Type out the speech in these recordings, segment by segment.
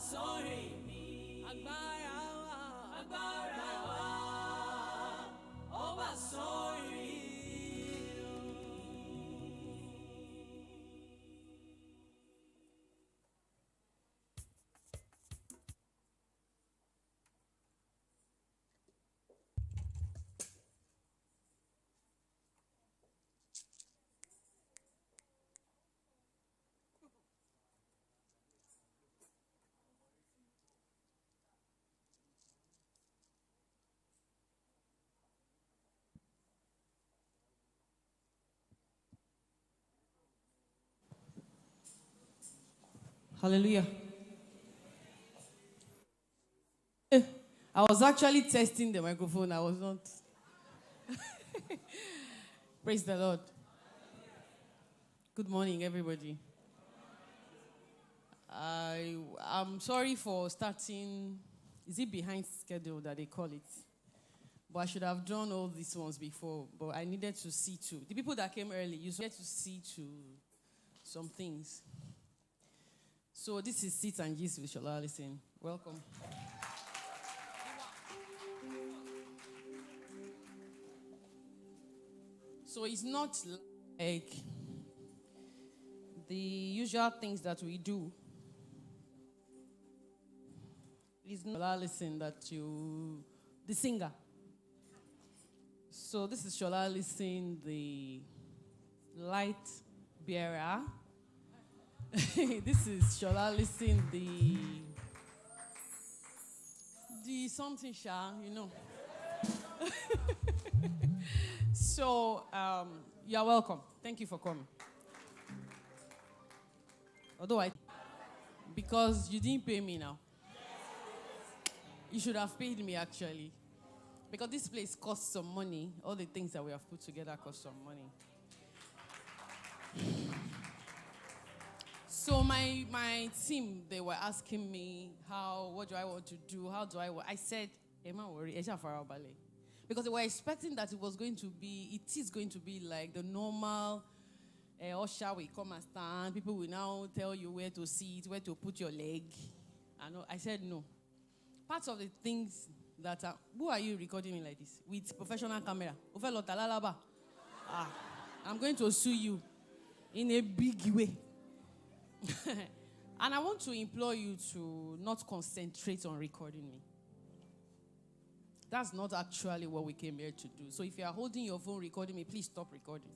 sórí mi. Agbára wa, ó wà sórí. Hallelujah. I was actually testing the microphone. I was not. Praise the Lord. Good morning, everybody. I'm sorry for starting. Is it behind schedule that they call it? But I should have done all these ones before. But I needed to see to. The people that came early, you get to see to some things. So this is siT&gisTwithSolaAllyson. Welcome. So it's not like the usual things that we do. It's not SolaAllyson that the singer. So this is SolaAllyson, the light bearer. This is SolaAllyson, the something, you know. So, you're welcome. Thank you for coming. Although because you didn't pay me now. You should have paid me, actually. Because this place costs some money. All the things that we have put together cost some money. So my team, they were asking me, what do I want to do? How do I said, Emma, worry, because they were expecting that it is going to be like the normal usher will come and stand. People will now tell you where to sit, where to put your leg. I said no. Part of the things that who are you recording me like this? With professional camera. I'm going to sue you in a big way. And I want to implore you to not concentrate on recording me. That's not actually what we came here to do. So if you are holding your phone recording me, please stop recording.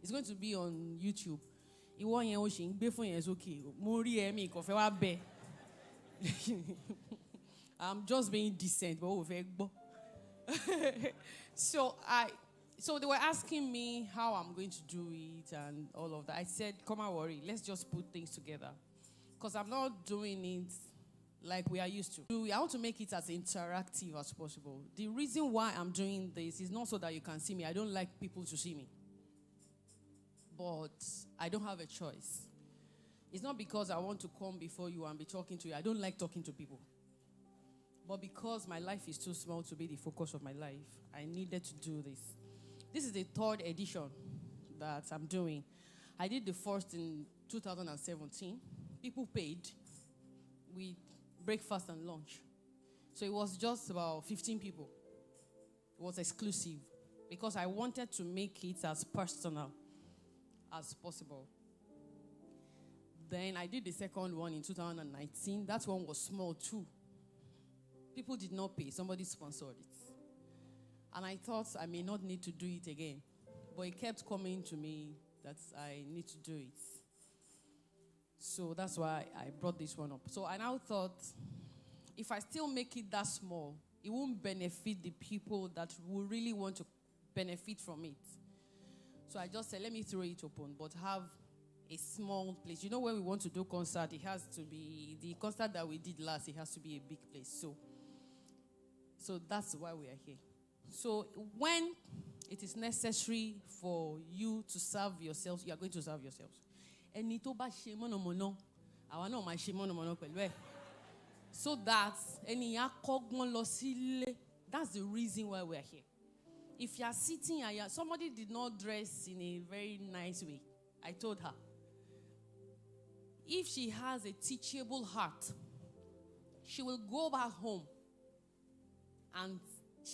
It's going to be on YouTube. Okay. I'm just being decent. So they were asking me how I'm going to do it and all of that. I said, come on, worry. Let's just put things together. Because I'm not doing it like we are used to. I want to make it as interactive as possible. The reason why I'm doing this is not so that you can see me. I don't like people to see me. But I don't have a choice. It's not because I want to come before you and be talking to you. I don't like talking to people. But because my life is too small to be the focus of my life, I needed to do this. This is the third edition that I'm doing. I did the first in 2017. People paid with breakfast and lunch. So it was just about 15 people. It was exclusive because I wanted to make it as personal as possible. Then I did the second one in 2019. That one was small too. People did not pay. Somebody sponsored it. And I thought I may not need to do it again. But it kept coming to me that I need to do it. So that's why I brought this one up. So I now thought, if I still make it that small, it won't benefit the people that will really want to benefit from it. So I just said, let me throw it open, but have a small place. You know, when we want to do concert, it has to be, the concert that we did last, it has to be a big place. So that's why we are here. So when it is necessary for you to serve yourselves, you are going to serve yourselves. So that that's the reason why we are here. If you are sitting and somebody did not dress in a very nice way, I told her, if she has a teachable heart, she will go back home and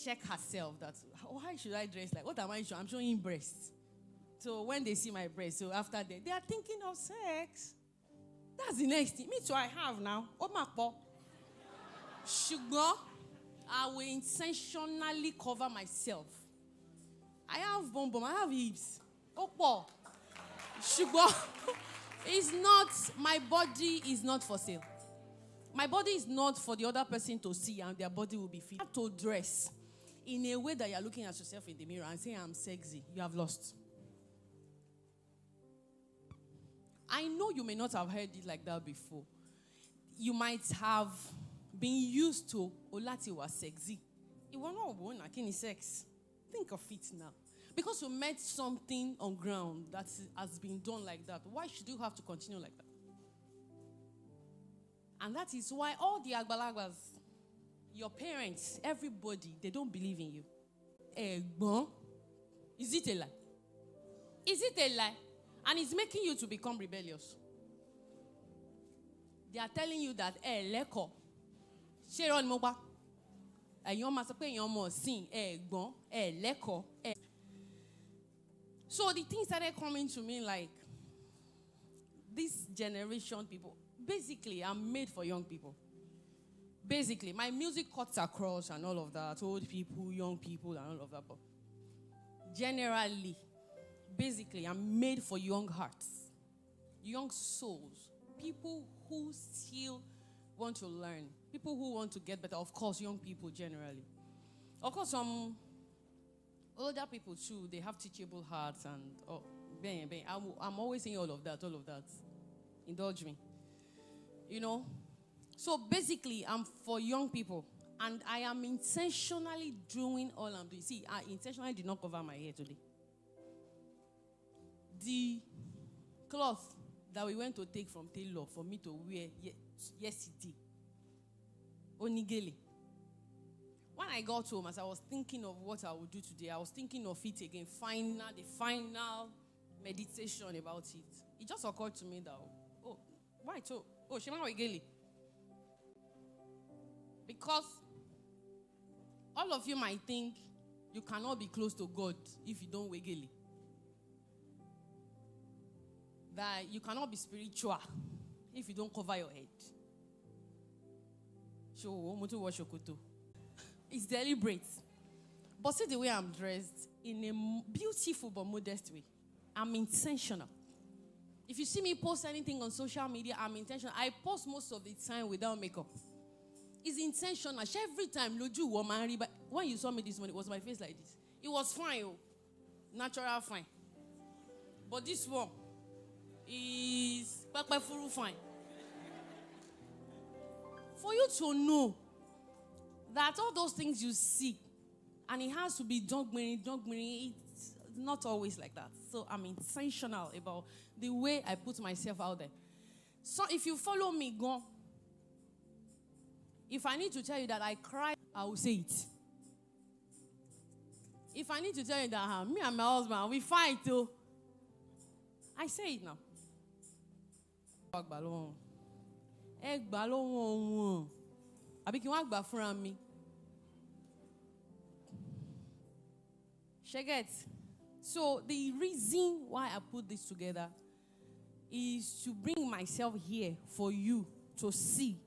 check herself that, why should I dress like, what am I showing? I'm showing breasts. So when they see my breasts, so after that, they are thinking of sex. That's the next thing. Me too, I have now. What my pop? Sugar, I will intentionally cover myself. I have bum bum, I have hips. Oh, sugar is not, my body is not for sale. My body is not for the other person to see and their body will be fit. You have to dress in a way that you're looking at yourself in the mirror and saying, I'm sexy. You have lost. I know you may not have heard it like that before. You might have been used to, Olati was sexy. It was not one, I sex. Think of it now. Because you met something on ground that has been done like that, why should you have to continue like that? And that is why all the agbalagbas, your parents, everybody, they don't believe in you. Is it a lie? Is it a lie? And it's making you to become rebellious. They are telling you that, leko. Sharon moba. Leko. So the things started coming to me like, this generation people, basically, I'm made for young people. Basically, my music cuts across and all of that, old people, young people, and all of that. But generally, basically, I'm made for young hearts, young souls, people who still want to learn, people who want to get better. Of course, young people generally. Of course, some older people too, they have teachable hearts and, I'm always saying all of that. Indulge me. You know? So basically, I'm for young people. And I am intentionally doing all I'm doing. See, I intentionally did not cover my hair today. The cloth that we went to take from tailor for me to wear yesterday, onigele. When I got home, as I was thinking of what I would do today, I was thinking of it again, the final meditation about it. It just occurred to me that, why so? Shema Wegele. Because all of you might think you cannot be close to God if you don't Wegele. That you cannot be spiritual if you don't cover your head. It's deliberate. But see the way I'm dressed, in a beautiful but modest way. I'm intentional. If you see me post anything on social media, I'm intentional. I post most of the time without makeup. It's intentional. Every time, when you saw me this morning, it was my face like this. It was fine, natural fine. But this one is fine. For you to know that all those things you see, and it has to be dogmary, it's not always like that. So I'm intentional about the way I put myself out there. So if you follow me, go. If I need to tell you that I cry, I will say it. If I need to tell you that me and my husband, we fight too, I say it now. So the reason why I put this together is to bring myself here for you to see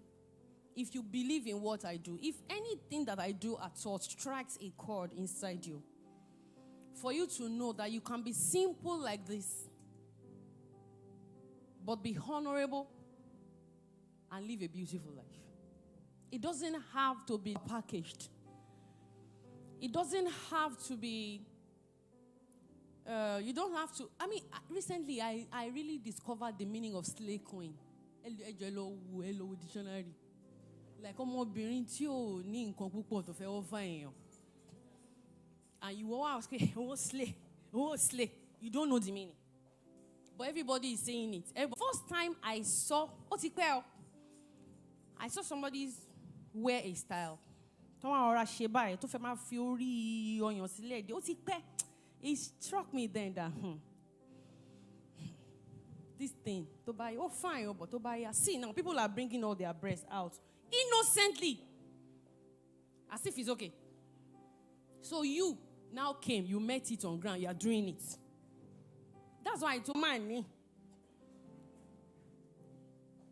if you believe in what I do. If anything that I do at all strikes a chord inside you, for you to know that you can be simple like this, but be honorable and live a beautiful life. It doesn't have to be packaged. It doesn't have to be, you don't have to, recently I really discovered the meaning of slay queen. Dictionary. Like, and you will ask, slay. You don't know the meaning. But everybody is saying it. First time I saw somebody wear a style. It struck me then that this thing, fine, but see now people are bringing all their breasts out Innocently. As if it's okay. So you now came, you met it on ground, you are doing it. That's why I told me.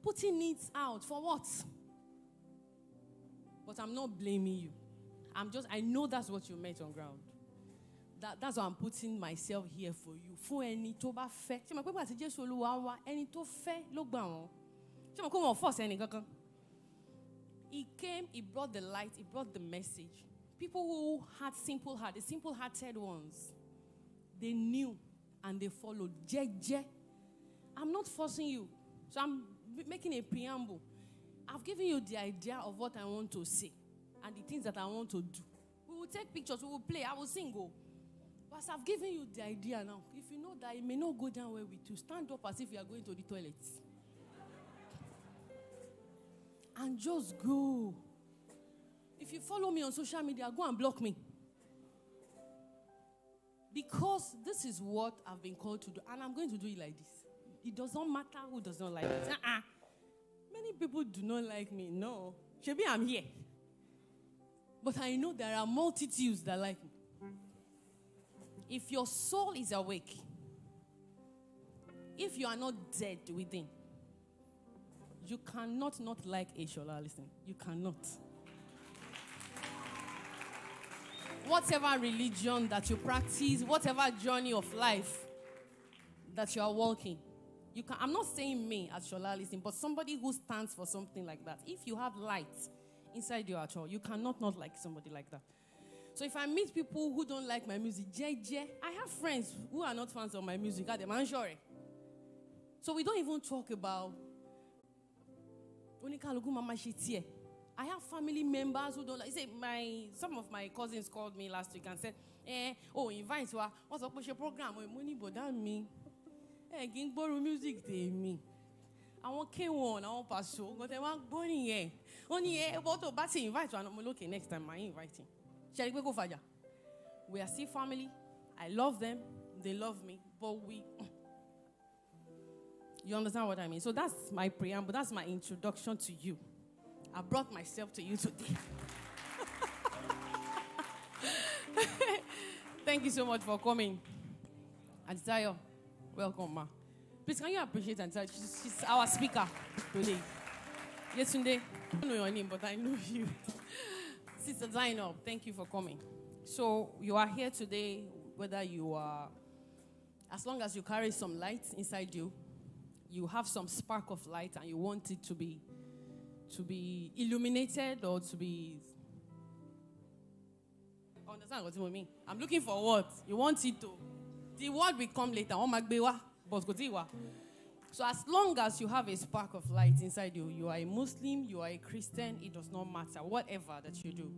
Putting it out for what? But I'm not blaming you. I know that's what you met on ground. That's why I'm putting myself here for you. For any to ba fe. Ṣé mo pé àti Jésù Olúwa wá, ẹni tó fẹ́ ló gbà wọ́n. Ṣé mo kó wọn force ẹni kankan. He came, he brought the light, he brought the message. People who had simple heart, the simple-hearted ones, they knew and they followed. Jeje. I'm not forcing you. So I'm making a preamble. I've given you the idea of what I want to say and the things that I want to do. We will take pictures, we will play, I will sing. But as I've given you the idea now, if you know that it may not go down well with you, stand up as if you are going to the toilet. And just go. If you follow me on social media, go and block me. Because this is what I've been called to do. And I'm going to do it like this. It does not matter who does not like it. Many people do not like me. No. Maybe I'm here. But I know there are multitudes that like me. If your soul is awake, if you are not dead within, you cannot not like siT&gisTwithSolaAllyson. You cannot. Whatever religion that you practice, whatever journey of life that you are walking, I'm not saying me as siT&gisTwithSolaAllyson, but somebody who stands for something like that. If you have light inside you at all, you cannot not like somebody like that. So if I meet people who don't like my music, I have friends who are not fans of my music. So we don't even talk about I have family members who don't like. Some of my cousins called me last week and said, invite her. What's up with your program? Money, but that me. Ging borrow music to me. I want K1, I want Pastor, but I want Bonnie here. Only about to bat invite one. I'm looking next time. I invite him. Shall we go further? We are still family. I love them. They love me. But you understand what I mean? So that's my preamble. That's my introduction to you. I brought myself to you today. Thank you so much for coming. Antayo, welcome, ma. Please, can you appreciate Antayo? She's our speaker today. Yesterday, I don't know your name, but I know you. Sister Zainab, thank you for coming. So you are here today, whether you are, as long as you carry some light inside you, you have some spark of light and you want it to be illuminated or to be... Understand what you mean? I'm looking for what? You want it to... The word will come later. So as long as you have a spark of light inside you, you are a Muslim, you are a Christian, it does not matter. Whatever that you do.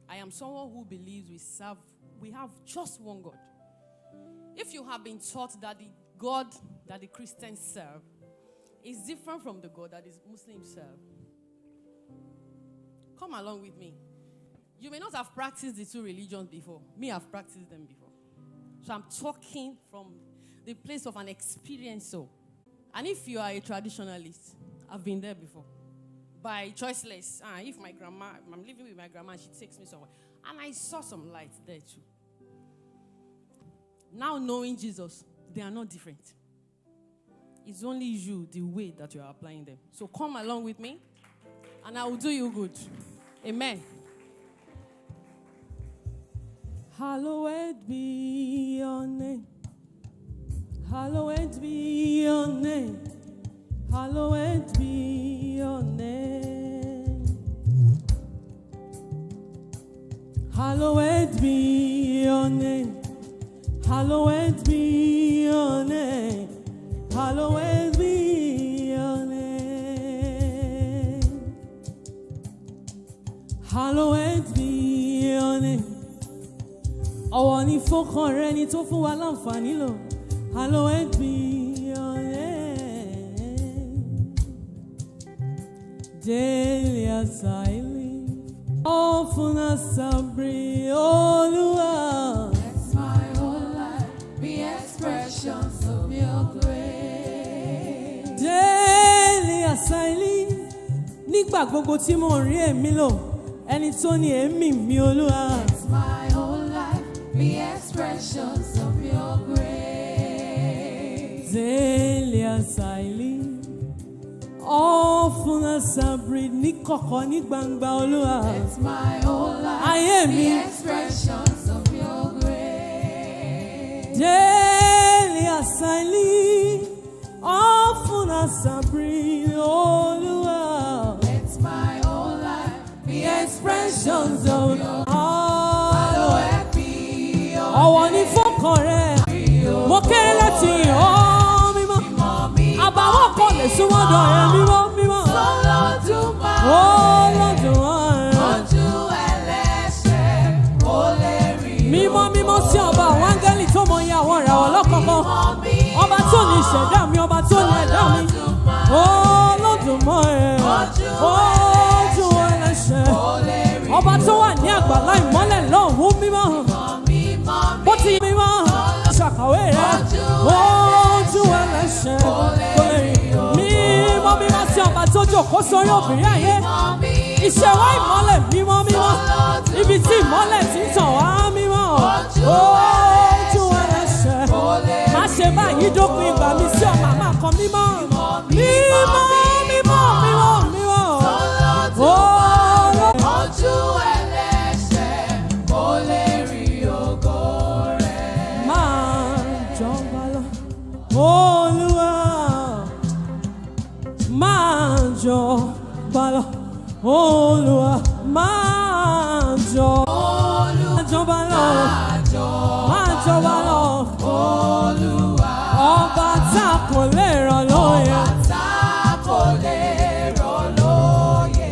I am someone who believes we have just one God. If you have been taught that the God that the Christians serve is different from the God that the Muslims serve, come along with me. You may not have practiced the two religions before. Me, I've practiced them before. So I'm talking from the place of an experience. So, and if you are a traditionalist, I've been there before. By choiceless. If my grandma, I'm living with my grandma, she takes me somewhere. And I saw some light there too. Now knowing Jesus, they are not different. It's only you, the way that you are applying them. So come along with me, and I will do you good. Amen. Hallowed be your name. Hallowed be your name. Hallowed be your name. Hallowed be your name. Hallowed be your name. Hallowed be your name. Hallowed be your name. Ọwọ́ ni fọ́kàn rẹ ni tó fún wa láǹfààní lò. Hallowed be your name. Daily as I live, often as I breathe, Olúwa. Let my whole life be expressions of your grace. Daily as I live, nígbà gbogbo tí mo rí èmi lò ẹni tó ní èémí mi Olúwa. Let my whole life be expressions of your grace. Zelia Saili, often as I breathe, ní kọ̀kọ̀ ní gbangba Olúwa. Let my whole life Ayé mi. be expressions of your grace. Zelia Saili, often as I breathe, Olúwa. Let my whole life be expressions of your Hallowed be your ọwọ́ ní fọ́kàn rẹ̀ mo kéré láti yàn ọ́ mímọ́ àbàwọ́n kò lè súnmọ́ dọ̀ ẹ́ mímọ́ mímọ́ Olódùmarè ojú ẹlẹ́ṣẹ̀ kò lè rí mímọ́ mímọ́ sí ọba àwọn áńgẹ́lì tó mọ iye àwọn ìràwọ̀ lọ́kọ̀ọ̀kan ọba tó ní ìṣẹ̀dá mi ọba tó ní ẹ̀dá mi Olódùmarè ojú ẹlẹ́ṣẹ̀ ọba tó wà ní àgbàlá ìmọ́lẹ̀ lọ́hùn mímọ́ bó ti mímọ́ ṣàkàwé rẹ̀ ojú ẹlẹ́ṣẹ̀ kò lè rí mímọ́ mímọ́ sí ọba tó jókòó sórí obìnrin ayé ìṣẹ̀wá ìmọ́lẹ̀ mímọ́ mímọ́ ibi tí ìmọ́lẹ̀ ti ń tàn wá mímọ́ ojú ẹlẹ́ṣẹ̀ má ṣe báyìí dópin ìgbà mi sí ọmọ àmà kan mímọ́ mímọ́ mímọ́ mímọ́ mímọ́ ojú ẹlẹ́ṣẹ̀ kò lè rí ògo rẹ̀. máa jọba lọ Olúwa máa jọba lọ Olúwa máa jọba lọ máa jọba lọ Olúwa ọba tá kò lè rọ̀ lóyè tá kò lè rọ̀ lóyè.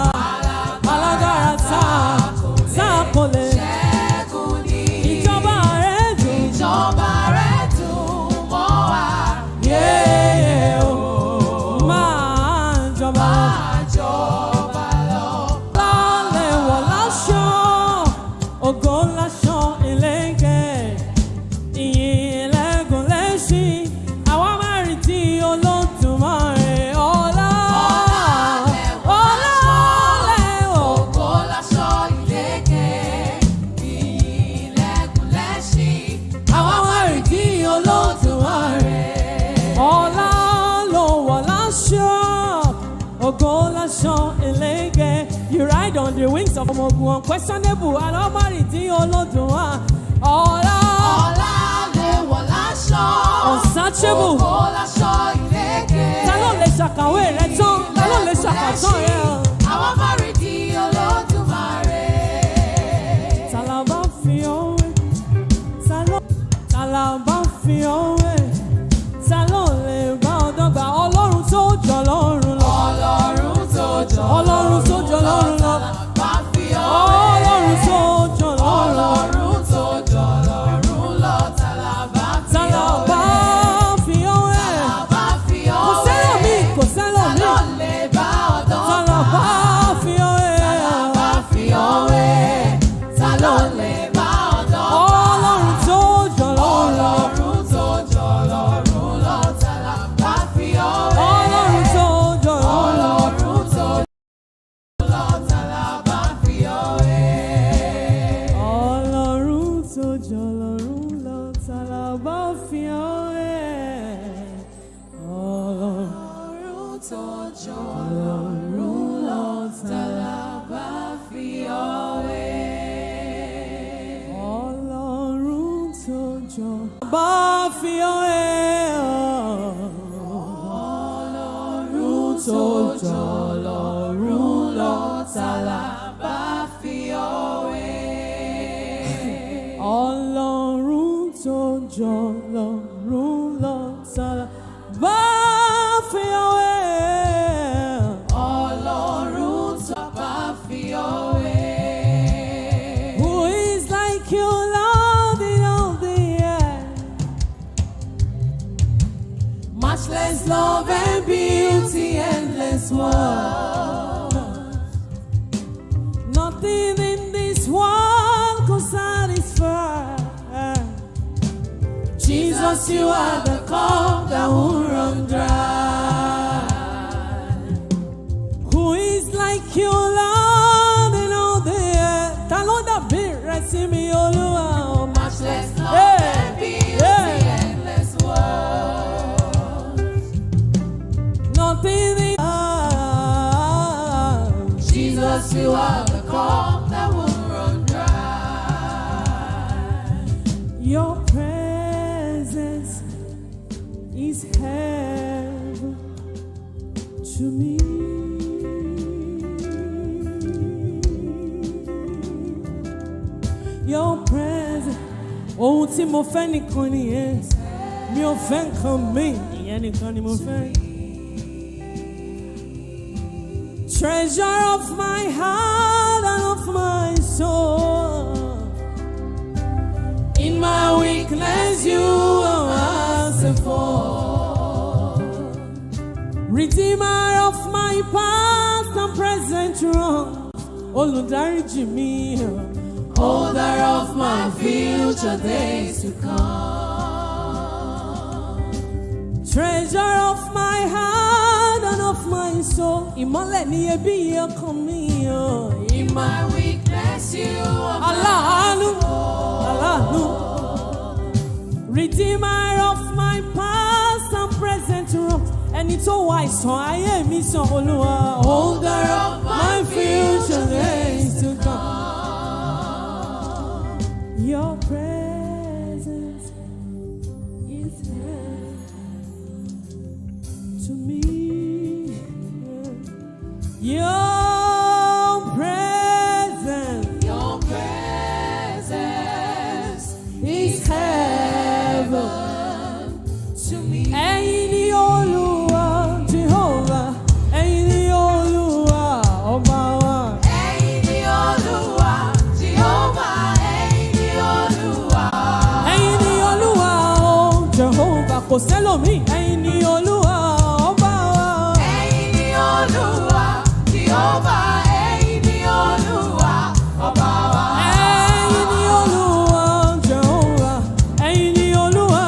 alágbára tá kò lè Ṣẹ́gun ni ìjọba rẹ̀ dùn ìjọba rẹ̀ dùn mọ́ wa. máa jọba Àjọba lọ. lálẹ́ wọ̀ láṣọ ògo láṣọ ìlẹ́gẹ̀ẹ́ ìyìn ẹlẹ́gùn lẹ́ṣin àwa máa rí tí Olódùmarè ọlá lẹ́wọ̀ Ògo láṣọ ìlẹ̀kẹ̀, ìyìn lẹ́gùn lẹ́ṣin. àwa máa rí tí Olódùmarè ọlá ló wọ̀ láṣọ ògo láṣọ ìlẹ́gẹ̀ẹ́. You ride on the wings of ọmọ ogun unquestionable àwa máa rí tí Olódùmarè ọlá Ọlá lè wọ̀ láṣọ. unsearchable. Ògo láṣọ ìlẹ̀kẹ̀. Ta ló lè ṣàkàwé rẹ̀ tán? Ta ló lè ṣàkàtàn rẹ̀? Àwọn márìndí Olódùmarè. Ta la bá fi òwe? Ta la bá fi òwe? Ta ló lè bá ọ dọ́gba? Ọlọ́run tó jọ lọ́run lọ. Ọlọ́run tó jọ Ọlọ́run tó jọ lọ́run lọ. bá fi ọwé. Ọlọ́run tó jọ lọ́run lọ. Ọlọ́run tó jọ lọ́run lọ. Ta la bá Ta la bá fi òwe? bá fi Kò ọwé. sẹ́lọ̀ mi, kò sẹ́lọ̀ mi. Ta ló lè bá ọ̀dọ́ Ta la bá fi òwe? bá fi ọwé? Ta ló lè bá ọ̀dọ́ Ọlọ́run tó jọ lọ́run lọ. Ọlọ́run tó jọ lọ́run lọ. Ta la bá fi ọwé? Ọlọ́run tó jọ lọ́run lọ. Ọlọ́run tó jọ lọ. Ta la bá fi ọwé? Ọlọ́run tó jọ lọ́run lọ ta la bá fi ọ̀rẹ́. Ọlọ́run tó jọ lọ́run lọ. Ta la bá fi ọwé? Ọlọ́run tó jọ bá fi ọ̀rẹ́. Ọlọ́run tó jọ lọ́run lọ. Ta la bá fi ọwé? Ọlọ́run tó jọ lọ́run lọ ta la bá fi ọ̀rẹ́. Ọlọ́run tó bá fi ọwé? Who is like you, Lord, in all the earth? Matchless love and beauty, endless world. Nothing in this world could satisfy. Jesus, you are the cup that won't run dry. Your presence is heaven to me. Your presence, ohun tí mo fẹ́ nìkan nìyẹn, mi ò fẹ́ nǹkan mi, ìyẹn nìkan ni mo fẹ́. Treasure of my heart and of my soul. In my weakness, you are merciful. Redeemer of my past and present wrongs. Olùdáríjì mi, holder of my future days to come. Treasure of my heart and of my soul. Ìmọ́lẹ̀ ni ẹbí ọkàn mi. In my weakness, you are Aláàánú, aláàánú. Redeemer of my past and present wrongs. Ẹni tó wá ìsàn ayé mi sàn, Olúwa. holder of my future days to come. Your presence is heaven to me. Your presence is heaven to me. ẹ̀yin ni Olúwa Jehovah, ẹ̀yin ni Olúwa ọba wa. Ẹ̀yin ni Olúwa, Jehovah, ẹ̀yin ni Olúwa. ẹ̀yin ni Olúwa o Jehovah, kò sẹ́lòmíì, ẹ̀yin ni Olúwa ọba wa. Ẹ̀yin ni Olúwa, Jehovah, ẹ̀yin ni Olúwa, ọba wa. ẹ̀yin ni Olúwa Jehovah, ẹ̀yin ni Olúwa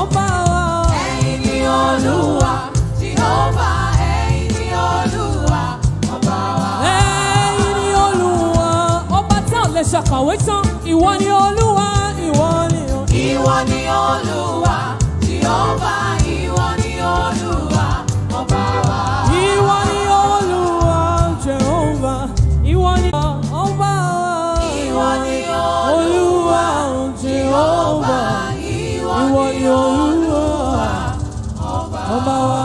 ọba wa. Ẹ̀yin ni Olúwa, Jehovah, ẹ̀yin ni Olúwa, ọba wa. ẹ̀yin ni Olúwa ọba tí ò lè ṣàkàwé tán, ìwọ ni Olúwa, ìwọ ni Ìwọ ni Olúwa, Jehovah, ìwọ ni Olúwa, ọba wa. ìwọ ni Olúwa Jehovah, ìwọ ni ọba wa. Ìwọ ni Olúwa Jehovah, ìwọ ìwọ ni ni Olúwa ọba ọba wa.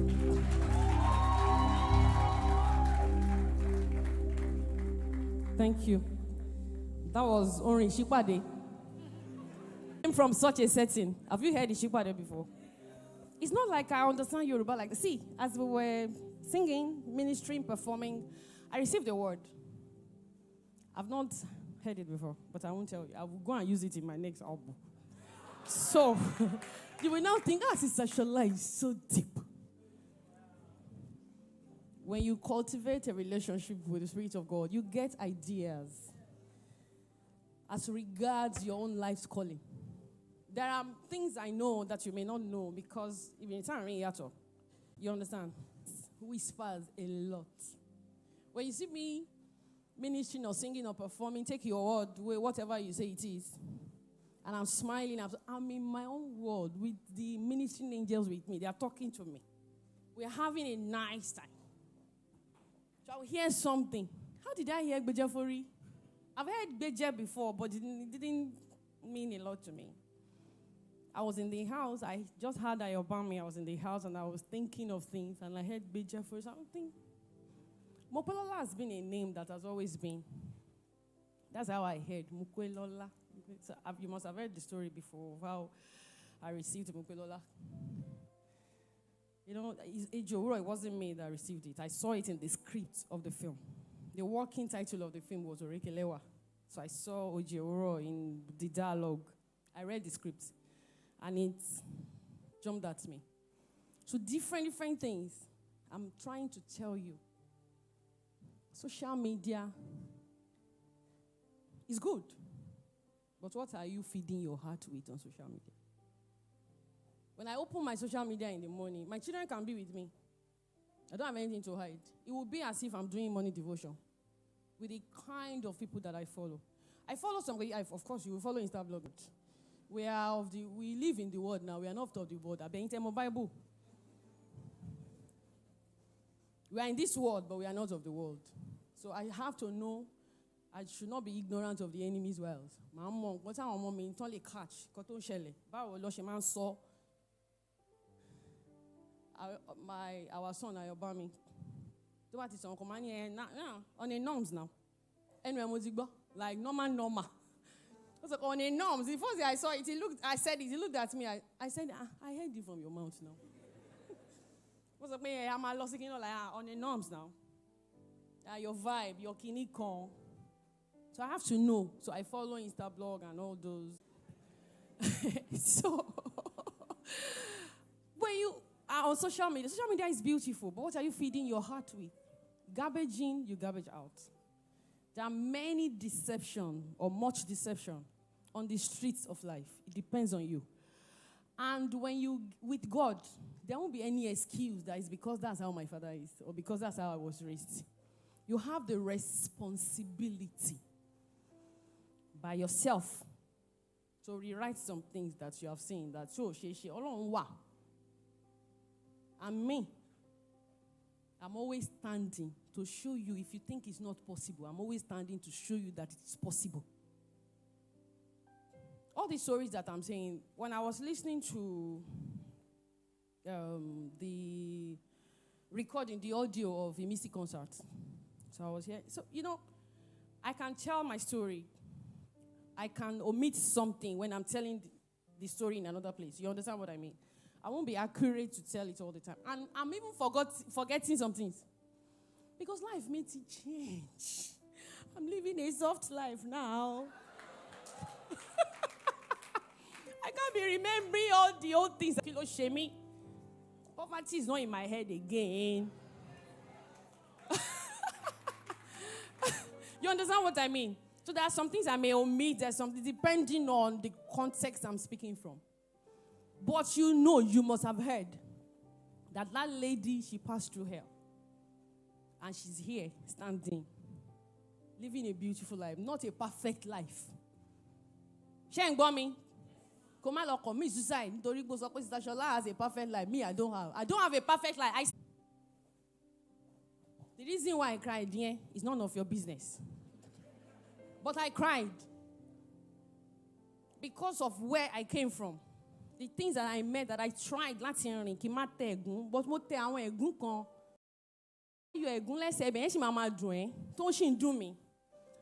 Àmín. Thank you. That was Orin Shipade. Came from such a setting. Have you heard Shipade before? It's not like I understand Yoruba like that. See, as we were singing, ministering, performing, I received a word. I've not heard it before, but I won't tell you. I will go and use it in my next album. So, you will now think, Sister Shola is so deep. When you cultivate a relationship with the Spirit of God, you get ideas as regards your own life's calling. There are things I know that you may not know because even it's not really at all. You understand? Whispers a lot. When you see me ministering or singing or performing, take your word, whatever you say it is, and I'm smiling, I'm in my own world with the ministering angels with me. They are talking to me. We're having a nice time. So I will hear something. How did I hear Bejafori? I've heard Beja before, but it didn't mean a lot to me. I was in the house. I just heard Ayobami. I was in the house, and I was thinking of things, and I heard Bejafori. Something. Mopelola has been a name that has always been. That's how I heard Mukwelola. So you must have heard the story before of how I received Mukwelola. You know, Ejoro, it wasn't me that received it. I saw it in the script of the film. The working title of the film was Orekelewa. So I saw Ejoro in the dialogue. I read the script, and it jumped at me. So different things. I'm trying to tell you. Social media is good. But what are you feeding your heart with on social media? When I open my social media in the morning, my children can be with me. I don't have anything to hide. It will be as if I'm doing morning devotion with the kind of people that I follow. I follow somebody. Of course, you will follow Instablog. We live in the world now. We are not of the world. I been in my Bible. We are in this world, but we are not of the world. So I have to know, I should not be ignorant of the enemy's wells. My mom, what our mom mean, only catch, koton shele. Ba lo she man saw. Our son, Ayobami. Do what is on command on a norms now. Anyway, mozigbo like normal. I was like on a norms. The first day I saw it, he looked at me. I said, I heard it from your mouth now. I was like, I'm a lost again, like on a norms now. Your vibe, your kinikon. So I have to know. So I follow Instablog and all those. So when you are on social media is beautiful, but what are you feeding your heart with? Garbage in, you garbage out. There are many deception or much deception on the streets of life. It depends on you. And when you, with God, there won't be any excuse that is because that's how my father is or because that's how I was raised. You have the responsibility by yourself to rewrite some things that you have seen that so she and me, I'm always standing to show you if you think it's not possible. I'm always standing to show you that it's possible. All these stories that I'm saying, when I was listening to the recording, the audio of a Missy concert, so I was here. So, I can tell my story. I can omit something when I'm telling the story in another place. You understand what I mean? I won't be accurate to tell it all the time. And I'm even forgetting some things. Because life makes it change. I'm living a soft life now. I can't be remembering all the old things. Poverty is not in my head again. You understand what I mean? So there are some things I may omit. There's something depending on the context I'm speaking from. But you must have heard that lady, she passed through hell. And she's here, standing, living a beautiful life, not a perfect life. She ain't got me. Come on, commit suicide. Shola has a perfect life. Me, I don't have. I don't have a perfect life. The reason why I cried here is none of your business. But I cried because of where I came from. The things that I met, that I tried, but you egun lese be she mama doing to she do me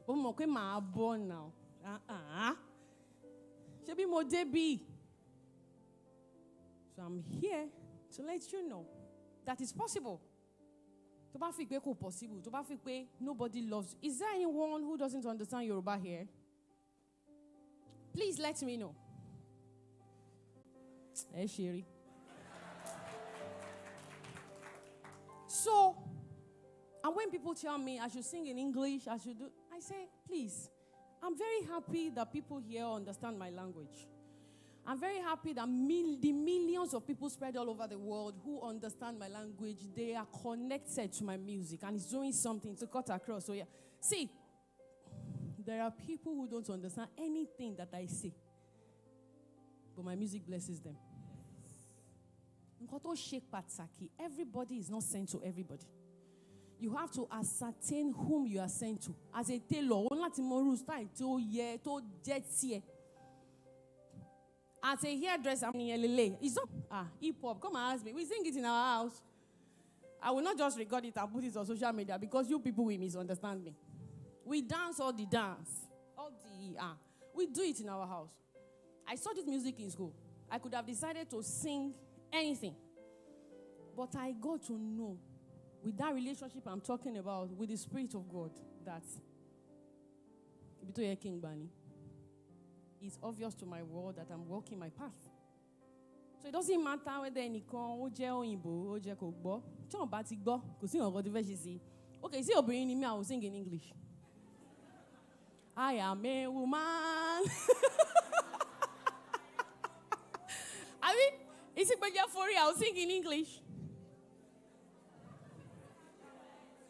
but mo pe ma born now she be mo debi. So I'm here to let you know that it's possible. To ba fi pe ko possible, to ba fi pe nobody loves. Is there anyone who doesn't understand Yoruba here? Please let me know. Hey, Sherry. So, and when people tell me I should sing in English, I say, please, I'm very happy that people here understand my language. I'm very happy that the millions of people spread all over the world who understand my language, they are connected to my music and it's doing something to cut across. So, yeah. See, there are people who don't understand anything that I say, but my music blesses them. Everybody is not sent to everybody. You have to ascertain whom you are sent to. As a tailor, as a hairdresser, it's not hip-hop. Come and ask me. We sing it in our house. I will not just record it and put it on social media because you people will misunderstand me. We dance all the dance. We do it in our house. I studied music in school. I could have decided to sing anything. But I got to know, with that relationship I'm talking about, with the Spirit of God, that King Bani, it's obvious to my world that I'm walking my path. So it doesn't matter whether any okay, see, me, I will sing in English. I am a woman. I mean, is it for real? I'll sing in English.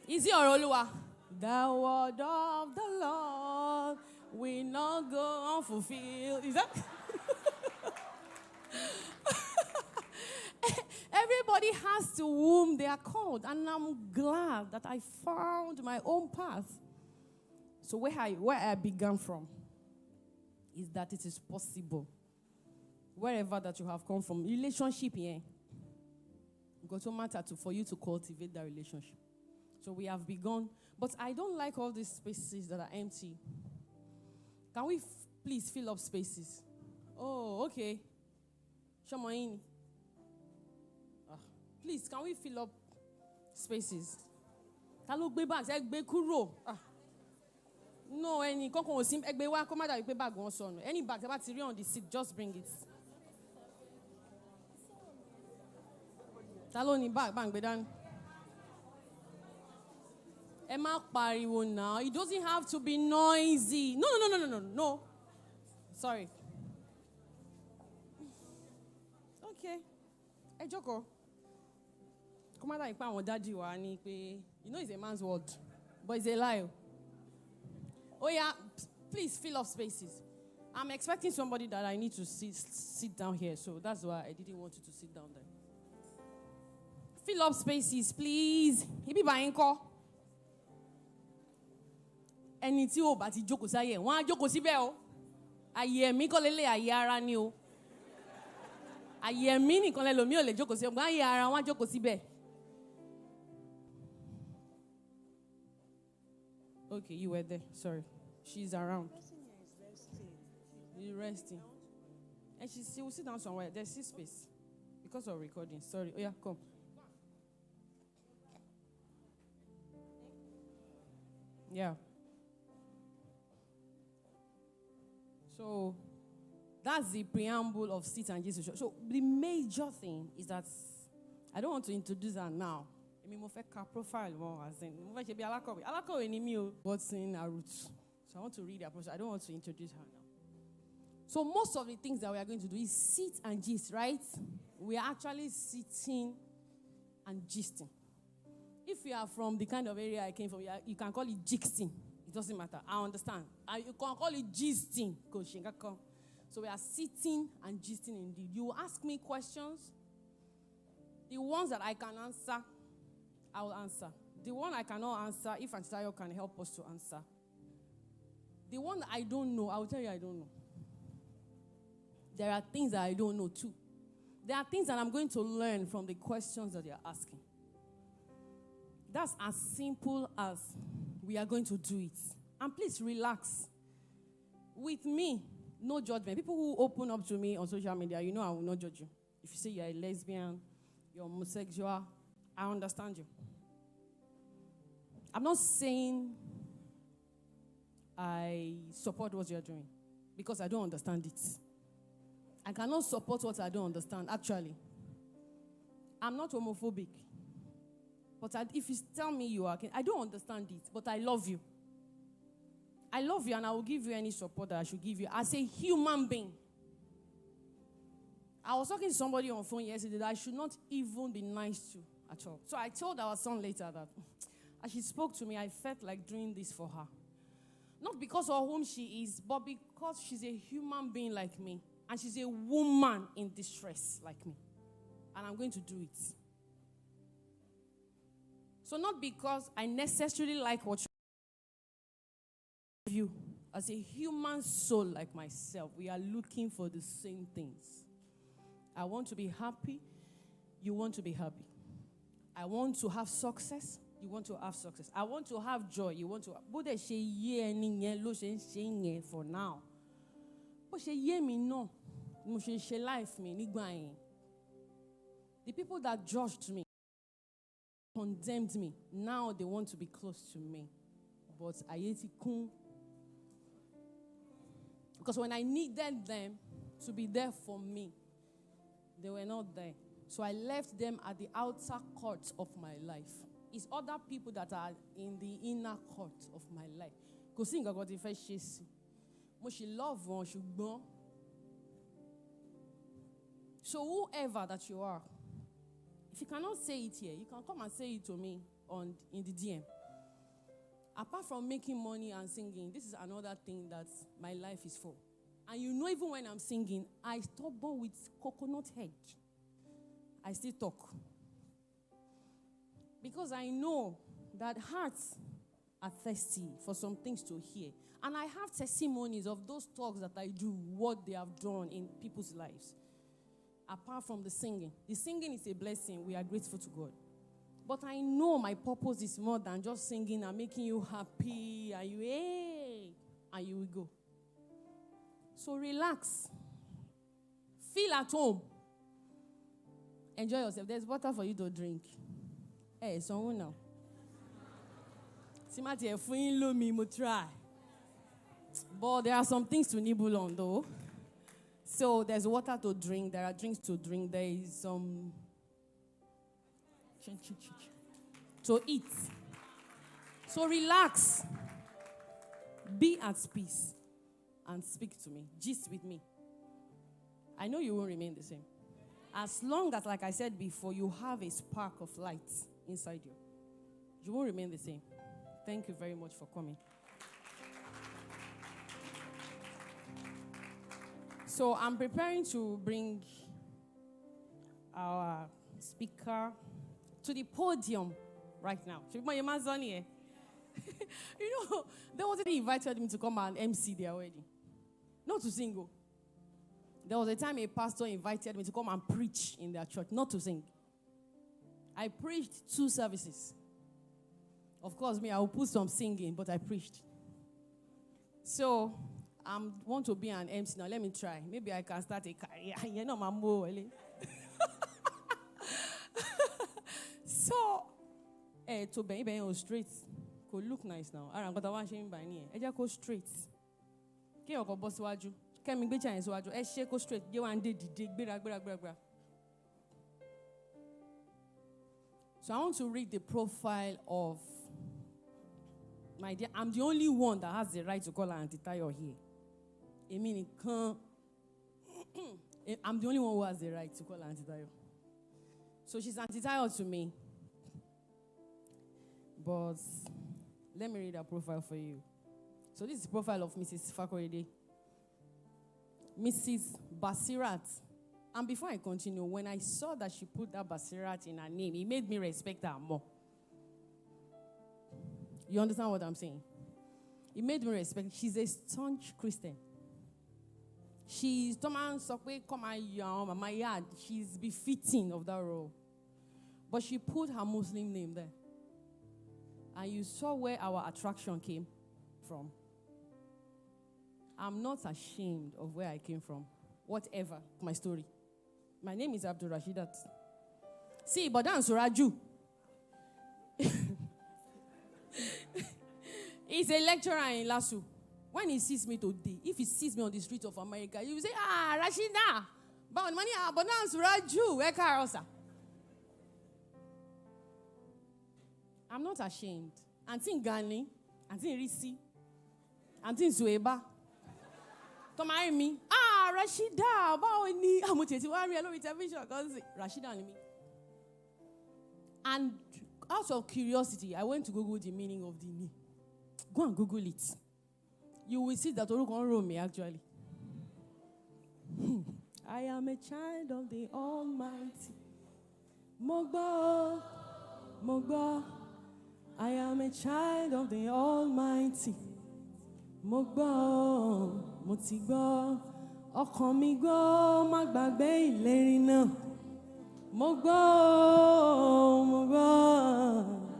Is it Oroluwa? The word of the Lord will not go unfulfilled. Is that? Everybody has to whom they are called. And I'm glad that I found my own path. So where I began from is that it is possible. Wherever that you have come from, relationship here, got to matter for you to cultivate that relationship. So we have begun. But I don't like all these spaces that are empty. Can we please fill up spaces? Oh, okay. Shamaini. Please, can we fill up spaces? Talo gbe bags, egbe kuro. No, any kankan o sim egbe wa ko ma da bag won sọnù. Any bag about to on the seat, just bring it. Talo ni bag gbe dan. Emma pariwo now. It doesn't have to be noisy. No. Sorry. Okay. Hey, Joko. Come on, like my daddy wa ni pe. You know it's a man's word, but it's a lie. Oh yeah, please fill up spaces. I'm expecting somebody that I need to sit down here, so that's why I didn't want you to sit down there. Fill up spaces, please. Ibi ba nko. Ẹni tí ó bá ti jókòó sáyé, wọ́n á jókòó síbẹ̀ o. Ayé mi kọ́ lélẹ̀ ayé ara ni o. Ayé mi nìkan lẹ́lòmí ò lè jókòó síbẹ̀, wọ́n ayé ara wọ́n á jókòó síbẹ̀. Okay, you were there. Sorry. She's around. She's resting. And she will sit down somewhere. There's still space. Because of recording. Sorry. Oh yeah, come. Yeah. So that's the preamble of siT&gisTwithSolaAllyson. So the major thing is that I don't want to introduce her now. I mean, I profile more as in Alakowe ni mi o, what's in her roots. So I want to read her process. I don't want to introduce her now. So most of the things that we are going to do is sit and gist, right? We are actually sitting and gisting. If you are from the kind of area I came from, you can call it gisting. It doesn't matter. I understand. You can call it gisting. So we are sitting and gisting indeed. You will ask me questions. The ones that I can answer, I will answer. The one I cannot answer, if Antisayo can help us to answer. The one that I don't know, I will tell you I don't know. There are things that I don't know too. There are things that I'm going to learn from the questions that you're asking. That's as simple as we are going to do it. And please relax. With me, no judgment. People who open up to me on social media, you know I will not judge you. If you say you're a lesbian, you're homosexual, I understand you. I'm not saying I support what you're doing because I don't understand it. I cannot support what I don't understand, actually. I'm not homophobic. But if you tell me you are, I don't understand it, but I love you. I love you and I will give you any support that I should give you as a human being. I was talking to somebody on phone yesterday that I should not even be nice to at all. So I told our son later that as she spoke to me, I felt like doing this for her. Not because of whom she is, but because she's a human being like me. And she's a woman in distress like me. And I'm going to do it. So not because I necessarily like what you as a human soul like myself, we are looking for the same things. I want to be happy. You want to be happy. I want to have success. You want to have success. I want to have joy. You want to have. For now. But she hear me no. She life me. The people that judged me, condemned me, now they want to be close to me. But because when I needed them to be there for me, they were not there. So I left them at the outer court of my life. It's other people that are in the inner court of my life. Because I got the first chase. She love one, she born. So whoever that you are, if you cannot say it here, you can come and say it to me in the DM. Apart from making money and singing, this is another thing that my life is for. And you know, even when I'm singing, I stubborn with coconut head. I still talk. Because I know that hearts are thirsty for some things to hear. And I have testimonies of those talks that I do, what they have done in people's lives. Apart from the singing. The singing is a blessing. We are grateful to God. But I know my purpose is more than just singing and making you happy. And you, hey, and you will go. So relax. Feel at home. Enjoy yourself. There's water for you to drink. Hey, someone now. Timothy, if we love me, we try. But there are some things to nibble on, though. So there's water to drink. There are drinks to drink. There is some to eat. So relax. Be at peace. And speak to me. Gist with me. I know you won't remain the same. As long as, like I said before, you have a spark of light inside you, you won't remain the same. Thank you very much for coming. So I'm preparing to bring our speaker to the podium right now. You know, there was a invited me to come and MC their wedding. Not to sing. There was a time a pastor invited me to come and preach in their church, not to sing. I preached 2 services. Of course, I will put some singing, but I preached. So, I want to be an MC now. Let me try. Maybe I can start a career. You know, my mo. So, to be straight, could look nice now. I'm going to wash him by near. I just go straight. Can you go boss waju? Can me be Chinese waju? I shake go straight. You want dig. So I want to read the profile of my dear. I'm the only one that has the right to call her Auntie Tayo here. I mean, I'm the only one who has the right to call her Auntie Tayo. So she's Auntie Tayo to me. But let me read her profile for you. So this is the profile of Mrs. Fakorede. Mrs. Basirat. And before I continue, when I saw that she put that Basirat in her name, it made me respect her more. You understand what I'm saying? It made me respect. She's a staunch Christian. She's my yard. She's befitting of that role. But she put her Muslim name there. And you saw where our attraction came from. I'm not ashamed of where I came from. Whatever my story. My name is Abdul Rashidat. See, but that's Suraju. He's a lecturer in Lasso. When he sees me today, if he sees me on the streets of America, he will say, Rashida, but money, but now Suraju, where Carosa? I'm not ashamed. Auntie Gani, Auntie Risi, Auntie Zueba. To marry me. Rashida, about ni. I'm going to worry along with television. Rashida and me. And out of curiosity, I went to Google the meaning of the name. Go and Google it. You will see that Oruko wrote me actually. I am a child of the Almighty. Mogba, Mogba. I am a child of the Almighty. Mogba, Motigba. Ọkàn mi gbọ́, má gbàgbé ìlérí náà. Mo gbọ́,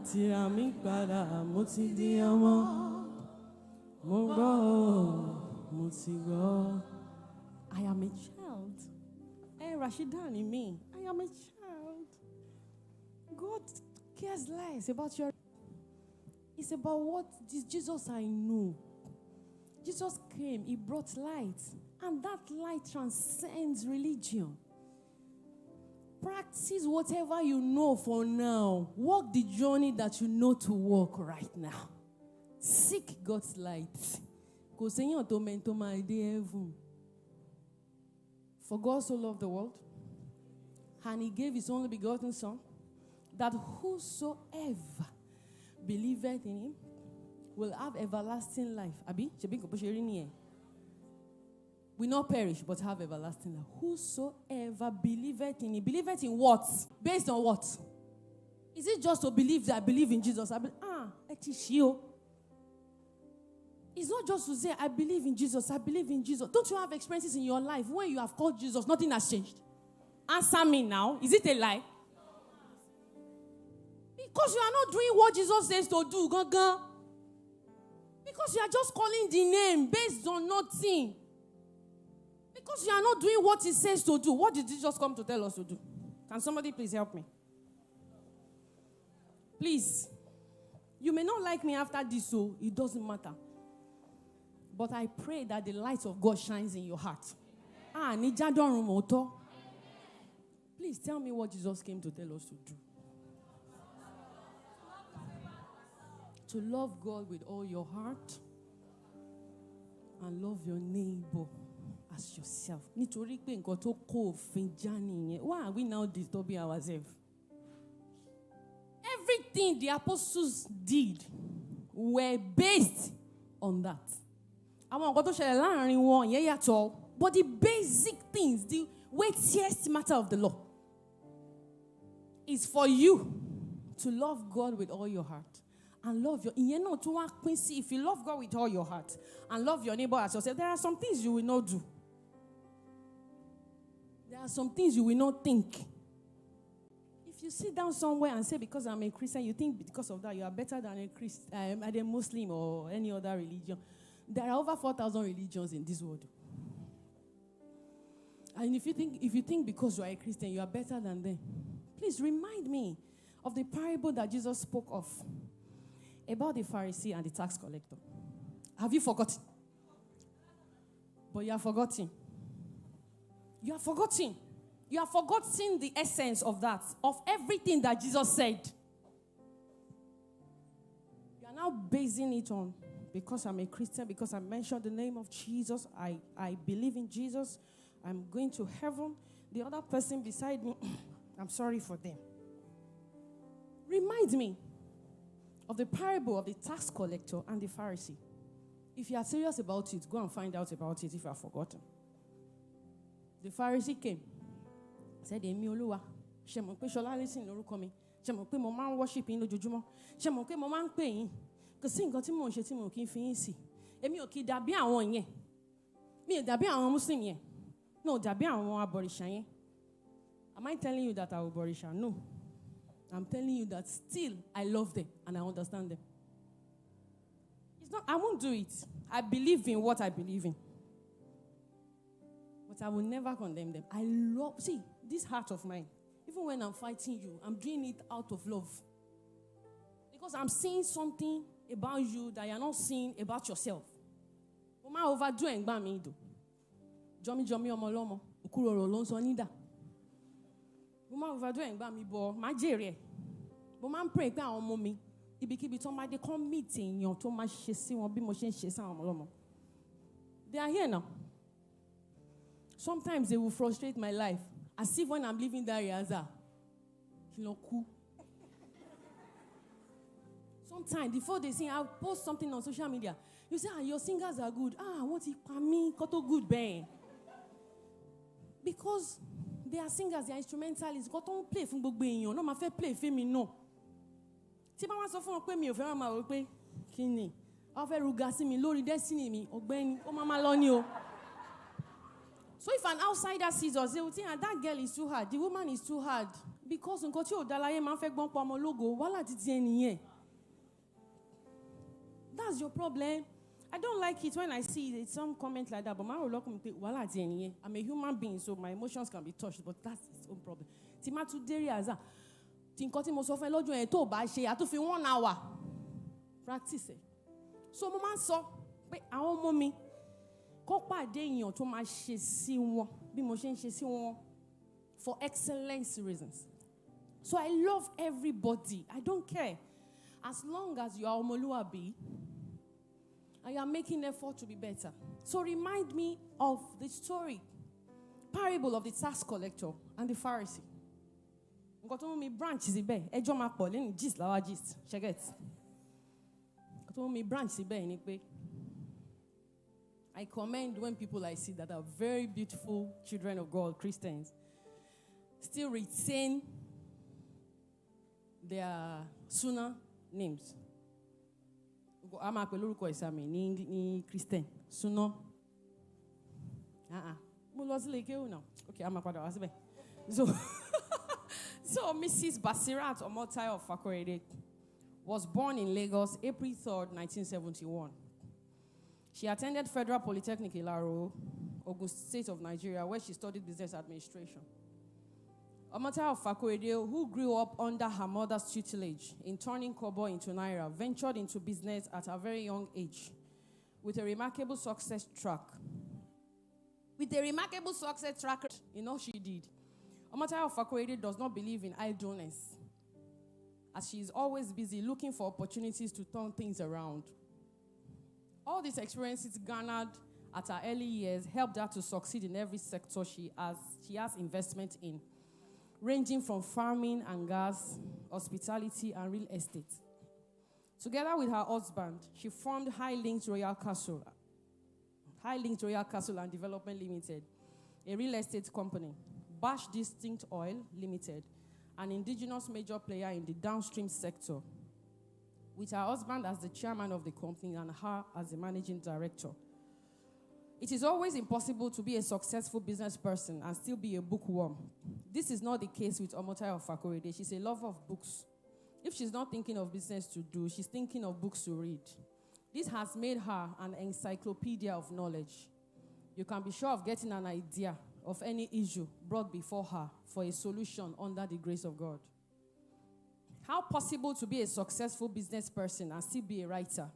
tìrà mi padà, mo ti di ọmọ. Mo gbọ́, mo ti gbọ́. I am a child. Rashida ni me. I am a child. God cares less about your... It's about what this Jesus I know. Jesus came, he brought light. And that light transcends religion. Practice whatever you know for now. Walk the journey that you know to walk right now. Seek God's light. For God so loved the world, and he gave his only begotten Son, that whosoever believeth in him will have everlasting life. Abi? will not perish but have everlasting life. Whosoever believeth in him. Believeth in what? Based on what? Is it just to believe that I believe in Jesus? It is you. It's not just to say, I believe in Jesus, I believe in Jesus. Don't you have experiences in your life when you have called Jesus, nothing has changed? Answer me now. Is it a lie? Because you are not doing what Jesus says to do. Gaga. Because you are just calling the name based on nothing. Because you are not doing what he says to do. What did Jesus come to tell us to do? Can somebody please help me? Please. You may not like me after this, so it doesn't matter. But I pray that the light of God shines in your heart. Please tell me what Jesus came to tell us to do. To love God with all your heart and love your neighbor as yourself. Why are we now disturbing ourselves? Everything the apostles did were based on that. But the basic things, the weightiest matter of the law is for you to love God with all your heart and love your... If you love God with all your heart and love your neighbor as yourself, there are some things you will not do. There are some things you will not think. If you sit down somewhere and say, because I'm a Christian, you think because of that you are better than a Muslim or any other religion. There are over 4,000 religions in this world. And if you think because you are a Christian, you are better than them, please remind me of the parable that Jesus spoke of about the Pharisee and the tax collector. Have you forgotten? But you have forgotten. You have forgotten. You have forgotten the essence of that, of everything that Jesus said. You are now basing it on, because I'm a Christian, because I mentioned the name of Jesus, I believe in Jesus, I'm going to heaven. The other person beside me, I'm sorry for them. Remind me of the parable of the tax collector and the Pharisee. If you are serious about it, go and find out about it if you have forgotten. The Pharisee came. Said, Emi Oluwa, ṣé mo pé SolaAllyson lórúkọ mi. Ṣé mo pé mo máa ń worship yín lójoojúmọ́. Ṣé mo pé mo máa ń pè yín. Kò sí nǹkan tí mò ń ṣe tí mo kì í fi yín sí. Èmi ò kì í dàbí àwọn yẹn. Mi ò dàbí àwọn Muslim yẹn. No, dàbí àwọn abọ̀rìṣà yẹn. Am I telling you that I will abọ̀rìṣà? No. I'm telling you that still I love them and I understand them. It's not, I won't do it. I believe in what I believe in. But I will never condemn them. I love, see, this heart of mine, even when I'm fighting you, I'm doing it out of love. Because I'm seeing something about you that you're not seeing about yourself. Oma overdo engba mi do. Jomi omo lomo, okuroro lo nso nida. Oma overdo engba mi bo ma jere. Mo ma pray pe awon ọmọ mi ibikíbi ton ma de come meet èyàn tó ma ṣe sí wọn bí mo ṣe ń ṣe sí àwọn ọmọ lomo. They are here now. Sometimes they will frustrate my life. As if when I'm leaving that rehearsal, sometimes before they sing, I'll post something on social media. You say, your singers are good. What if me koto good ben? Because they are singers, they are instrumentalists. Got on play from gbogbo èyàn. No, ma fẹ́ play for me no. Tí bá wá sọ fún wọn pé mi ò fẹ́ máa wò pé kíni. Ó fẹ́ ruga sí mi lórí destiny mi. Ọ̀gbẹ́ni, ó máa máa lọ ni o. So if an outsider sees us, they will think that girl is too hard. The woman is too hard. Because nǹkan tí ò dalaye máa fẹ́ gbọ́n pa ọmọ lógo. Wàhálà títí ẹni yẹn. That's your problem. I don't like it when I see some comment like that. But I'm a human being, so my emotions can be touched. But that's its own problem. Timatu deri aza. Tinkoti mo sọ fún lọ́jọ́ yẹn tó bá ṣe àtúnfi 1 hour. Practice. So mo máa sọ pé àwọn ọmọ mi kó pàdé èèyàn tó máa ṣe sí wọn bí mo ṣe ń ṣe sí wọn for excellence reasons. So I love everybody. I don't care. As long as you are Omoluabi, and you are making effort to be better. So remind me of the story, parable of the tax collector and the Pharisee. Nǹkan tó mú mi branch síbẹ̀, ẹjọ́ máa pọ̀ lẹ́yìn gist láwa gist, ṣẹ́gẹ̀t. Nǹkan tó mú mi branch síbẹ̀ ni pé I commend when people I see that are very beautiful children of God, Christians, still retain their sooner names. I'm a Christian. Sooner. Okay, I'm a So Mrs. Basirat Omotayo of Fakorede was born in Lagos, April 3rd, 1971. She attended Federal Polytechnic Ilaro, Ogun State of Nigeria, where she studied business administration. Omotayo of Fakorede, who grew up under her mother's tutelage in turning kobo into naira, ventured into business at a very young age with a remarkable success track. She did. Omotayo of Fakorede does not believe in idleness, as she is always busy looking for opportunities to turn things around. All these experiences garnered at her early years helped her to succeed in every sector she has investment in, ranging from farming and gas, hospitality, and real estate. Together with her husband, she formed High Links Royal Castle and Development Limited, a real estate company, Bash Distinct Oil Limited, an indigenous major player in the downstream sector, with her husband as the chairman of the company and her as the managing director. It is always impossible to be a successful business person and still be a bookworm. This is not the case with Omotayo of Fakorede. She's a lover of books. If she's not thinking of business to do, she's thinking of books to read. This has made her an encyclopedia of knowledge. You can be sure of getting an idea of any issue brought before her for a solution under the grace of God. How possible to be a successful business person and still be a writer?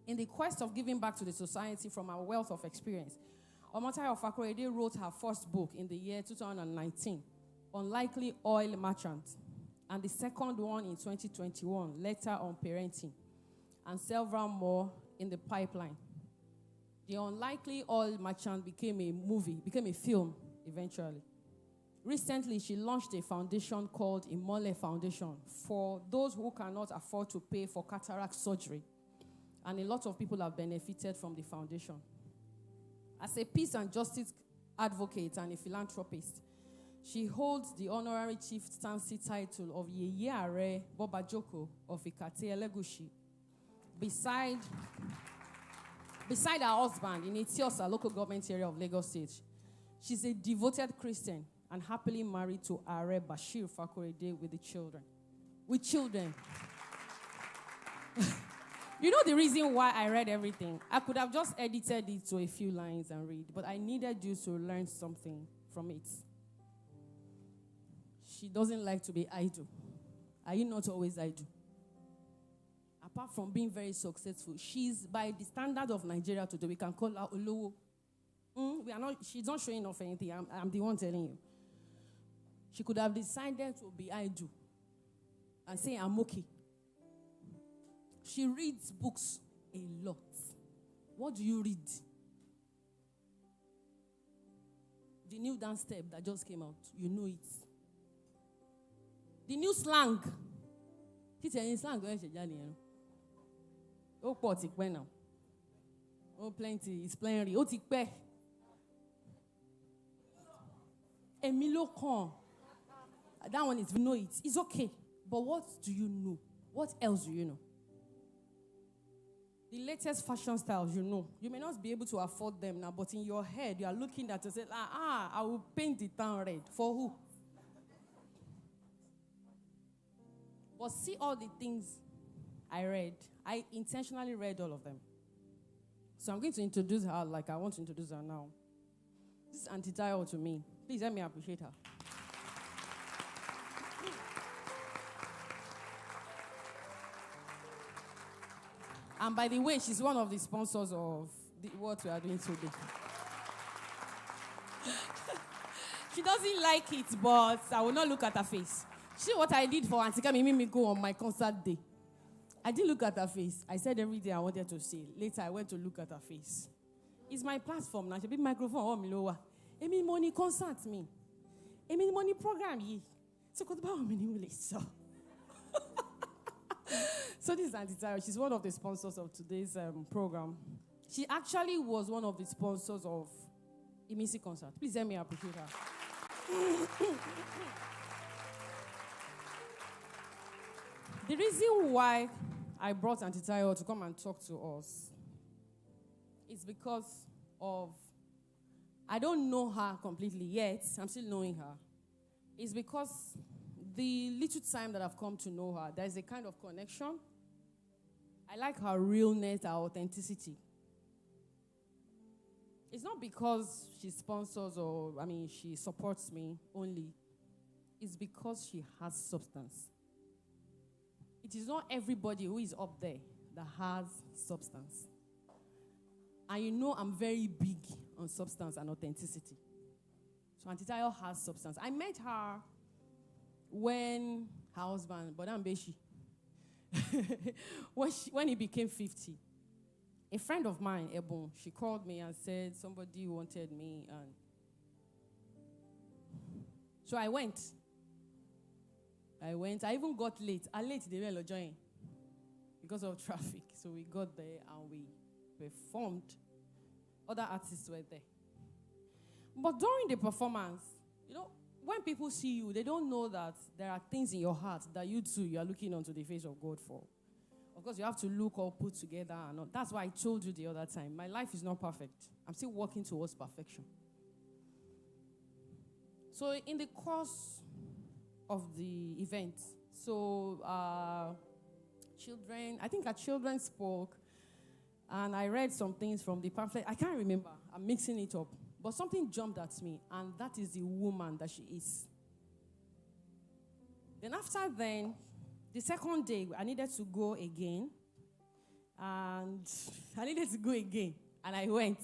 In the quest of giving back to the society from our wealth of experience, Omotayo of Fakorede wrote her first book in the year 2019, Unlikely Oil Merchant, and the second one in 2021, Letter on Parenting, and several more in the pipeline. The Unlikely Oil Merchant became a film eventually. Recently, she launched a foundation called Imole Foundation for those who cannot afford to pay for cataract surgery. And a lot of people have benefited from the foundation. As a peace and justice advocate and a philanthropist, she holds the honorary chieftaincy title of Yeye Are Bobajoko of Ikate Elegushi. Beside her husband in Etiosa local government area of Lagos State, she's a devoted Christian and happily married to Are Bashir Fakorede with children. You know the reason why I read everything? I could have just edited it to a few lines and read, but I needed you to learn something from it. She doesn't like to be idle. Are you not always idle? Apart from being very successful, she's, by the standard of Nigeria today, we can call her Olowo. She's not showing off anything. I'm the one telling you. She could have decided to be idle and say, I'm okay. She reads books a lot. What do you read? The new dance step that just came out, you know it. The new slang. She's saying slang. Oh, pot it now. Oh, plenty. It's plenty. Oh, tikpe. Emilio Con. That one is, you know it. It's okay. But what do you know? What else do you know? The latest fashion styles, you know. You may not be able to afford them now, but in your head, you are looking at it and say, I will paint the town red. For who? But see all the things I read. I intentionally read all of them. So I'm going to introduce her like I want to introduce her now. This is Auntie Tayo to me. Please let me appreciate her. And by the way, she's one of the sponsors of what we are doing today. She doesn't like it, but I will not look at her face. See what I did for Auntie Kami made me go on my concert day. I didn't look at her face. I said everything I wanted to say. Later, I went to look at her face. It's my platform now. She be microphone or me lower. Emi money concert me. Emi money program ye. So could buy me so. So this is Auntie Tara. She's one of the sponsors of today's program. She actually was one of the sponsors of Imisi concert. Please let me appreciate her. The reason why I brought Auntie Tayo to come and talk to us is because of, I don't know her completely yet. I'm still knowing her. It's because the little time that I've come to know her, there's a kind of connection. I like her realness, her authenticity. It's not because she sponsors or, she supports me only. It's because she has substance. It is not everybody who is up there that has substance. And you know I'm very big on substance and authenticity. So Auntie Tayo has substance. I met her when her husband, Bodan Beshi, when he became 50. A friend of mine, Ebon, she called me and said somebody wanted me. And so I went. I even got late. I late, they were joining because of traffic. So we got there and we performed. Other artists were there. But during the performance, when people see you, they don't know that there are things in your heart that you are looking onto the face of God for. Of course, you have to look all put together. And all. That's why I told you the other time, my life is not perfect. I'm still working towards perfection. So in the course of the event, children, I think our children spoke, and I read some things from the pamphlet. I can't remember. I'm mixing it up. But something jumped at me, and that is the woman that she is. Then after then, the second day, I needed to go again. And I went.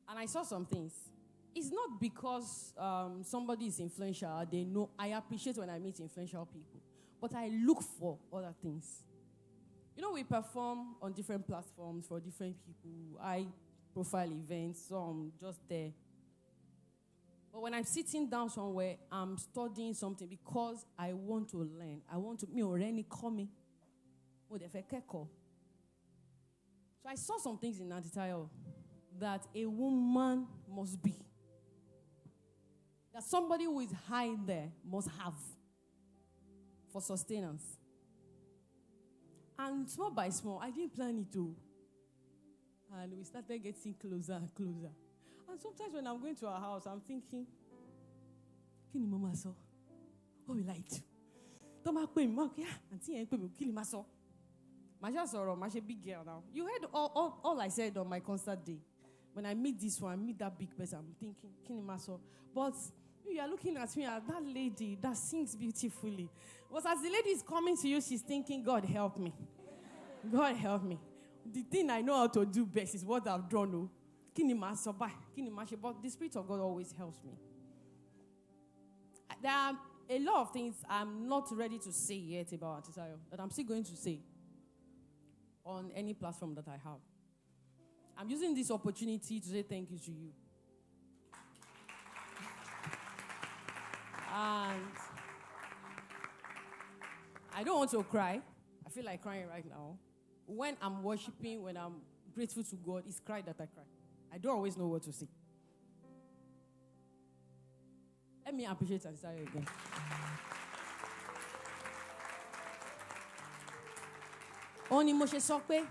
And I saw some things. It's not because somebody is influential. They know. I appreciate when I meet influential people. But I look for other things. We perform on different platforms for different people. I profile events, some just there. But when I'm sitting down somewhere, I'm studying something because I want to learn. I want to, me already coming. So I saw some things in Auntie Tayo that a woman must be. That somebody who is high there must have for sustenance. And small by small, I didn't plan it to. And we started getting closer and closer. And sometimes when I'm going to our house, I'm thinking, Kini mama so? What will I do? Don't make me mock, yeah. And see, kill him so. I'm a big girl now. You heard all I said on my concert day. When I meet this one, I meet that big person, I'm thinking, Kini so. But you are looking at me as that lady that sings beautifully. But as the lady is coming to you, she's thinking, God help me. God help me. The thing I know how to do best is what I've drawn. No. But the Spirit of God always helps me. There are a lot of things I'm not ready to say yet about Auntie Tayo that I'm still going to say on any platform that I have. I'm using this opportunity to say thank you to you. And I don't want to cry. I feel like crying right now. When I'm worshiping, when I'm grateful to God, it's cry that I cry. I don't always know what to say. Let me appreciate Auntie Tayo again. Oni Moshe Sokpe,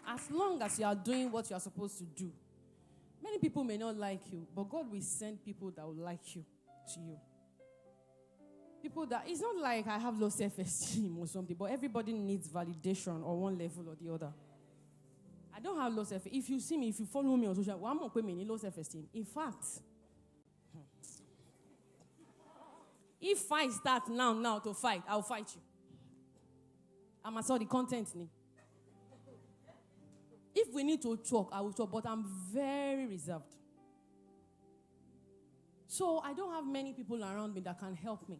as long as you are doing what you are supposed to do, many people may not like you, but God will send people that will like you to you. People that, it's not like I have low self-esteem or something, but everybody needs validation on one level or the other. I don't have low self-esteem. If you see me, if you follow me on social media, I'm not going to low self-esteem. In fact, if I start now to fight, I'll fight you. I must saw the content. If we need to talk, I will talk, but I'm very reserved. So I don't have many people around me that can help me.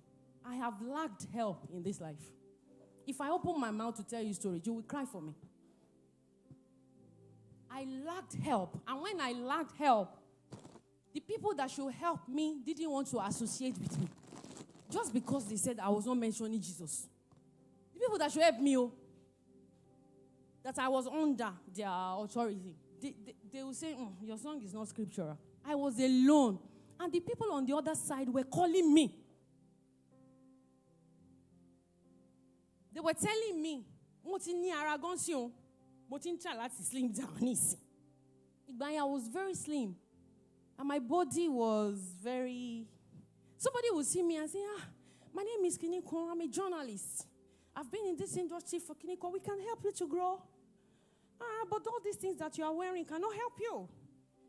I have lacked help in this life. If I open my mouth to tell you stories, you will cry for me. I lacked help. And when I lacked help, the people that should help me didn't want to associate with me. Just because they said I was not mentioning Jesus. The people that should help me, that I was under their authority. They will say, your song is not scriptural. I was alone. And the people on the other side were calling me. They were telling me, mo ti ní ara gan sí o, mo ti ń try láti slim down nísìn. Ìgbà yẹn I was very slim. And my body was very... Somebody would see me and say, my name is Kiniko, I'm a journalist. I've been in this industry for Kiniko. We can help you to grow. But all these things that you are wearing cannot help you.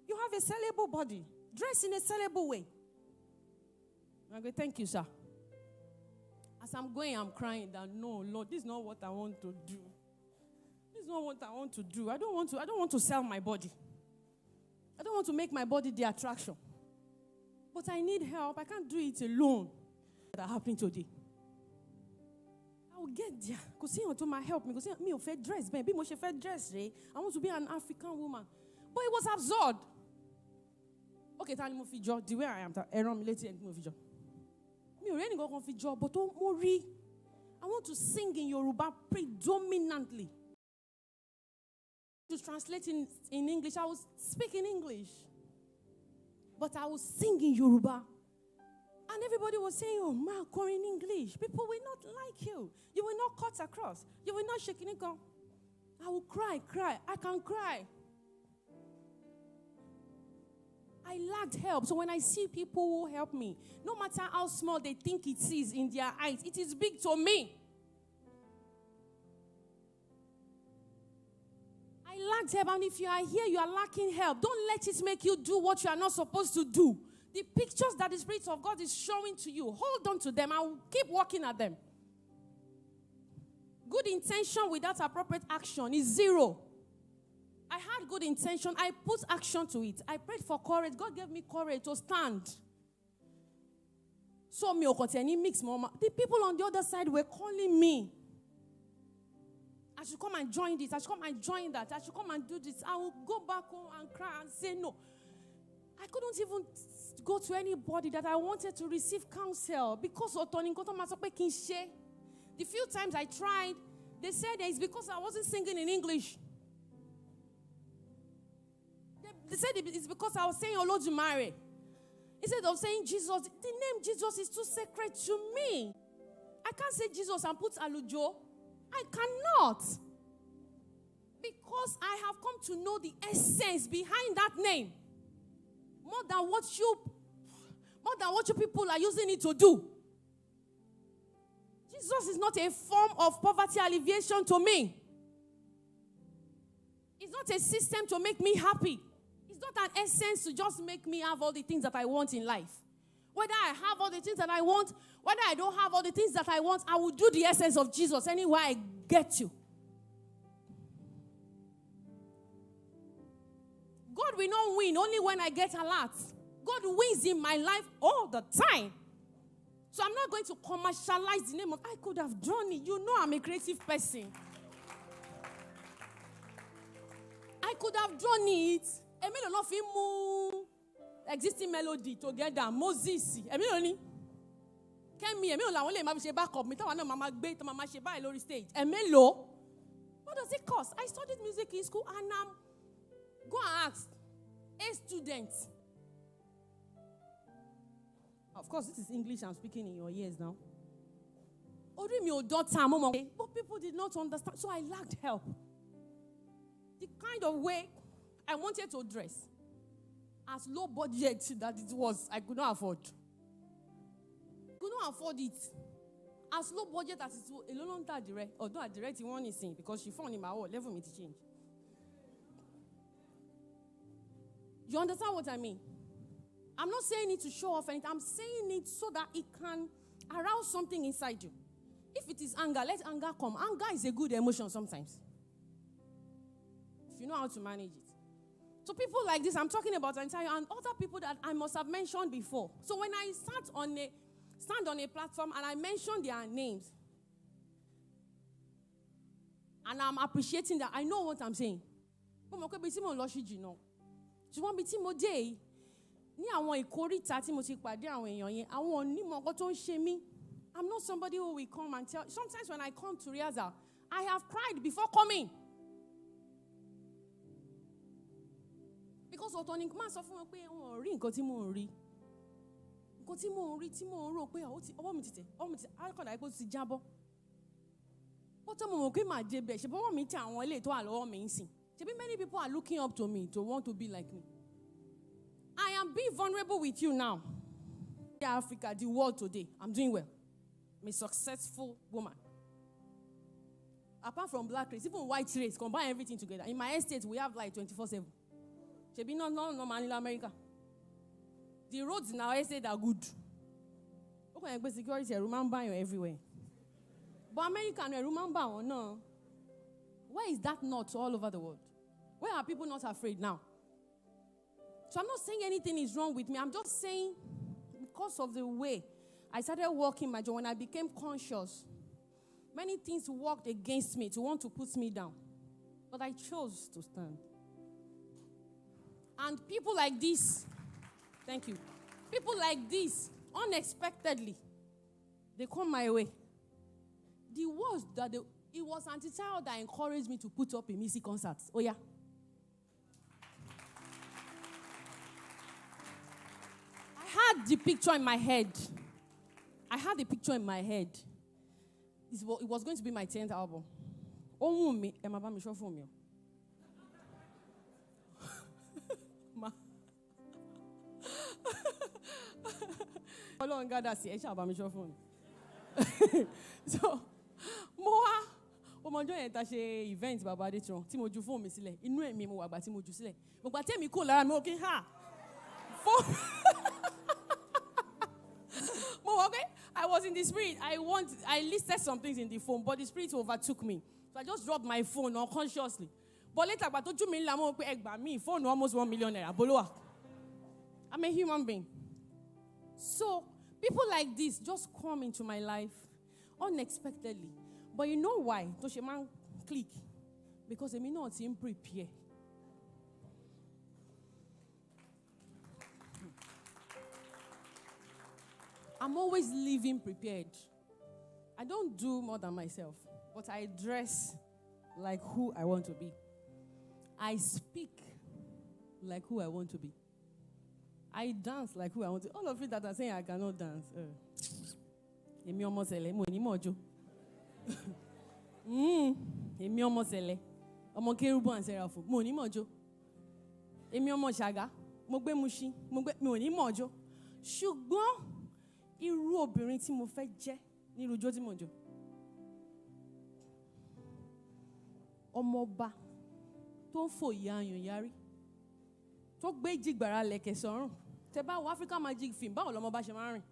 You have a sellable body. Dress in a sellable way. I go, thank you, sir. As I'm going, I'm crying that, no, Lord, this is not what I want to do. This is not what I want to do. I don't want to sell my body. I don't want to make my body the attraction. But I need help. I can't do it alone. That happened today. I will get there. Because he want to help me. Because me fair dress, baby. Mo fair dress, I want to be an African woman. But it was absurd. Okay, tell me job. The way I am, me already go for job, but I want to sing in Yoruba predominantly. To translate in English, I will speak in English. But I will sing in Yoruba. And everybody was saying, oh, Mark, or in English. People will not like you. You will not cut across. You will not shake it. I will cry. I can cry. I lacked help. So when I see people who help me, no matter how small they think it is in their eyes, it is big to me. I lacked help, and if you are here, you are lacking help. Don't let it make you do what you are not supposed to do. The pictures that the Spirit of God is showing to you, hold on to them and keep working at them. Good intention without appropriate action is zero. I had good intention. I put action to it. I prayed for courage. God gave me courage to stand. So me mix mama. The people on the other side were calling me. I should come and join this. I should come and join that. I should come and do this. I will go back home and cry and say no. I couldn't even go to anybody that I wanted to receive counsel because the few times I tried, they said that it's because I wasn't singing in English. They said it's because I was saying Olodumare. Instead of saying Jesus, the name Jesus is too sacred to me. I can't say Jesus and put Alujo. I cannot. Because I have come to know the essence behind that name. More than what you people are using it to do. Jesus is not a form of poverty alleviation to me. It's not a system to make me happy. It's not an essence to just make me have all the things that I want in life. Whether I have all the things that I want, whether I don't have all the things that I want, I will do the essence of Jesus anywhere I get to. God will not win only when I get alert. God wins in my life all the time. So I'm not going to commercialize the name of, I could have done it. You know I'm a creative person. I could have done it. Existing melody together. Moses. Kemi, what does it cost? I studied music in school and go and ask a student. Of course, this is English I'm speaking in your ears now. But people did not understand, so I lacked help. The kind of way I wanted to dress, as low budget that it was, I could not afford. Could not afford it. As low budget as it was, alone direct. Although I direct one is in because she found in my own level me to change. You understand what I mean? I'm not saying it to show off anything. I'm saying it so that it can arouse something inside you. If it is anger, let anger come. Anger is a good emotion sometimes. If you know how to manage it. So people like this, I'm talking about and other people that I must have mentioned before. So when I stand on a platform and I mention their names, and I'm appreciating that, I know what I'm saying. I'm not somebody who will come and tell. Sometimes when I come to Riaza, I have cried before coming. Because ọ̀tọ̀ ni máa sọ fún wọn pé wọn ò rí nǹkan tí mò ń rí. Nǹkan tí mò ń rí tí mò ń rò pé ọwọ́ mi ti tẹ̀, àkọ́dà pé ó ti jábọ́. Ó tọ́ mo mọ̀ pé màá jẹ bẹ́ẹ̀, ṣe bọ́wọ́ mi tẹ àwọn ilé tó wà lọ́wọ́ mi ń sìn. Ṣebí many people are looking up to me to want to be like me. I am being vulnerable with you now. Africa, the world today, I'm doing well. I'm a successful woman. Apart from black race, even white race, combine everything together. In my estate, we have like 24/7. Ṣebí not normal in America. The roads in our estate are good. Okay, but security, remember you everywhere. But America, remember or no? Why is that not all over the world? Why are people not afraid now? So I'm not saying anything is wrong with me. I'm just saying because of the way I started walking my job, when I became conscious, many things worked against me to want to put me down. But I chose to stand. And people like this, thank you. People like this, unexpectedly, they come my way. The words that it was Auntie Child that encouraged me to put up a music concert. Oh yeah. I had the picture in my head. It was going to be my 10th album. Oh, me, Emma, I'm sure for me. Ọlọ́run gádà sí ẹ ṣàbá mi sọ fún mi. So mo wá ọmọjọ́ yẹn ta ṣe event bàbá Adétúnrán tí mo ju fóònù mi sílẹ̀ inú ẹ̀mí mo wà gbà tí mo ju sílẹ̀ mo gbà tẹ́mi kò lára mi ó kí n hà fóònù. Mo wọ pé I was in the spirit. I listed some things in the phone, but the spirit overtook me. So I just dropped my phone unconsciously. But later, but tojú mi la mo pé ẹgbà mi phone almost 1 million naira bolowa. I'm a human being. So people like this just come into my life unexpectedly. But you know why? To ṣe máa click. Because èmi náà ti ń prepare. I'm always living prepared. I don't do more than myself, but I dress like who I want to be. I speak like who I want to be. I dance like who I want to. All of you that are saying I cannot dance. Èmi ọmọ sẹ̀lẹ̀, mo ní mọ̀jọ́. Èmi ọmọ sẹ̀lẹ̀, ọmọ Kérúbù and Sẹ́ráfù, mo ní mọ̀jọ́. Èmi ọmọ Ṣàgá, mo gbé Mushin, mo ní mọ̀jọ́. Ṣùgbọ́n irú obìnrin tí mo fẹ́ jẹ́ ní irú ijó tí mo jó. Ọmọ ọba tó ń fòye ayùn yarí. Tó gbé jìgbàrà lẹ̀kẹ̀ sọ́rùn. Tẹ́ bá wo African Magic film, báwo lọmọ bá ṣe máa ń rìn?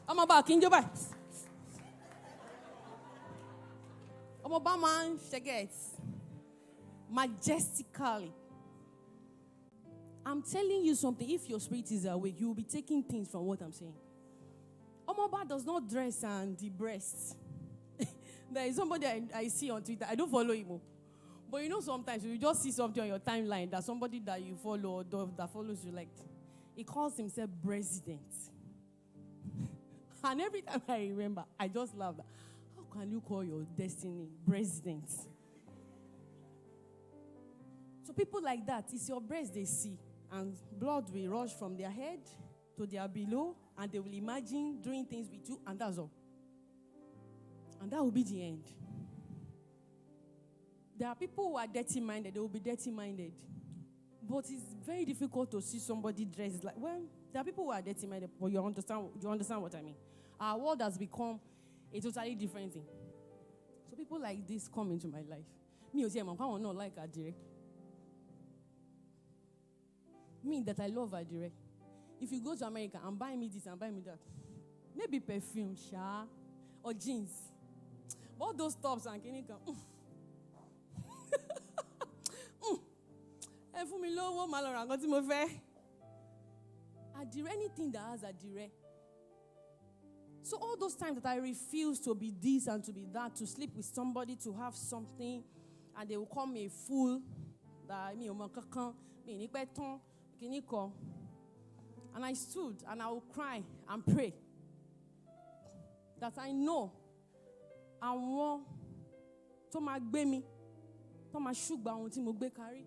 Ọmọ ọba kì í jó báyìí. Ọmọ ọba máa ń ṣẹ́gẹ̀t majestically. I'm telling you something. If your spirit is awake, you will be taking things from what I'm saying. Ọmọ ọba does not dress and the breasts. There is somebody I see on Twitter. I don't follow him. But you know sometimes you just see something on your timeline that somebody that you follow or that follows you like. He calls himself president. And every time I remember, I just laugh. How can you call your destiny president? So people like that, it's your breast they see. And blood will rush from their head to their below. And they will imagine doing things with you. And that's all. And that will be the end. There are people who are dirty-minded. They will be dirty-minded. But it's very difficult to see somebody dressed like, well, there are people who are dirty-minded, but you understand what I mean. Our world has become a totally different thing. So people like this come into my life. Me, I not like Adire. Me, that I love Adire. If you go to America and buy me this and buy me that, maybe perfume, or jeans. All those tops and can you come? Fún mi lówó máa lọ ra nǹkan tí mo fẹ́. Adire, anything that has Adire. So all those times that I refuse to be this and to be that, to sleep with somebody, to have something, and they will call me a fool, that me ọmọ kankan, me ní pẹ́ tán, kìíní kan. And I stood and I will cry and pray that I know àwọn tó máa gbé mi Tó máa ṣùgbọ́n àwọn tí mo gbé kárí.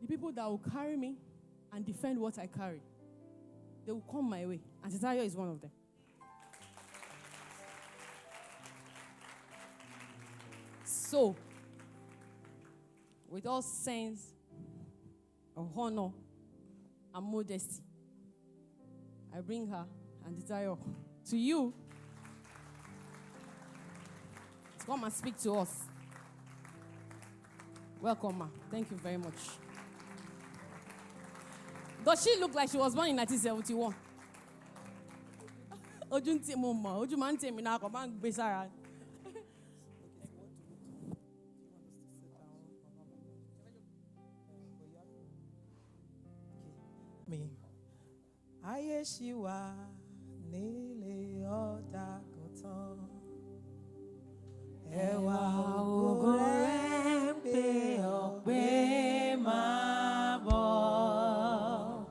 The people that will carry me and defend what I carry, they will come my way. And Titayo is one of them. So, with all sense of honor and modesty, I bring her and Titayo to you to come and speak to us. Welcome, ma. Thank you very much. Does she look like she was born in 1971? Ojú ń tì mo mọ̀, ojú máa ń tì mí náà, kò máa ń gbé sára. Ayé ṣì wà nílé ọ̀dàgùntàn. Ẹwà ògo rẹ̀ ń pè ọ́ pé máa bọ̀.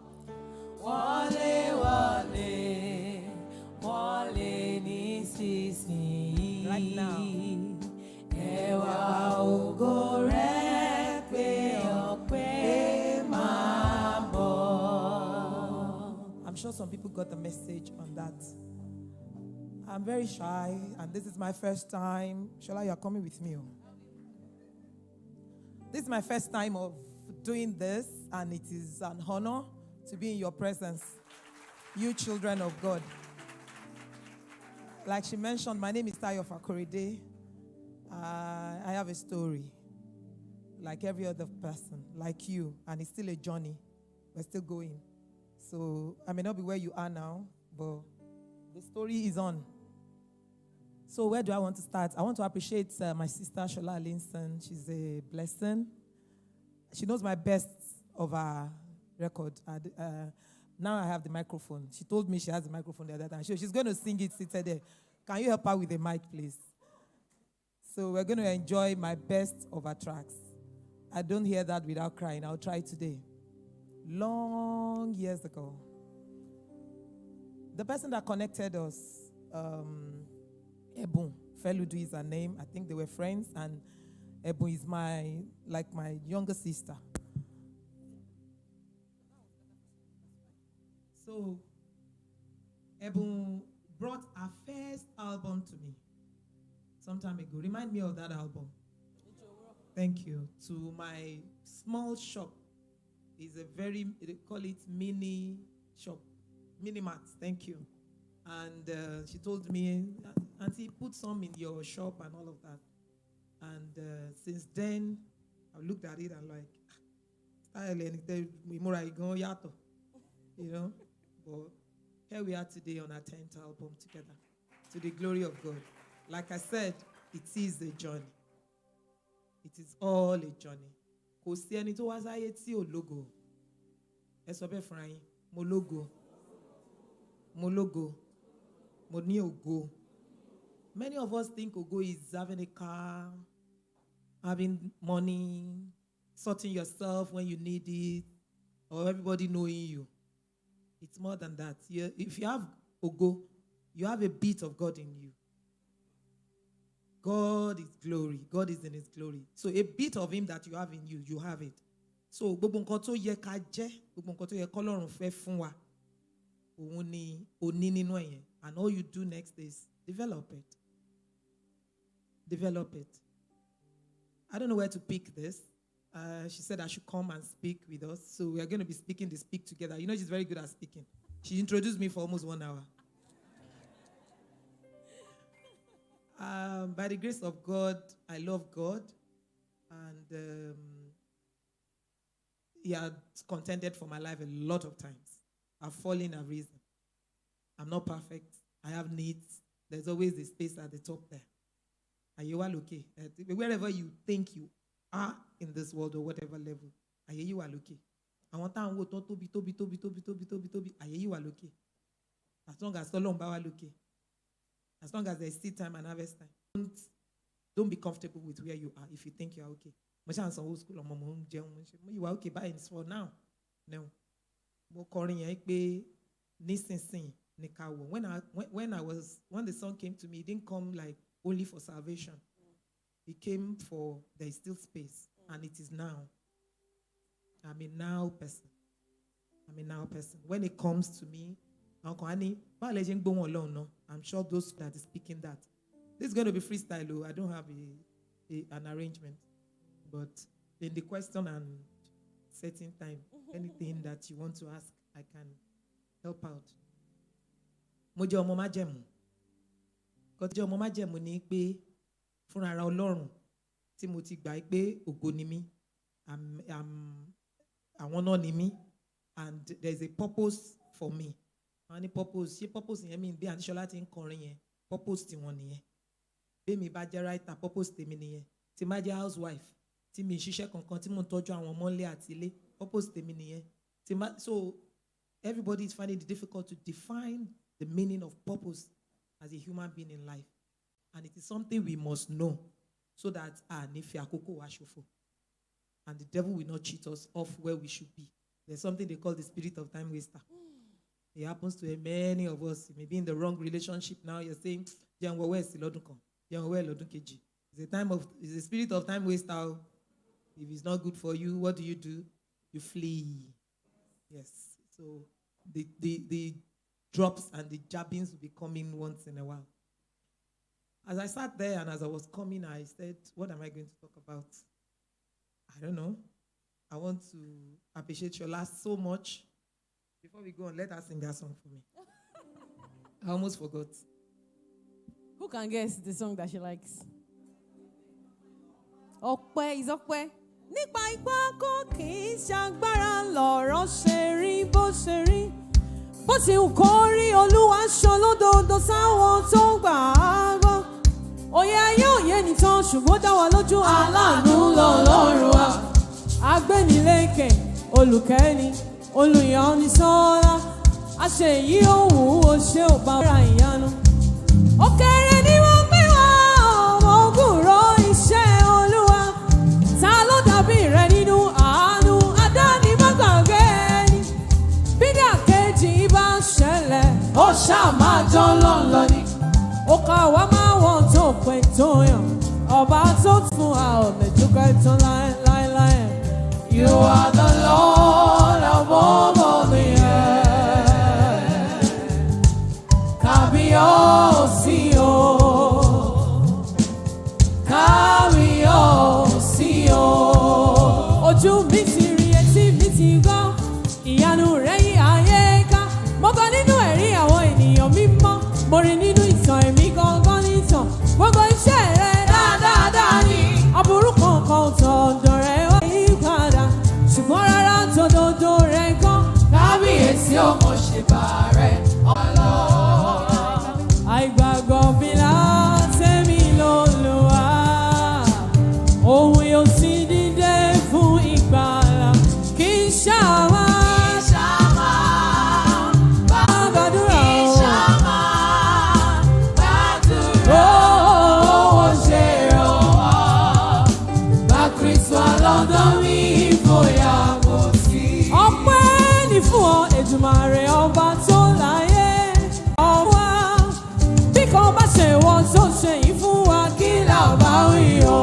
Wọlé wọlé wọlé nísinsìnyí. Right now. Ẹwà ògo rẹ̀ pè ọ́ pé máa bọ̀. I'm sure some people got the message on that. I'm very shy, and this is my first time. Shola, you are coming with me. This is my first time of doing this, and it is an honor to be in your presence, you children of God. Like she mentioned, my name is Tayo Fakorede. I have a story, like every other person, like you, and it's still a journey. We're still going. So I may not be where you are now, but the story is on. So where do I want to start? I want to appreciate my sister, SolaAllyson. She's a blessing. She knows my best of her record. Now I have the microphone. She told me she has the microphone the other time. She's going to sing it seated there. Can you help her with the mic, please? So we're going to enjoy my best of her tracks. I don't hear that without crying. I'll try today. Long years ago, the person that connected us, Ebun Feludu is her name. I think they were friends, and Ebun is my younger sister. So Ebun brought her first album to me some time ago. Remind me of that album. Thank you. To my small shop. It's a very, they call it mini shop. Mini mart. Thank you. And she told me, Auntie, put some in your shop and all of that. And since then, I looked at it and you know. But here we are today on our 10th album together, to the glory of God. Like I said, it is a journey. It is all a journey. Kò sí ẹni tó wá sáyé tí ò lógo. Ẹ sọ bẹ́ẹ̀ fúnra yín, mo lógo. Mo lógo. Mo ní ògo. Many of us think ògo is having a car, having money, sorting yourself when you need it, or everybody knowing you. It's more than that. If you have ògo, you have a bit of God in you. God is glory. God is in his glory. So a bit of him that you have in you, you have it. So gbogbo nǹkan tó yẹ ká jẹ́, gbogbo nǹkan tó yẹ k'Ọlọ́run fẹ́ fún wa, òun ni òní nínú ẹ̀yẹn. And all you do next is develop it. Develop it. I don't know where to pick this. She said I should come and speak with us. So we are going to be speaking the speak together. You know she's very good at speaking. She introduced me for almost 1 hour. By the grace of God, I love God. And he had contended for my life a lot of times. I've fallen, I've risen. I'm not perfect. I have needs. There's always the space at the top there. Are you all okay? Wherever you think you are in this world or whatever level, are you all okay? I want to go to be. Are you all okay? As long as so long, okay. As long as there's seed time and harvest time. Don't be comfortable with where you are if you think you are okay. You are okay, but it's for now. No. When the song came to me, it didn't come like only for salvation. He came for there is still space, and it is now. I'm a now person. When it comes to me, I'm sure those that is speaking that. This is going to be freestyle, though. I don't have an arrangement. But in the question and setting time, anything that you want to ask, I can help out. Mo jẹ́ ọmọ májẹ̀mú. Kò jẹ́ ọmọ májẹ̀mú ni pé fúnra ara Ọlọ́run tí mo ti gbà pé ògo ni mí. Àwọn náà ni mí. And there is a purpose for me. Any purpose? Ṣé purpose yẹn mi bí Adéṣọlá ti ń kọrin yẹn? Purpose tí wọ́n nìyẹn. Bí mi bá jẹ́ writer, purpose tèmi nìyẹn. Tí má jẹ́ housewife, tí mi ṣiṣẹ́ kankan tí mo ń tọ́jú àwọn ọmọ ilé àti ilé, purpose tèmi nìyẹn. So everybody is finding it difficult to define the meaning of purpose as a human being in life. And it is something we must know so that nífi àkókò wa ṣòfò. And the devil will not cheat us off where we should be. There's something they call the spirit of time waster. It happens to many of us. You may be in the wrong relationship now. You're saying, it's a spirit of time waster. If it's not good for you, what do? You flee. Yes. So the drops and the jabbings will be coming once in a while. As I sat there and as I was coming, I said, what am I going to talk about? I don't know. I want to appreciate Shola so much. Before we go on, let her sing that song for me. I almost forgot. Who can guess the song that she likes? Ọpẹ́ is ọpẹ́. Nípa ipá kò kì í ṣagbára lọ̀rọ̀ ṣe rí bó ṣe rí. Bó ti wù kó rí Olúwa ṣolódodo sáwọn tó gbà á gbọ́. Òye ayé òye nìtàn ṣùgbọ́n dá wa lójú aláàánú lọ́lọ́run wa. Agbénilékè, olùkẹ́ni, olùyọ́nisọ́lá. Àṣẹ èyí òwú ó ṣe ò bá ra ìyanu. Ó kéré ní wọ́n pín wá ọmọ ògùrọ̀ iṣẹ́ Olúwa. Ta ló dàbí rẹ nínú àánú adánimágbàgbé ni? Bídà kejì bá ṣẹlẹ̀, ó ṣáà máa jọ lọ́nlọ́ ni. Ó ká wá máa wọ́n tó pé tó yàn. Ọba tó fún wa ò lè dúpẹ́ tán láéláé. You are the Lord of all the earth. Kábíyèsí o. Kábíyèsí o. Ojú mi ti rí, etí mi ti gbọ́. Ìyanu rẹ̀ yí ayé ká. Mo gbọ́ nínú ẹ̀rí àwọn ènìyàn mímọ́. Mo rí nínú ìtàn èmi gangan nìtàn. Gbogbo iṣẹ́ rẹ̀ dáadáa ni. Aburú kankan ò tọ̀dọ̀ rẹ̀ wá yí padà. Ṣùgbọ́n rárá tòdodo rẹ̀ kọ́. Kábíyèsí ọmọ ṣèbà rẹ̀ ọlọ́. Àìgbàgbọ́ bí látẹ̀mí lÓlúwa. Òun yóò sì dìde fún ìgbàlà. Kì í ṣàmà. Gbàdúrà o. Ó ṣe rọ̀ wá. Bá Kristo alọ́dọ̀ mi ìfòyà kò sí. Ọpẹ́ ni fún ọ Èdùmàrè ọba tó láyé. Ọwá bí kan bá ṣe wọ́n tó ṣe yìí fún wa kí là bá wí o.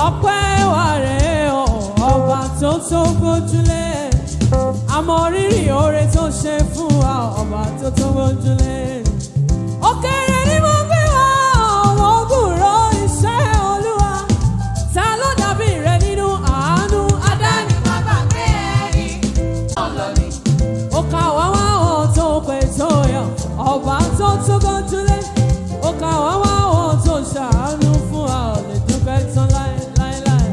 Ọpẹ́ wà rẹ̀ o ọba tó gbójúlé. Àmọ́ rírì oore tó ṣe fún wa ọba tó gbójúlé. Ó kéré ní mo gbé wá ọmọ ògùrọ̀ iṣẹ́ Olúwa. Ta ló dàbí rẹ nínú àánú adánimágbàgbé ẹni? Ó ká wá wá wọn tó pé tó yàn. Ọba tó gbójúlé. Ó ká wá wá wọn tó ṣàánú fún wa ò lè dúpẹ́ tán láéláé.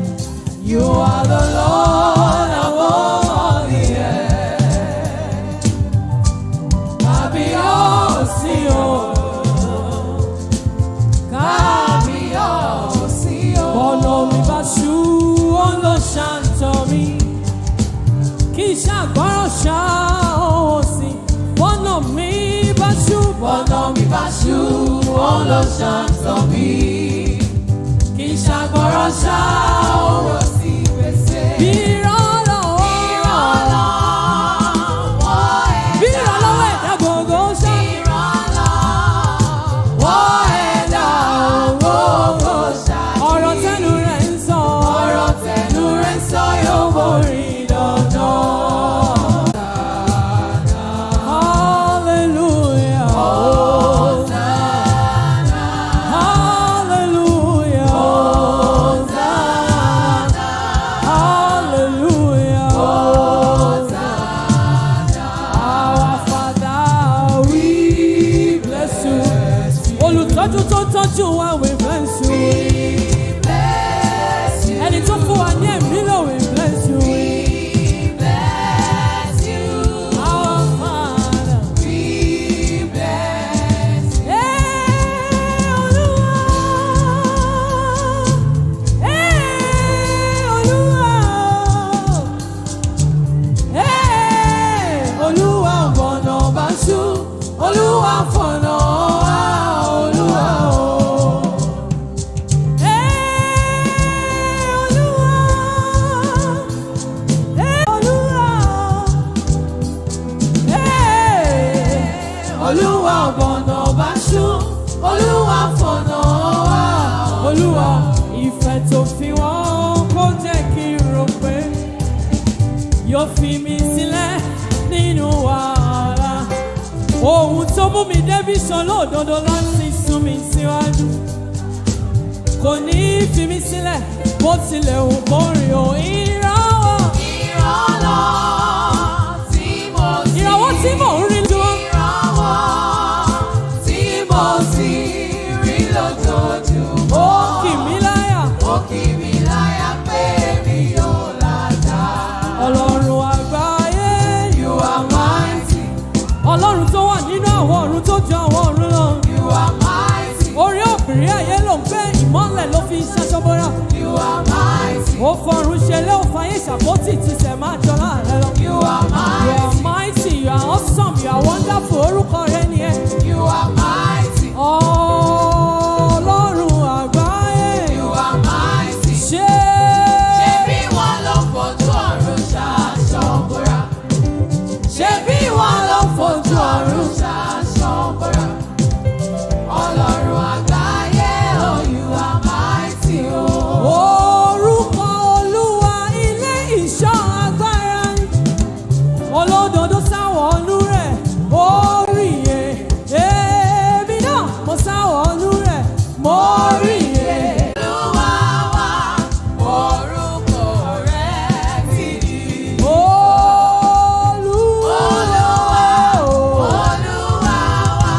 You are the Lord of all the earth. Kábíyèsí o. Kábíyèsí o. Bọ́nà mi bá ṣú, ó lọ ṣàǹtọ̀ mi. Kì í ṣàgbọ́rọ̀ ṣá òun sí. Bọ́nà mi bá ṣú, ó lọ ṣàǹtọ̀ mi. Kì í ṣàgbọ́rọ̀ ṣá òun sí pèsè. Bí ìrànlọ́wọ́ ẹ̀dá gbogbo ṣá. tọ́jú tó tọ́jú wa, we bless you. We bless you. Ẹni tó fún wa ní ẹ̀mí lò, we bless you. We bless you. Our Father. We bless you. Olúwa. Olúwa. Olúwa fọ̀nà bá ṣú. Olúwa fọ̀nà wá. Olúwa o. Olúwa. Olúwa fọ̀nà bá ṣú. Olúwa fọ̀nà wá. Olúwa ìfẹ́ tó fi wọ́n kó jẹ́ kí n rò pé yóò fi mi sílẹ̀ nínú wàhálà. Ohun tó mú mi débi sàn lódodo láti sún mi síwájú. Kò ní fi mi sílẹ̀ bó tilẹ̀ wù kó rìn ó. Ìrànwọ́ tí mò ń rí lójoojúmọ́. Ìrànwọ́ tí mo ti rí lójoojúmọ́. Ó kì mí láyà. Ó kì mí láyà pé mi ò làjà. Ọlọ́run àgbáyé. You are mighty. Ọlọ́run tó wà nínú àwọn ọ̀run tó ju àwọn ọ̀run lọ. You are mighty. Orí òbírí ayé ló ń gbé, ìmọ́lẹ̀ ló fi ṣaṣọ bóra. You are mighty. Ó fọ̀run ṣẹlẹ̀, ó fayé ṣàpótì tìṣẹ̀ máa jọlá rẹ lọ. You are You mighty. are mighty, you are awesome, you are wonderful, orúkọ rẹ ni ẹ. You are mighty. Ọlọ́run àgbáyé. You are mighty. Ṣé Ṣebí wọn ló fojú ọ̀run ṣaṣọ bóra. Ṣebí wọn ló fojú ọ̀run ṣaṣọ bóra. Ọlọ́run àgbáyé, oh, you are mighty, oh. orúkọ Olúwa ilé ìṣọ́ agbára ni. Olódodo sáwọ̀nú rẹ̀, ó rí iye. Èmi náà mo sáwọ̀nú rẹ̀, mo rí iye. Olúwa wa, orúkọ rẹ̀ ti di. Olúwa. Olúwa wa,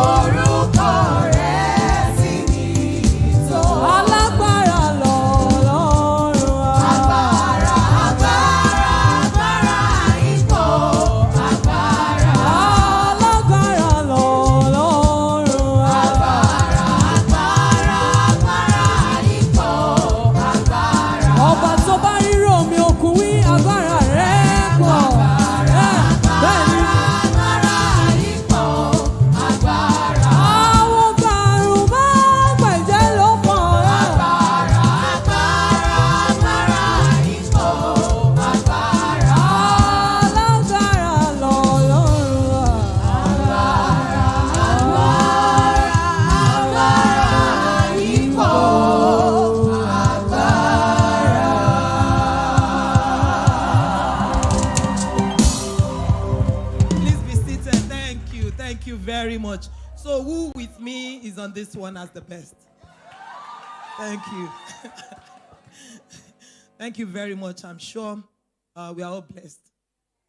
orúkọ rẹ̀ ti di tó. Alágbára lọ̀lọ́run wa. Agbára, agbára, agbára ipò, agbára. Alágbára lọ̀lọ́run wa. Agbára, agbára, agbára ipò, agbára. Ọba tó bá rírò mi òkun wí, agbára rẹ̀ pọ̀. Bẹ́ẹ̀ni. Agbára ipò, agbára. Àwọn gbàrún bá gbẹ̀jẹ̀ ló pọ̀. Agbára, agbára, agbára ipò, agbára. Alágbára lọ̀lọ́run wa. Agbára ipò, Please be seated. Thank you very much. So who with me is on this one as the best? Thank you. Thank you very much. I'm sure we are all blessed.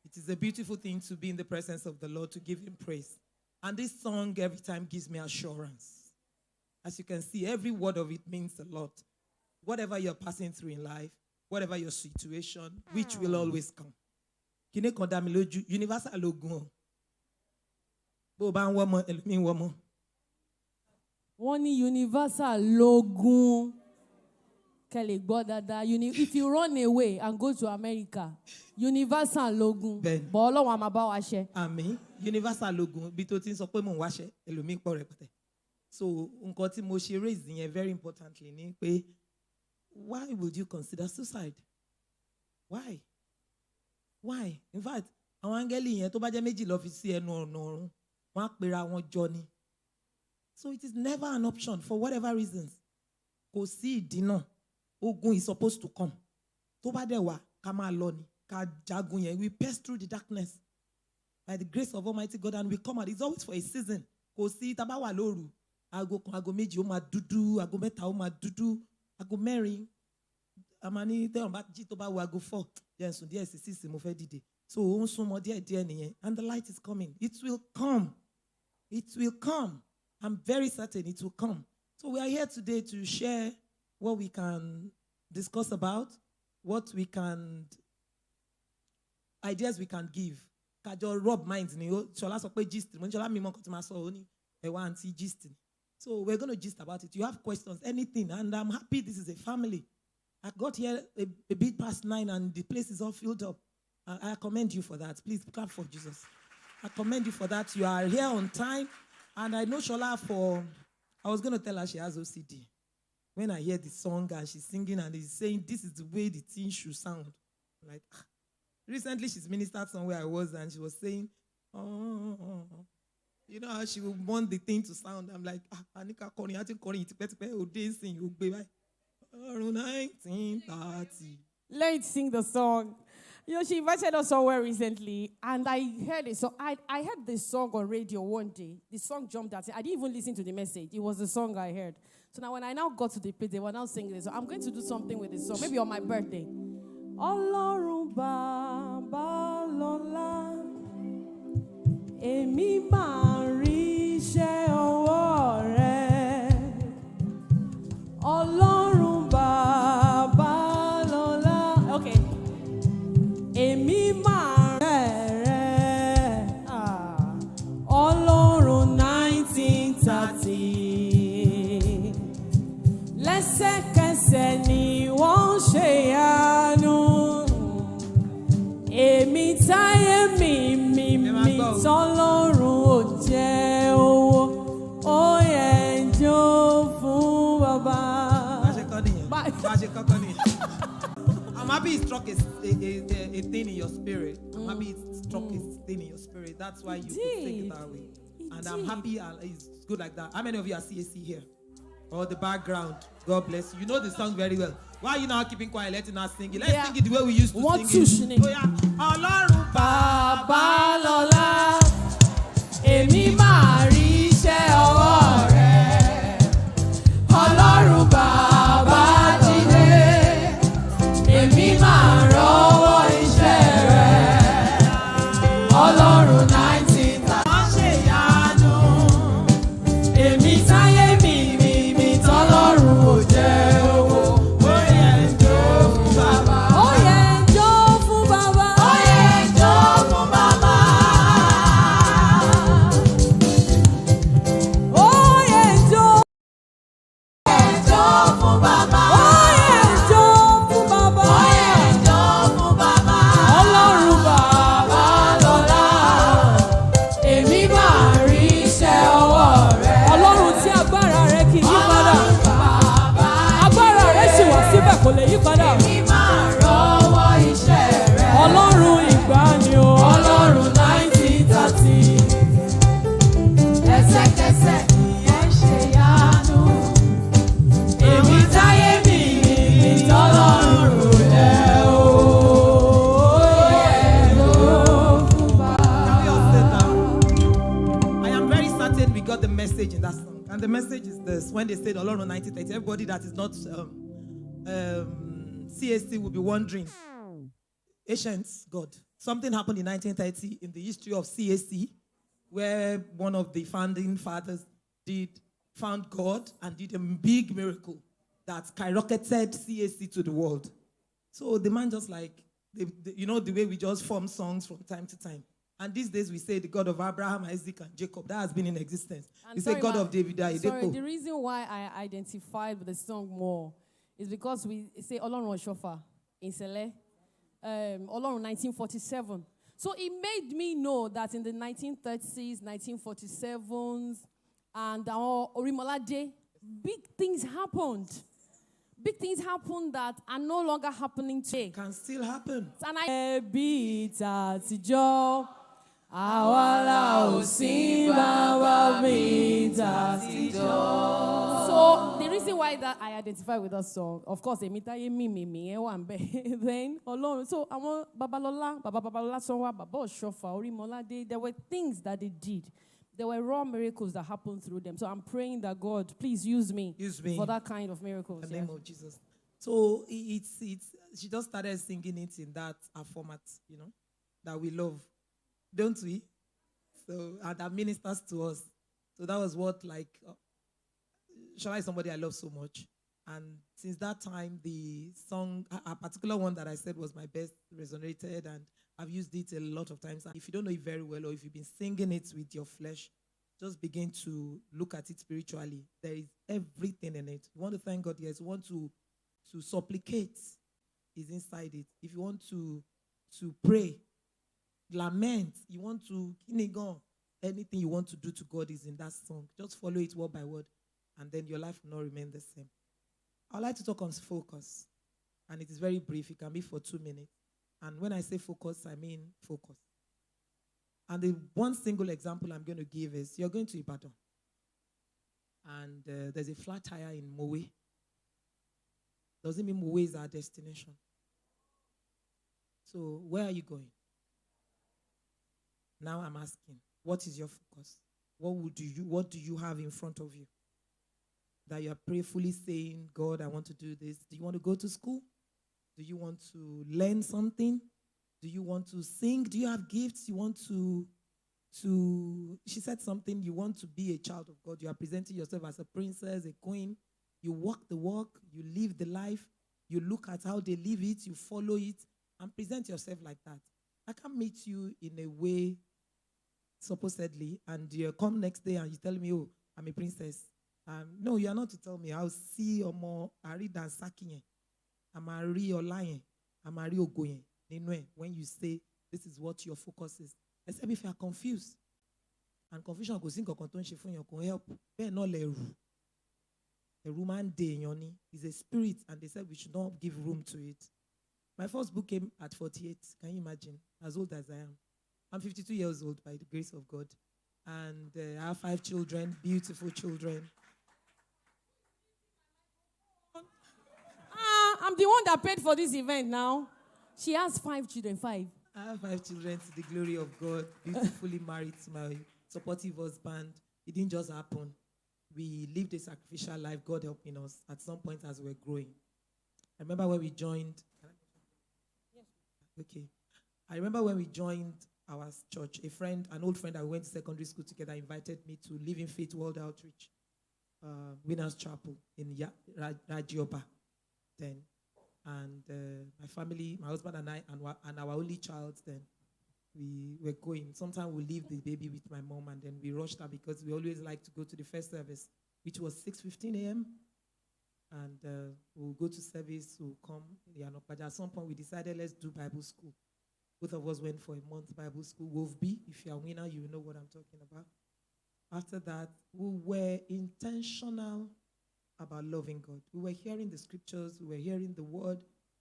It is a beautiful thing to be in the presence of the Lord, to give him praise. And this song every time gives me assurance. As you can see, every word of it means a lot. Whatever you're passing through in life, whatever your situation, which will always come. Kine kan dá mi lójú, universal lógun o. Bó bá ń wọ́mọ, ẹlòmíì ń wọ́mọ. Wọ́n ní universal lógún. Kẹ́lẹ̀ gbọ́ dáadáa. If you run away and go to America, universal lógún. Bẹ́ẹ̀ni. Bọ́ Ọlọ́run á máa bá wa ṣe. Àmín, universal lógun, bí tó ti ń sọ pé mò ń wáṣẹ́, ẹlòmíì pọ̀ rẹpẹtẹ. So nǹkan tí mo ṣe raise yẹn very importantly ni pé, why would you consider suicide? Why? Why? In fact, àwọn áńgẹ́lì yẹn tó bá jẹ́ méjì lọ fi sí ẹnu ọ̀nà ọ̀run, wọ́n á pera wọn jọ ni. So it is never an option for whatever reasons. Kò sí ìdí náà. Ogun is supposed to come. Tó bá dẹ̀ wá, ká máa lọ ni. Ká jagun yẹn. We pass through the darkness by the grace of Almighty God, and we come out. It's always for a season. Kò sí tá bá wà lóru. Aago kan, aago méjì ó máa dúdú. Aago mẹ́ta ó máa dúdú. Aago mẹ́rin. Àmàní tẹ́wọ̀n bá jí tó bá wo aago 4. Jẹ́ sùn díẹ̀ sí 6 mo fẹ́ dìde. So ó ń súnmọ́ díẹ̀ díẹ̀ nìyẹn. And the light is coming. It will come. It will come. I'm very certain it will come. So we are here today to share what we can discuss about, what we can, ideas we can give. Kajo rub minds ni Shola sọ pé gist. When Shola mi mo ko ti ma sọ ó ní ẹ wá àǹtí gist. So we're going to gist about it. You have questions, anything, and I'm happy this is a family. I got here a bit past 9 and the place is all filled up. I commend you for that. Please clap for Jesus. I commend you for that. You are here on time. And I know Shola I was going to tell her she has OCD. When I hear the song and she's singing and he's saying, this is the way the thing should sound. I'm like, recently she's ministered somewhere I was and she was saying, oh. You know how she would want the thing to sound. I'm like, Anika Koni, I think Koni, dancing, you baby. 1930. Let's sing the song. You know, she invited us somewhere recently, and I heard it. So I heard the song on radio one day. The song jumped at me. I didn't even listen to the message. It was the song I heard. So now when I now got to the place, they were now singing this. So I'm going to do something with this song, maybe on my birthday. Ọlọ́run bàbá lọ́lá, èmi máa rí iṣẹ́ ọwọ́ rẹ. Ọlọ́run bàbá lọ́lá. Okay. Èmi máa rẹ̀ Ọlọ́run 1930. Lẹ́sẹ̀kẹsẹ̀ ni wọ́n ṣe ìyanu. Èmi táyé mi tọ́lọ́run ò jẹ́ owó. Ó yẹ jó fún bàbá. I'm happy it struck a thing in your spirit. I'm happy it struck a thing in your spirit. That's why you could think it that way. And I'm happy it's good like that. How many of you are CAC here? Or the background? God bless you. You know the song very well. Why are you now keeping quiet, letting us sing it? Let's sing it the way we used to sing it. Oh yeah. Ọlọ́run bàbá lọ́lá, èmi máa rí iṣẹ́ ọwọ́ rẹ̀. Ọlọ́run bàbá jíde, èmi máa rọ́wọ́ iṣẹ́ rẹ̀. Ọlọ́run 1930. Wọ́n ṣe ìyanu. Èmi táyé mi tọ́lọ́run ò jẹ́ owó. Ó yẹ jó fún bàbá. Ó yẹ jó fún bàbá. Ó yẹ jó fún bàbá. Ó yẹ jó. Fún bàbá. Ó yẹ jó fún bàbá. Ó yẹ jó fún bàbá. Ọlọ́run bàbá lọ́lá, èmi máa rí iṣẹ́ ọwọ́ rẹ̀. Ọlọ́run tí agbára rẹ̀ kì í yí padà. Agbára rẹ̀ sì wà síbẹ̀ kò lè yí padà. Èmi máa rọ́wọ́ iṣẹ́ rẹ̀. Ọlọ́run ìgbàanì o. Ọlọ́run 1930. Ẹsẹ̀kẹsẹ̀ ìyẹn ṣe yanu. Èmi táyé mi tọ́lọ́run ò jẹ́ o. I am very certain we got the message in that song. And the message is this. When they said Ọlọ́run 1930, everybody that is not CAC will be wondering, ancient God. Something happened in 1930 in the history of CAC, where one of the founding fathers found God and did a big miracle that skyrocketed CAC to the world. So the man just like, you know, the way we just form songs from time to time. And these days we say the God of Abraham, Isaac, and Jacob. That has been in existence. We say God of David, Sorry, the reason why I identified with the song more is because we say Ọlọ́run Ọ̀ṣọ́fà in Sele, Ọlọ́run 1947. So it made me know that in the 1930s, 1947s, and Orimolade, big things happened. Big things happened that are no longer happening today. Can still happen. And I beat àtijọ́, àwa la ò sí bàbá beat àtijọ́. So the reason why that I identify with that song, of course, èmi táyé mi ẹ wà ń bẹ̀. Then Ọlọ́run. So àwọn Baba Babalola Sanwa, Baba Ọ̀ṣọ́fà, Orímọládé, there were things that they did. There were raw miracles that happened through them. So I'm praying that God, please use me for that kind of miracles. In the name of Jesus. So she just started singing it in that format, you know, that we love, don't we? So and that ministers to us. So that was what, like, shall I somebody I love so much. And since that time, the song, a particular one that I said was my best, resonated, and I've used it a lot of times. And if you don't know it very well, or if you've been singing it with your flesh, just begin to look at it spiritually. There is everything in it. You want to thank God, yes. You want to supplicate, is inside it. If you want to pray, lament, you want to anything you want to do to God is in that song. Just follow it word by word, and then your life will not remain the same. I'd like to talk on focus, and it is very brief. It can be for 2 minutes. And when I say focus, I mean focus. And the one single example I'm going to give is you're going to Ibadan, and there's a flat tire in Mowe. Doesn't mean Mowe is our destination. So where are you going? Now I'm asking, what is your focus? What do you have in front of you that you are prayerfully saying, God, I want to do this? Do you want to go to school? Do you want to learn something? Do you want to sing? Do you have gifts? You want to she said something, you want to be a child of God. You are presenting yourself as a princess, a queen. You walk the walk, you live the life, you look at how they live it, you follow it, and present yourself like that. I can't meet you in a way, supposedly, and you come next day and you tell me, oh, I'm a princess. No, you are not to tell me. I'll see more Ari than Sakiye. I'm a real lion. I'm a real going. When you say this is what your focus is. Except if you are confused. And confusion goes in can help. But not leru. A woman day is a spirit, and they said we should not give room to it. My first book came at 48. Can you imagine? As old as I am. I'm 52 years old by the grace of God. And I have 5 children, beautiful children. I'm the one that paid for this event now. She has 5 children, 5. I have 5 children to the glory of God, beautifully married to my supportive husband. It didn't just happen. We lived a sacrificial life, God helping us at some point as we were growing. I remember when we joined. Okay. I remember when we joined our church, an old friend that we went to secondary school together, invited me to Living Faith World Outreach, Winners Chapel in Rajioba then. And my family, my husband and I, and our only child then, we were going. Sometimes we leave the baby with my mom, and then we rushed her because we always like to go to the first service, which was 6:15 a.m. And we'll go to service, we'll come. But at some point, we decided, let's do Bible school. Both of us went for a month Bible school, WOVB. If you're a winner, you know what I'm talking about. After that, we were intentional about loving God. We were hearing the scriptures, we were hearing the word,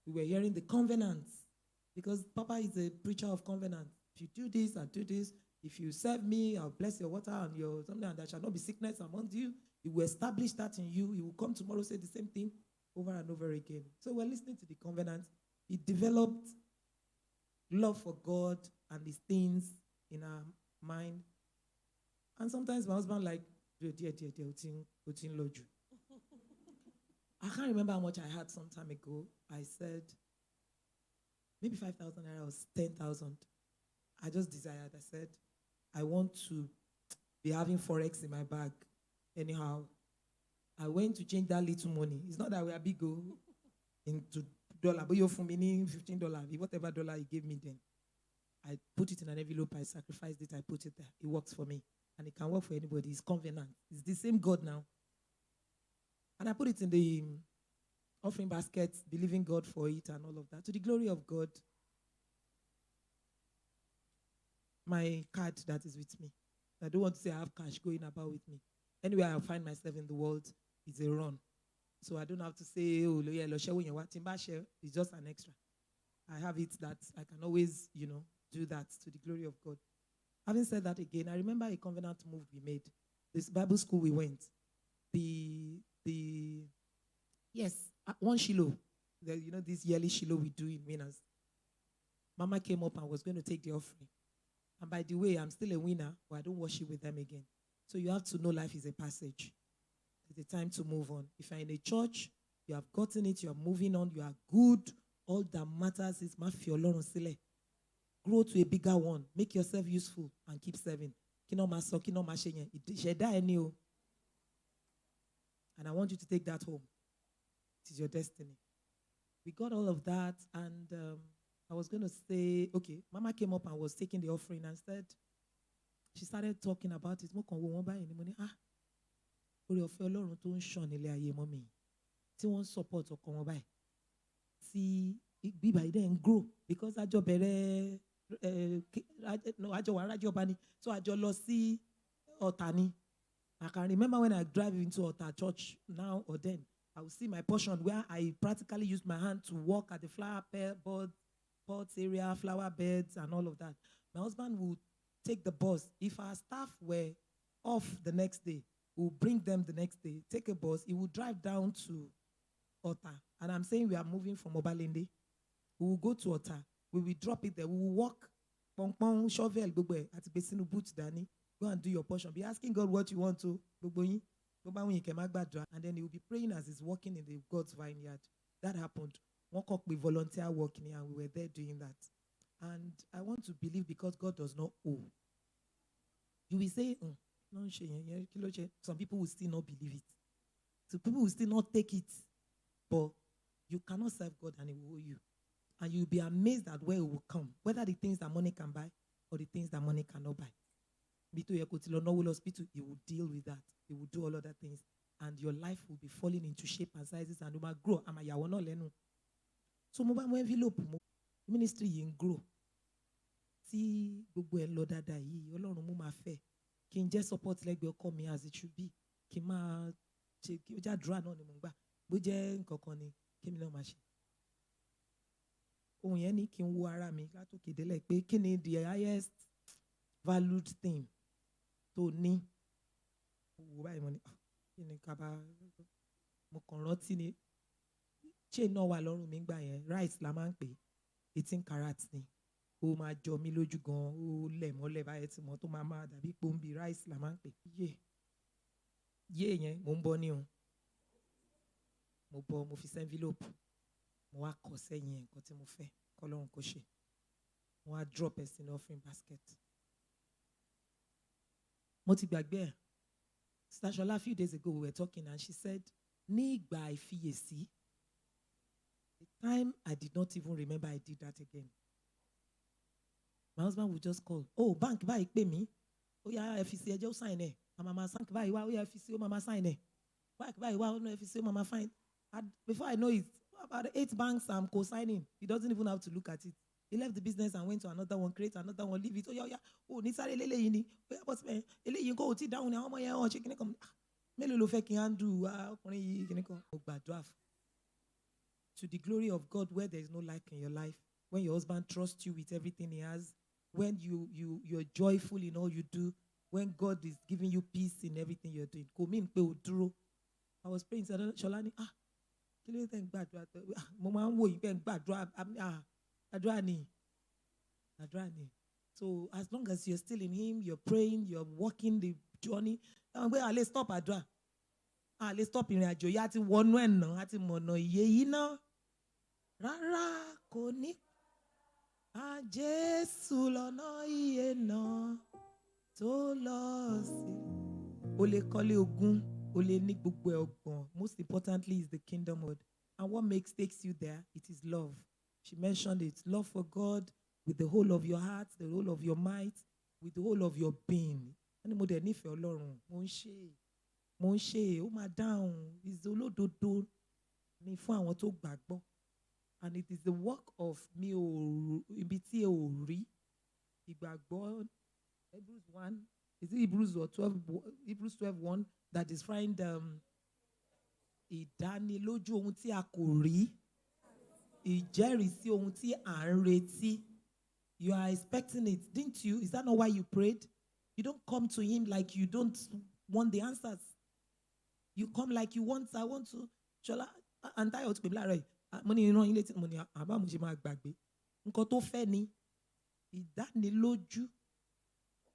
we were hearing the covenants. Because Papa is a preacher of covenants. If you do this, I'll do this. If you serve me, I'll bless your water and your something, and there shall not be sickness among you. He will establish that in you. He will come tomorrow, say the same thing over and over again. So we're listening to the covenant. He developed love for God and these things in our mind. And sometimes my husband like, I can't remember how much I had some time ago. I said, maybe 5,000 naira or 10,000. I just desired. I said, I want to be having Forex in my bag. Anyhow, I went to change that little money. It's not that we are big into dollar, but you're for me $15. Whatever dollar he gave me then, I put it in an envelope. I sacrificed it. I put it there. It works for me, and it can work for anybody. It's covenant. It's the same God now. And I put it in the offering basket, believing God for it and all of that. To the glory of God, my card that is with me. I don't want to say I have cash going about with me. Anywhere I find myself in the world, it's a run. So I don't have to say, oh, yeah, it's just an extra. I have it that I can always, do that to the glory of God. Having said that again, I remember a covenant move we made. This Bible school we went. One Shiloh. This yearly Shiloh we do in winners. Mama came up and was going to take the offering. And by the way, I'm still a winner, but I don't worship with them again. So you have to know life is a passage. It's a time to move on. If you're in a church, you have gotten it, you are moving on, you are good. All that matters is grow to a bigger one. Make yourself useful and keep serving. kí náà máa sọ, kí náà máa ṣe yẹn, ìṣẹ̀dá ẹni o. And I want you to take that home. It is your destiny. We got all of that, and I was going to say, okay, Mama came up and was taking the offering and said, she started talking about it. Mo kàn wo wọ́n báyìí ni mo ní, oore ọ̀fẹ́ Ọlọ́run tó ń ṣàn nílé ayé mọ́ mi, tí wọ́n support ọkọ wọn báyìí, tí bíbá yìí dẹ̀ ń grow, because àjọ bẹ̀rẹ̀ àjọ wà rájọ bá ní, so àjọ lọ sí Ọ̀tà ni. I can remember when I drive into Ọ̀tà church now or then, I will see my portion where I practically used my hand to walk at the flower pots area, flower beds and all of that. My husband would take the bus. If our staff were off the next day, we would bring them the next day, take a bus. He would drive down to Ọ̀tà. And I'm saying we are moving from Obalende. We will go to Ọ̀tà. We will drop it there. We will walk, pong, shovel, at Besinu boot Dani. Go and do your portion. Be asking God what you want to. And then he will be praying as he's walking in the God's vineyard. That happened. We volunteer working here, and we were there doing that. And I want to believe, because God does not owe. You will say, some people will still not believe it. So people will still not take it. But you cannot serve God and he will owe you. And you'll be amazed at where it will come. Whether the things that money can buy or the things that money cannot buy. He will deal with that. He will do all other things. And your life will be falling into shape and sizes, and you might grow. So mobile envelope ministry in grow. See gbogbo ẹ lọ dáadáa yìí, Ọlọ́run mú máa fẹ́. Kí n jẹ́ support lẹ́gbẹ̀ẹ́ ọkọ mi as it should be. Kí n máa ṣe kí ó já àdúrà náà ni mo ń gbà. Bó jẹ́ nǹkan kan ni kí mi náà máa ṣe. Ohun yẹn ní kí n wo ara mi látòkè délẹ̀ pé kí ni the highest valued thing tó ní. Wo báyìí mo ní kí ni ká bá mo kàn rántí ni chain náà wà lọ́rùn mi gbà yẹn, rice la máa ń pè 18 carats ni. Ó máa jọ mí lójú gan, ó lẹ̀ mọ́lẹ̀ báyìí tí mo tó máa dàbí pọ́ńbì, rice la máa ń pè. Yé yẹn mo ń bọ́ ní o. Mo bọ́, mo fi sí envelope. Mo wá kọ sẹ́yìn ẹ̀ nǹkan tí mo fẹ́ k'Ọlọ́run kó ṣe. Mo wá drop ẹ̀ sínú offering basket. Mo ti gbàgbé ẹ̀. Sister Shola, a few days ago we were talking and she said, ní ìgbà ìfiyèsí, the time I did not even remember I did that again. My husband would just call, oh, bank báyìí pè mí. Ó yá FCC ẹjọ́ sign ẹ̀. Mama bank báyìí wá, ó yá FCC ó mama sign ẹ̀. Bank báyìí wá, ó ná FCC ó mama fine. Before I know it, about 8 banks I'm co-signing. He doesn't even have to look at it. He left the business and went to another one, create another one, leave it. Oh, yeah. Oh, ní sáré eléyìí ni. Oh, yeah, boss man. Eléyìí kò tí down ni àwọn ọmọ yẹn ó ṣe kíní kan. Mélòó ló fẹ́ kí n handle ọkùnrin yìí kíní kan. Ó gbàdúrà fún. To the glory of God, where there is no lack in your life, when your husband trusts you with everything he has, when you're joyful in all you do, when God is giving you peace in everything you're doing. Kò mean pé o dúró. I was praying, Shola ni, kí ló dé ń gbàdúrà? Mo máa ń wò yín pé ń gbàdúrà, àdúrà ni. So as long as you're still in him, you're praying, you're walking the journey, let's stop àdúrà. Let's stop ìrìn àjò yá ti wọnú ẹ̀ náà, àti mọ̀nà ìyè yìí náà. Rárá kò ní. Jésù lọ́nà ìyè náà tó lọ sí. O lè kọ́lé ogún, o lè ní gbogbo ẹ̀ ọgbọ̀n. Most importantly is the kingdom of God. And what takes you there? It is love. She mentioned it. Love for God with the whole of your heart, the whole of your might, with the whole of your being. Ẹni mo dẹ̀ nífẹ̀ẹ́ Ọlọ́run, mo ń ṣe, ó máa dáhùn. It's olódodo ni fún àwọn tó gbàgbọ́. And it is the work of mi ò ibi tí ò rí ìgbàgbọ́. Hebrews 1, is it Hebrews or 12? Hebrews 12:1 that is find ìdánilójú ohun tí a kò rí, ìjẹ́rìísí ohun tí à ń retí. You are expecting it, didn't you? Is that not why you prayed? You don't come to him like you don't want the answers. You come like you want. I want to. Shola, and I ought to be like, money you know in it, money. Àbá mo ṣe máa gbàgbé. Nǹkan tó fẹ́ ni ìdánilójú.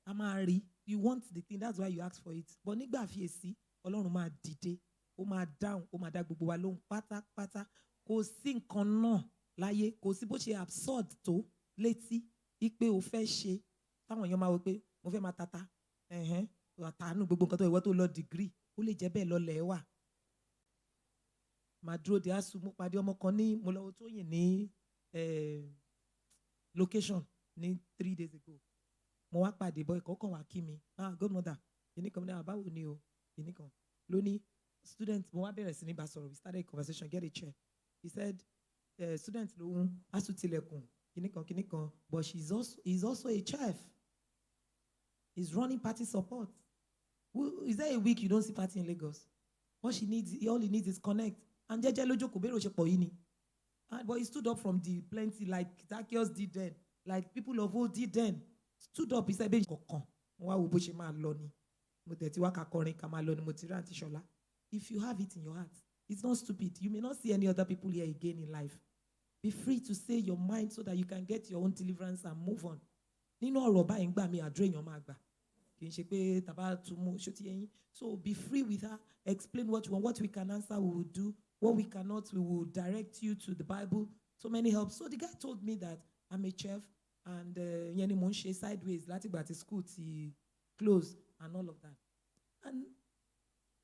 A máa rí. You want the thing, that's why you ask for it. But nígbà fiyèsí, Ọlọ́run máa dìde, ó máa dáhùn, ó máa dá gbogbo wa lóhùn pátápátá. Kò sí nǹkan náà láyé, kò sí bó ṣe absurd tó létí ipe ò fẹ́ ṣe. Táwọn èèyàn máa wò pé mo fẹ́ máa tata, àtàánú gbogbo nǹkan tó ìwọ tó lọ degree ó lè jẹ́ bẹ́ẹ̀ lọ́lẹ̀ wà. Màá dúró de ASUU, mo pàdé ọmọ kan ní mo lọ Tóyìn ní location ní 3 days ago. Mo wá pàdé boy kan wá kí mi, godmother kìíní kan ní báwo ni o kìíní kan lónìí student. Mo wá bẹ̀rẹ̀ sí ní bá sọ̀rọ̀, we started a conversation, get a chair. He said student lòun ASUU tilẹ̀kùn kìíní kan, but he's also a chef. He's running party support. Is there a week you don't see party in Lagos? All he needs is connect. And jẹ́jẹ́ lójó kò bẹ̀rẹ̀ òṣèpọ̀ yìí ni. But he stood up from the plenty like Zacchaeus did then, like people of old did then. Stood up, he said, "Bẹ́ẹ̀ kọ̀ọ̀kan, mo wá wo bó ṣe máa lọ ni. Mo tẹ̀ tí wá kakọrin ká máa lọ ni mo ti rí Aunty Ṣọlá." If you have it in your heart, it's not stupid. You may not see any other people here again in life. Be free to say your mind so that you can get your own deliverance and move on. Nínú ọ̀rọ̀ báyìí ń gbà mí àdúrà èèyàn máa gbà. Kì í ṣe pé tàbá tún mú ṣó ti yẹn. So be free with her. Explain what you want. What we can answer, we will do. What we cannot, we will direct you to the Bible. So many helps. So the guy told me that I'm a chef and yẹn ni mo ń ṣe sideways láti ìgbà tí school ti close and all of that. And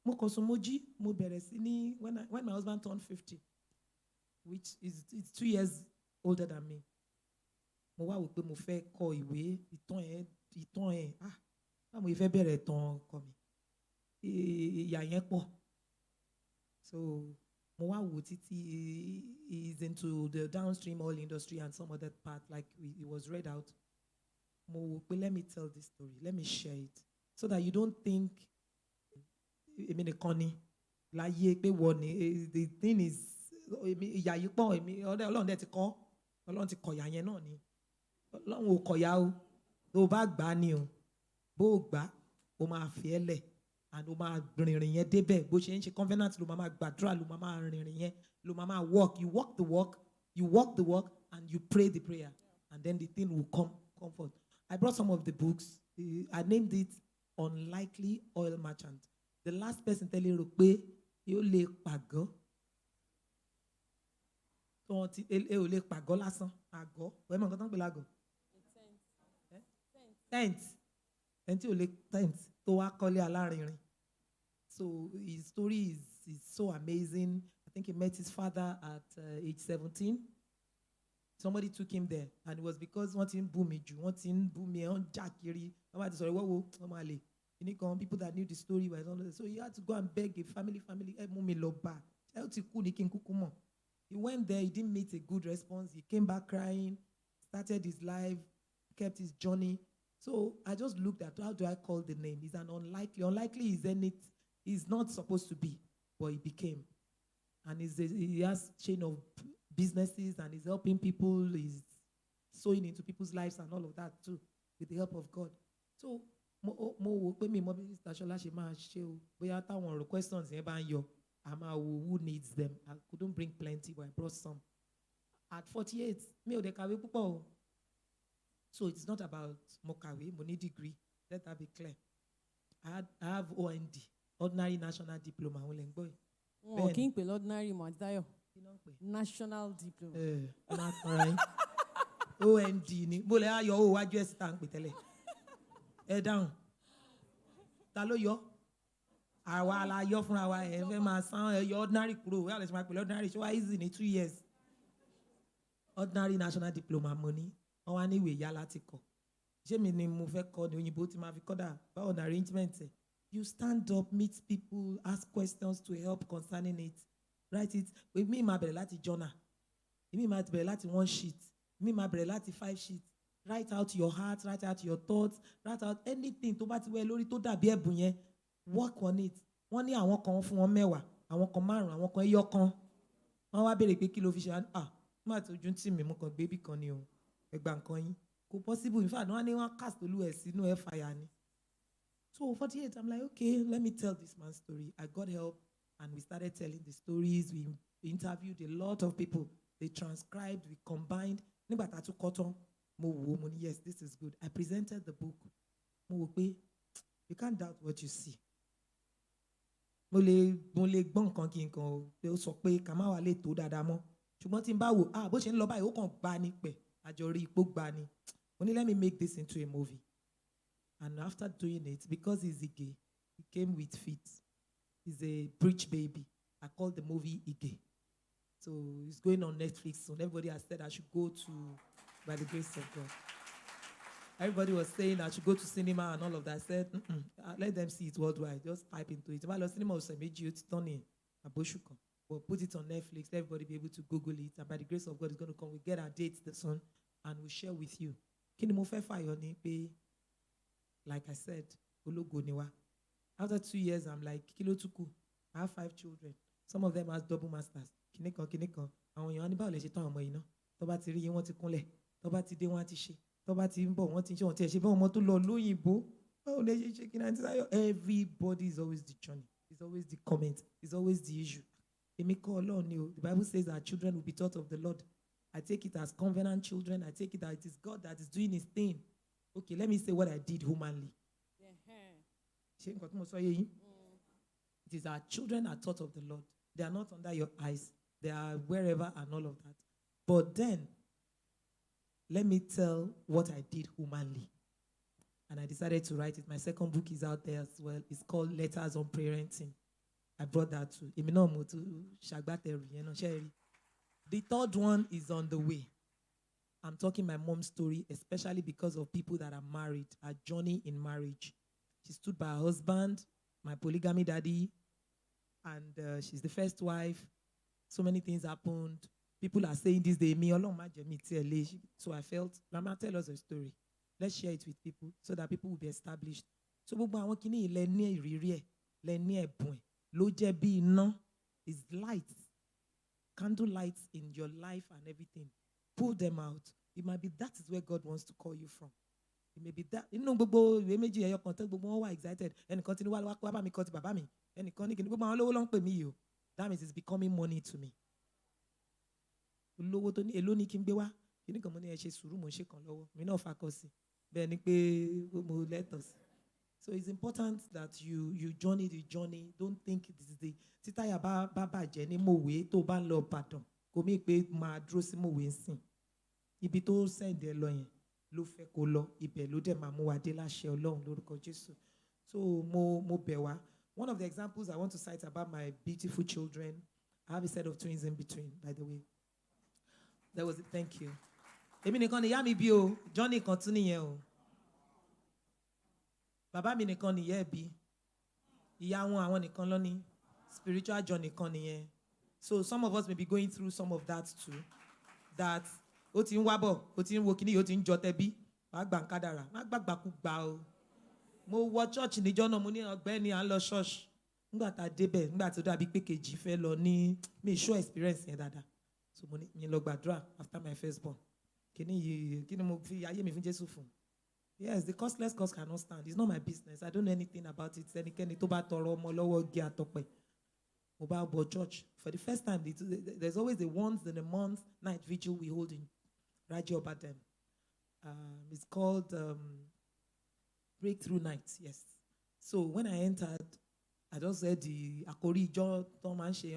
mo kàn sùn mo jí, mo bẹ̀rẹ̀ sí ní when my husband turned 50, which is 2 years older than me. Mo wá wò pé mo fẹ́ kọ ìwé ìtàn ẹ̀ báwo mo fẹ́ bẹ̀rẹ̀ ìtàn ọkọ mi. Ìyà yẹn pọ̀. So mo wá wò títí is into the downstream oil industry and some other part, like it was read out. Mo wò pé let me tell this story, let me share it, so that you don't think èmi nìkan ni láyé pé wọ́n ni. The thing is ìyà yìí pọ̀, Ọlọ́run dẹ̀ ti kọ́, Ọlọ́run ti kọ̀yà yẹn náà ni. Ọlọ́run ò kọ̀yà o, tó o bá gbà á ni o, bó o gbà o máa fi ẹ́ lẹ̀ and o máa rìnrìn yẹn débẹ̀. Bó ṣe ń ṣe covenant ló máa gbàdúrà, ló máa rìnrìn yẹn, ló máa walk. You walk the walk and you pray the prayer, and then the thing will come forth. I brought some of the books. I named it Unlikely Oil Merchant. The last person tẹ́lẹ̀ rò pé yóò lè pàgọ́. Ò lè pàgọ́ lásán, àgọ́. Wẹ́n mọ̀ nǹkan tó ń pè lágọ̀. Tent. Ẹni tí ò lè tent tó wá kọ́lé alárinrin. So his story is so amazing. I think he met his father at age 17. Somebody took him there, and it was because wọ́n ti ń bú mi jù, wọ́n ti ń bú mi, wọ́n jà kiri. Wọ́n bá ti sọ̀rọ̀ wọ́n máa lè. People that knew the story were on. So he had to go and beg a family, mú mi lọ bá. Ẹ ti kú ní kí n kúkú mọ̀. He went there, he didn't meet a good response. He came back crying, started his life, kept his journey. So I just looked at how do I call the name? He's an unlikely. Unlikely is not supposed to be, but he became. And he has chain of businesses and he's helping people, he's sowing into people's lives and all of that too, with the help of God. So mo wò pé mi mọ bí Sister Ṣọlá ṣe máa ṣe o. Bóyá táwọn ọ̀rọ̀ questions yẹn bá ń yọ, àmà who needs them. I couldn't bring plenty, but I brought some. At 48, mi ò dẹ̀ kàwé púpọ̀ o. So it's not about mo kàwé, mo ní degree. Let that be clear. I have OND, Ordinary National Diploma. Wọn kì í pè ordinary mọ̀ Àdáyọ̀. National Diploma. OND ni. Mo lè á yọ owó wájú ẹ̀ sí tá à ń pè tẹ́lẹ̀. Ẹ dáhùn. Ta ló yọ? Àwa la yọ fúnra wa, ẹ fẹ́ máa san ẹ yọ ordinary kúrò. Wíwá lè ṣe máa pè ordinary ṣé wá easy ní 2 years. Ordinary National Diploma mo ní. Wọ́n wá ní ìwé ìyá láti kọ. Ṣé mi ni mo fẹ́ kọ́ ni òyìnbó tí máa fi kọ́ dà? Báwo ni arrangement ẹ̀? You stand up, meet people, ask questions to help concerning it. Write it. Mi máa bẹ̀rẹ̀ láti journal. Mi máa bẹ̀rẹ̀ láti 1 sheet. Mi máa bẹ̀rẹ̀ láti 5 sheets. Write out your heart, write out your thoughts, write out anything tó bá ti wẹ̀ lórí tó dàbí ẹ̀bùn yẹn. Work on it. Wọ́n ní àwọn kan fún wọn 10, àwọn kan 5, àwọn kan ẹyọ kan. Wọ́n wá béèrè pé kí ló fi ṣe má ti ojú tì mí mú kan bébì kan ni o. Ẹgbà nǹkan yín. Kò possible. In fact, wọ́n ní wọ́n cast olú ẹ̀ sínú ẹ̀ fire ni. So 48, I'm like, okay, let me tell this man's story. I got help and we started telling the stories. We interviewed a lot of people. They transcribed, we combined. Nígbà tá a tún kọ́ tán, mo wò ó, mo ní, yes, this is good. I presented the book. Mo wò pé, you can't doubt what you see. Mo lè gbọ́ nǹkan kí nǹkan o, pé ó sọ pé ká má wà lè tó dáadáa mọ́. Ṣùgbọ́n tí n bá wò, bó ṣe ń lọ báyìí, ó kàn gbá ní pẹ̀. Àjọ rí ipò gbá ní. Mo ní, let me make this into a movie. And after doing it, because he's Ige, he came with feet. He's a preach baby. I call the movie Ige. So it's going on Netflix soon. Everybody has said I should go to, by the grace of God. Everybody was saying I should go to cinema and all of that. I said, let them see it worldwide. Just type into it. Well, cinema was but put it on Netflix. Everybody be able to Google it. And by the grace of God, it's going to come. We get our dates this one, and we'll share with you. Like I said, after 2 years, I'm like, kilo tuku. I have 5 children. Some of them has double masters. Kineko. Àwọn èèyàn ní báwo lè ṣe tán ọmọ yìí ná. Tó bá ti rí yín wọ́n ti kúnlẹ̀. Tó bá ti dé wọ́n á ti ṣe. Tó bá ti ń bọ̀ wọ́n ti ṣe wọ́n ti ṣe bá ọmọ tó lọ lóyìnbó. Báwo lè ṣe ṣe kí náà ti sáyọ? Everybody is always the journey. It's always the comment. It's always the issue. Èmi kọ́ Ọlọ́run ni o. The Bible says our children will be taught of the Lord. I take it as covenant children. I take it that it is God that is doing his thing. Okay, let me say what I did humanly. It is our children are taught of the Lord. They are not under your eyes. They are wherever and all of that. But then, let me tell what I did humanly. And I decided to write it. My second book is out there as well. It's called Letters on Parenting. I brought that too. The third one is on the way. I'm talking my mom's story, especially because of people that are married, a journey in marriage. She stood by her husband, my polygamy daddy, and she's the first wife. So many things happened. People are saying this day, me alone, so I felt, Mama, tell us a story. Let's share it with people so that people will be established. So, is lights, candle lights in your life and everything. Pull them out. It might be that is where God wants to call you from. It may be that. You know, you're excited. And continue that means it's becoming money to me. So it's important that you journey the journey. Don't think this is the titaya baba jeni mo we to ban lo pardon. Ko mi pe ma dúró sí mo we nsin. Ibi tó send e lọ yẹn ló fẹ́ kó lọ. Ibẹ̀ ló dé máa mú wa dé láṣẹ Ọlọ́run lórúkọ Jésù. So mo bẹ̀ wá. One of the examples I want to cite about my beautiful children, I have a set of twins in between, by the way. There was thank you. Èmi nìkan ni ìyá mi bí o, Johnny kan tún nìyẹn o. Bàbá mi nìkan ni ìyá ẹ̀ bí. Ìyá wọn àwọn nìkan ló ní. Spiritual journey kan nìyẹn. So some of us may be going through some of that too. That ó ti ń wá bọ̀, ó ti ń wo kíní, ó ti ń jọ tẹbí. Wàá gbà ń kádàrà, má gbàgbàkú gbà o. Mo wọ church níjọ́ náà, mo ní ọ̀gbẹ́ni à ń lọ church. Nígbà tá a débẹ̀, nígbà tó dàbí pé kejì fẹ́ lọ ní mi show experience yẹn dáadáa. So mo ní mi lọ gbàdúrà after my firstborn. Kíni mo fi ayé mi fún Jésù fún. Yes, the costless cause cannot stand. It's not my business. I don't know anything about it. Ẹnikẹ́ni tó bá tọrọ ọmọ lọ́wọ́ gé àtọpẹ̀. Mo bá wọ church. For the first time, there's always a once in a month night vigil we hold in Raji Obadem. It's called Breakthrough Night, yes. So when I entered, I just said the Akori John Tomanche,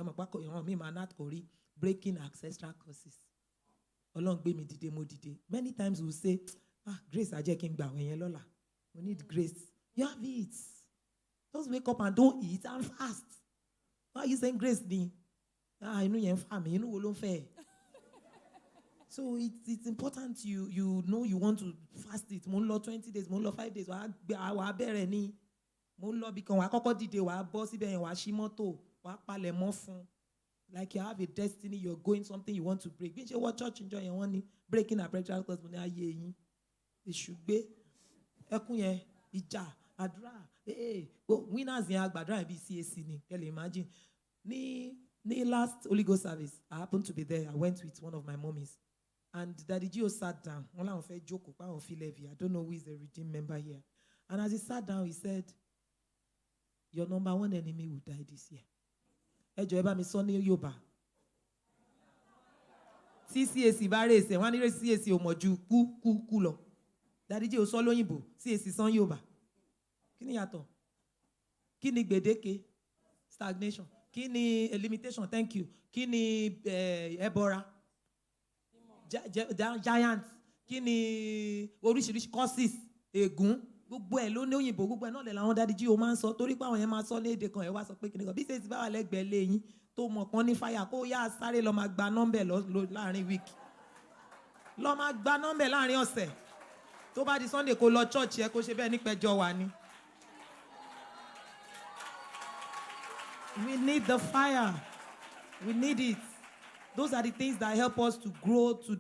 breaking ancestral curses. Along be me dide mo dide. Many times we'll say, grace aje king ba when lola. We need grace. You have it. Just wake up and don't eat and fast. Why are you saying grace ni? I know you're family, you know we don't fair. So it's important you know you want to fast it. Mo lọ 20 days, mo lọ 5 days. Wa bẹ̀rẹ̀ ni. Mo lọ because wa kọ́kọ́ dìde wa bọ́ síbẹ̀ yẹn wa ṣí mọ́tò wa palẹ̀ mọ́ fún. Like you have a destiny, you're going something you want to break. Bí ṣe wọ church enjoy yẹn wọ́n ní breaking a practical cause mo ní ayé yín. Ìṣùgbé ẹkún yẹn ìjà àdúrà winners yẹn àgbàdúrà bí CAC ni. Can you imagine? Ní last Holy Ghost service, I happened to be there. I went with one of my mommies. And Daddy Gio sat down. I don't know who is the redeemed member here. And as he sat down, he said, your number one enemy will die this year. Ẹjọ́ ẹ bá mi sọ ní Yorùbá. Tí CAC bá rè ṣe, wọ́n ní CAC ò mọ̀ ju kú lọ. Daddy Gio sọ lóyìnbó, CAC sọ Yorùbá. Kí ni yàtọ̀? Kí ni gbèdéke? Stagnation. Kí ni limitation? Thank you. Kí ni ẹbọra? Giant. Kí ni oríṣiríṣi causes? Ègún. gbogbo ẹ̀ ló ní òyìnbó gbogbo ẹ̀ náà lẹ̀ làwọn dádì jí o máa ń sọ torí pé àwọn yẹn máa sọ léde kan ẹ̀ wá sọ pé kìnìkan bí sèṣì bá wà lẹ́gbẹ̀ẹ́ lé yín tó mọ̀ kan ní fáyà kó yá sáré lọ máa gba nọ́mbẹ̀ láàrin wíìkì lọ máa gba nọ́mbẹ̀ láàrin ọ̀sẹ̀ tó bá di Sunday kó lọ church ẹ kó ṣe bẹ́ẹ̀ nípẹ̀jọ́ wà ní. We need the fire. We need it. Those are the things that help us to grow to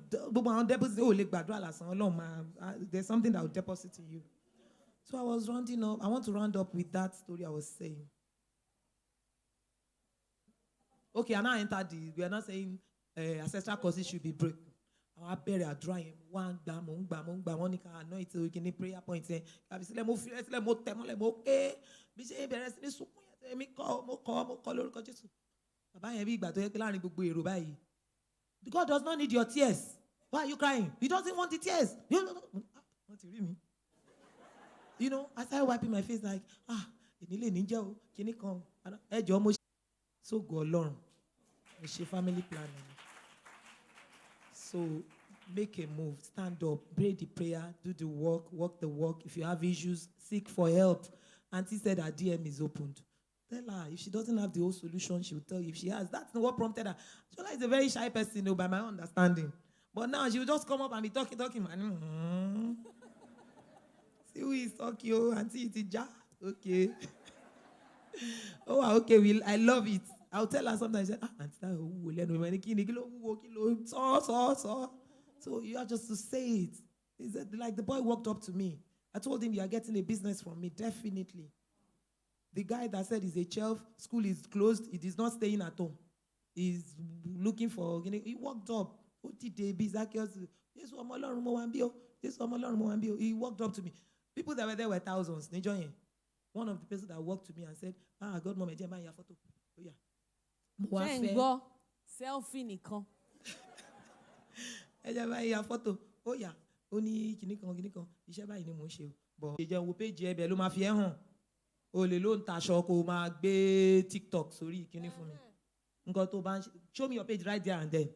there's something that will deposit in you. So I was rounding up. I want to round up with that story I was saying. Okay, and I entered we are not saying ancestral causes should be broken. I bury a dry one monica anoint we can prayer point saying God does not need your tears. Why are you crying? He doesn't want the tears. You know, I started wiping my face like, so go along. It's a family planning. So make a move, stand up, pray the prayer, do the work, walk the walk. If you have issues, seek for help. Auntie said her DM is opened. Tell her. If she doesn't have the whole solution, she will tell you. If she has, that's not what prompted her. Shola is a very shy person, by my understanding. But now she will just come up and be talking. And, see who is talking, Auntie Itija. Okay. Oh, okay, I love it. I'll tell her sometimes, so you have just to say it. It's like the boy walked up to me. I told him, you are getting a business from me, definitely. The guy that said he's a shelf, school is closed, he is not staying at home. He's looking for, he walked up. He walked up to me. People that were there were thousands. One of the people that walked to me and said, God, mom, your photo. Oh, yeah. Selfie nìkan. Photo. Oh yeah. Oni kinikan. Iṣẹ́ báyìí ni mo ṣe o. But ìjẹun wo page ebe ló máa fi ẹ́ hàn. O lè ló ń taṣọ kó máa gbé TikTok sórí kíní fún mi. Nǹkan tó bá ń show me your page right there and then.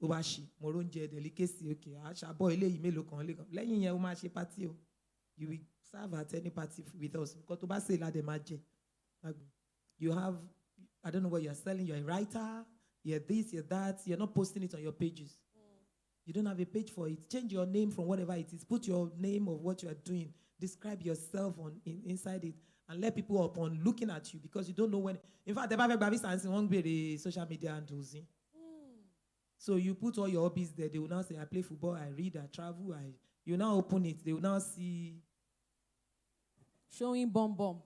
Ó bá ṣí mo ro oúnjẹ delicacy okay. Àṣàbọ̀ eléyìí mélòó kan lé kan. Lẹ́yìn yẹn ó máa ṣe party o. You will serve at any party with us. Nǹkan tó bá ṣe la dẹ̀ máa jẹ. You have, I don't know what you're selling. You're a writer. You're this, you're that. You're not posting it on your pages. You don't have a page for it. Change your name from whatever it is. Put your name of what you are doing. Describe yourself inside it. And let people upon looking at you because you don't know when. In fact, the won't be the social media handles. So you put all your hobbies there. They will now say, I play football, I read, I travel. You now open it. They will now see. Showing bomb.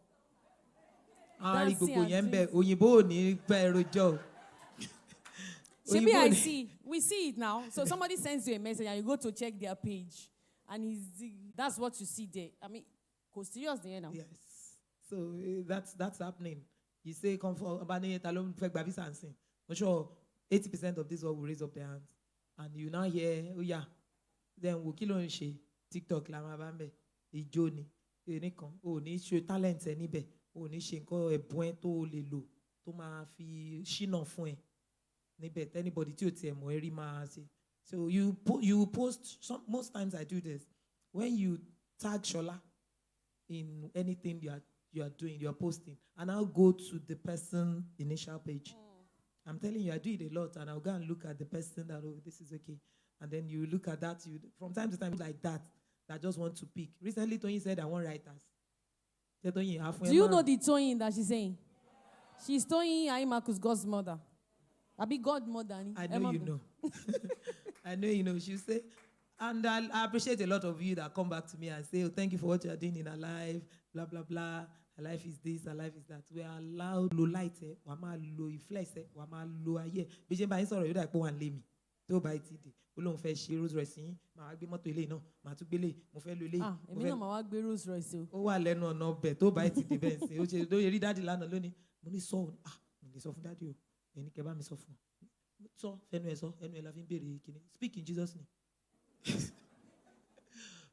Maybe I see. We see it now. So somebody sends you a message and you go to check their page. And that's what you see there. I mean, go serious there now. Yes. So that's happening. You say, come for I'm sure 80% of this world will raise up their hands. And you now hear, oh yeah, then we'll kill on TikTok, lama bambe, ijoni, oh, ni show talent anywhere. Oh, ni shenko e point to lelo, to ma fi shino fun. Anybody so you post most times I do this when you tag Shola in anything you are doing, you are posting, and I'll go to the person initial page. I'm telling you, I do it a lot, and I'll go and look at the person that, oh, this is okay, and then you look at that. You from time to time like that just want to pick. Recently, Tony said I want writers. Do you know the Tony that she's saying? She's Tony Aimaku's God's mother. I be godmother. I know you know. I know you know. She say, and I appreciate a lot of you that come back to me and say, oh, thank you for what you are doing in our life, blah, blah, blah. Our life is this, our life is that. We are allowed low light, wama low flesh, wama low aye. Bijin ba insoro you like one lemi. To ba it dey. Olóhun fẹ́ ṣe Rolls Royce yín, ma wá gbé mọ́tò ilé náà, ma tún gbélé, mo fẹ́ lo ilé. Èmi náà ma wá gbé Rolls Royce o. Ó wà lẹ́nu ọ̀nà ọbẹ̀ tó bá it dey bẹ́ẹ̀ ṣe. Ó ṣe lóye rí daddy lánàá lónìí. Mo ní sọ mo ní sọ fún daddy o. Ẹni kẹ́ bá mi sọ fún. Sọ ẹnu ẹ la fi ń béèrè kíni. Speak in Jesus name.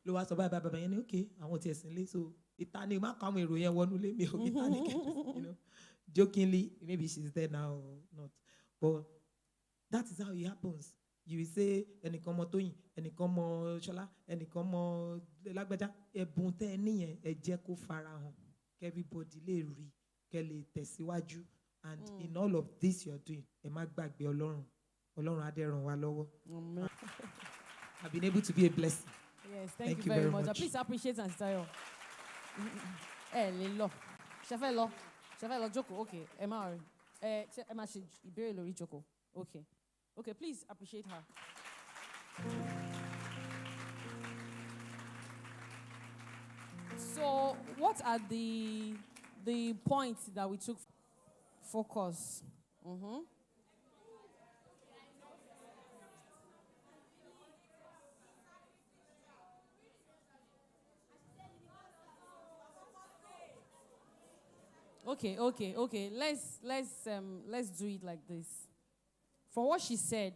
Ló wá sọ báyìí yẹn ní okay, àwọn tí ẹ̀sìn lé so ìta ni má kọ àwọn èrò yẹn wọnú lé mi o. Ìta ni kẹ́kẹ́, you know. Jokingly, maybe she's there now or not. But that is how it happens. You will say, ẹnìkan mọ Tóyìn, ẹnìkan mọ Ṣọlá, ẹnìkan mọ Lágbájá. Ẹ̀bùn tẹ́ ẹ níyẹn, ẹ jẹ́ kó farahàn. Everybody lè rí, kẹ́ lè tẹ̀síwájú. And in all of this you're doing, ẹ má gbàgbé Ọlọ́run. Ọlọ́run á dẹ̀ ràn wá lọ́wọ́. Amen. I've been able to be a blessing. Yes, thank you very much. Please appreciate and style. Lọ. Ṣẹfẹ́ lọ. Ṣẹfẹ́ lọ jókòó. Okay, ẹ má rí. Ẹ má ṣe ìbéèrè lórí jókòó. Okay. Okay, please appreciate her. So, what are the points that we took? Focus. Mm-hmm. Okay. Let's do it like this. From what she said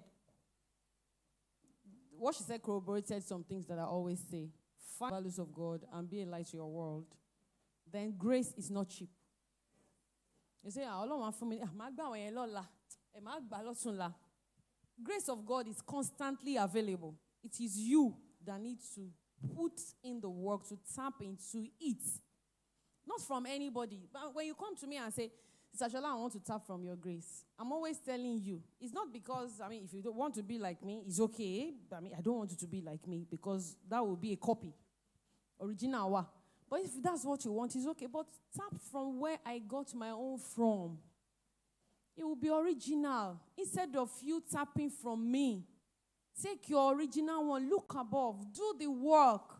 corroborated some things that I always say. Find the values of God and be a light to your world. Then grace is not cheap. You say, grace of God is constantly available. It is you that need to put in the work to tap into it. Not from anybody. But when you come to me and say, Sister Shola, I want to tap from your grace, I'm always telling you, it's not because, if you don't want to be like me, it's okay. I don't want you to be like me because that will be a copy. Original wa. But if that's what you want, it's okay. But tap from where I got my own from. It will be original. Instead of you tapping from me, take your original one, look above, do the work.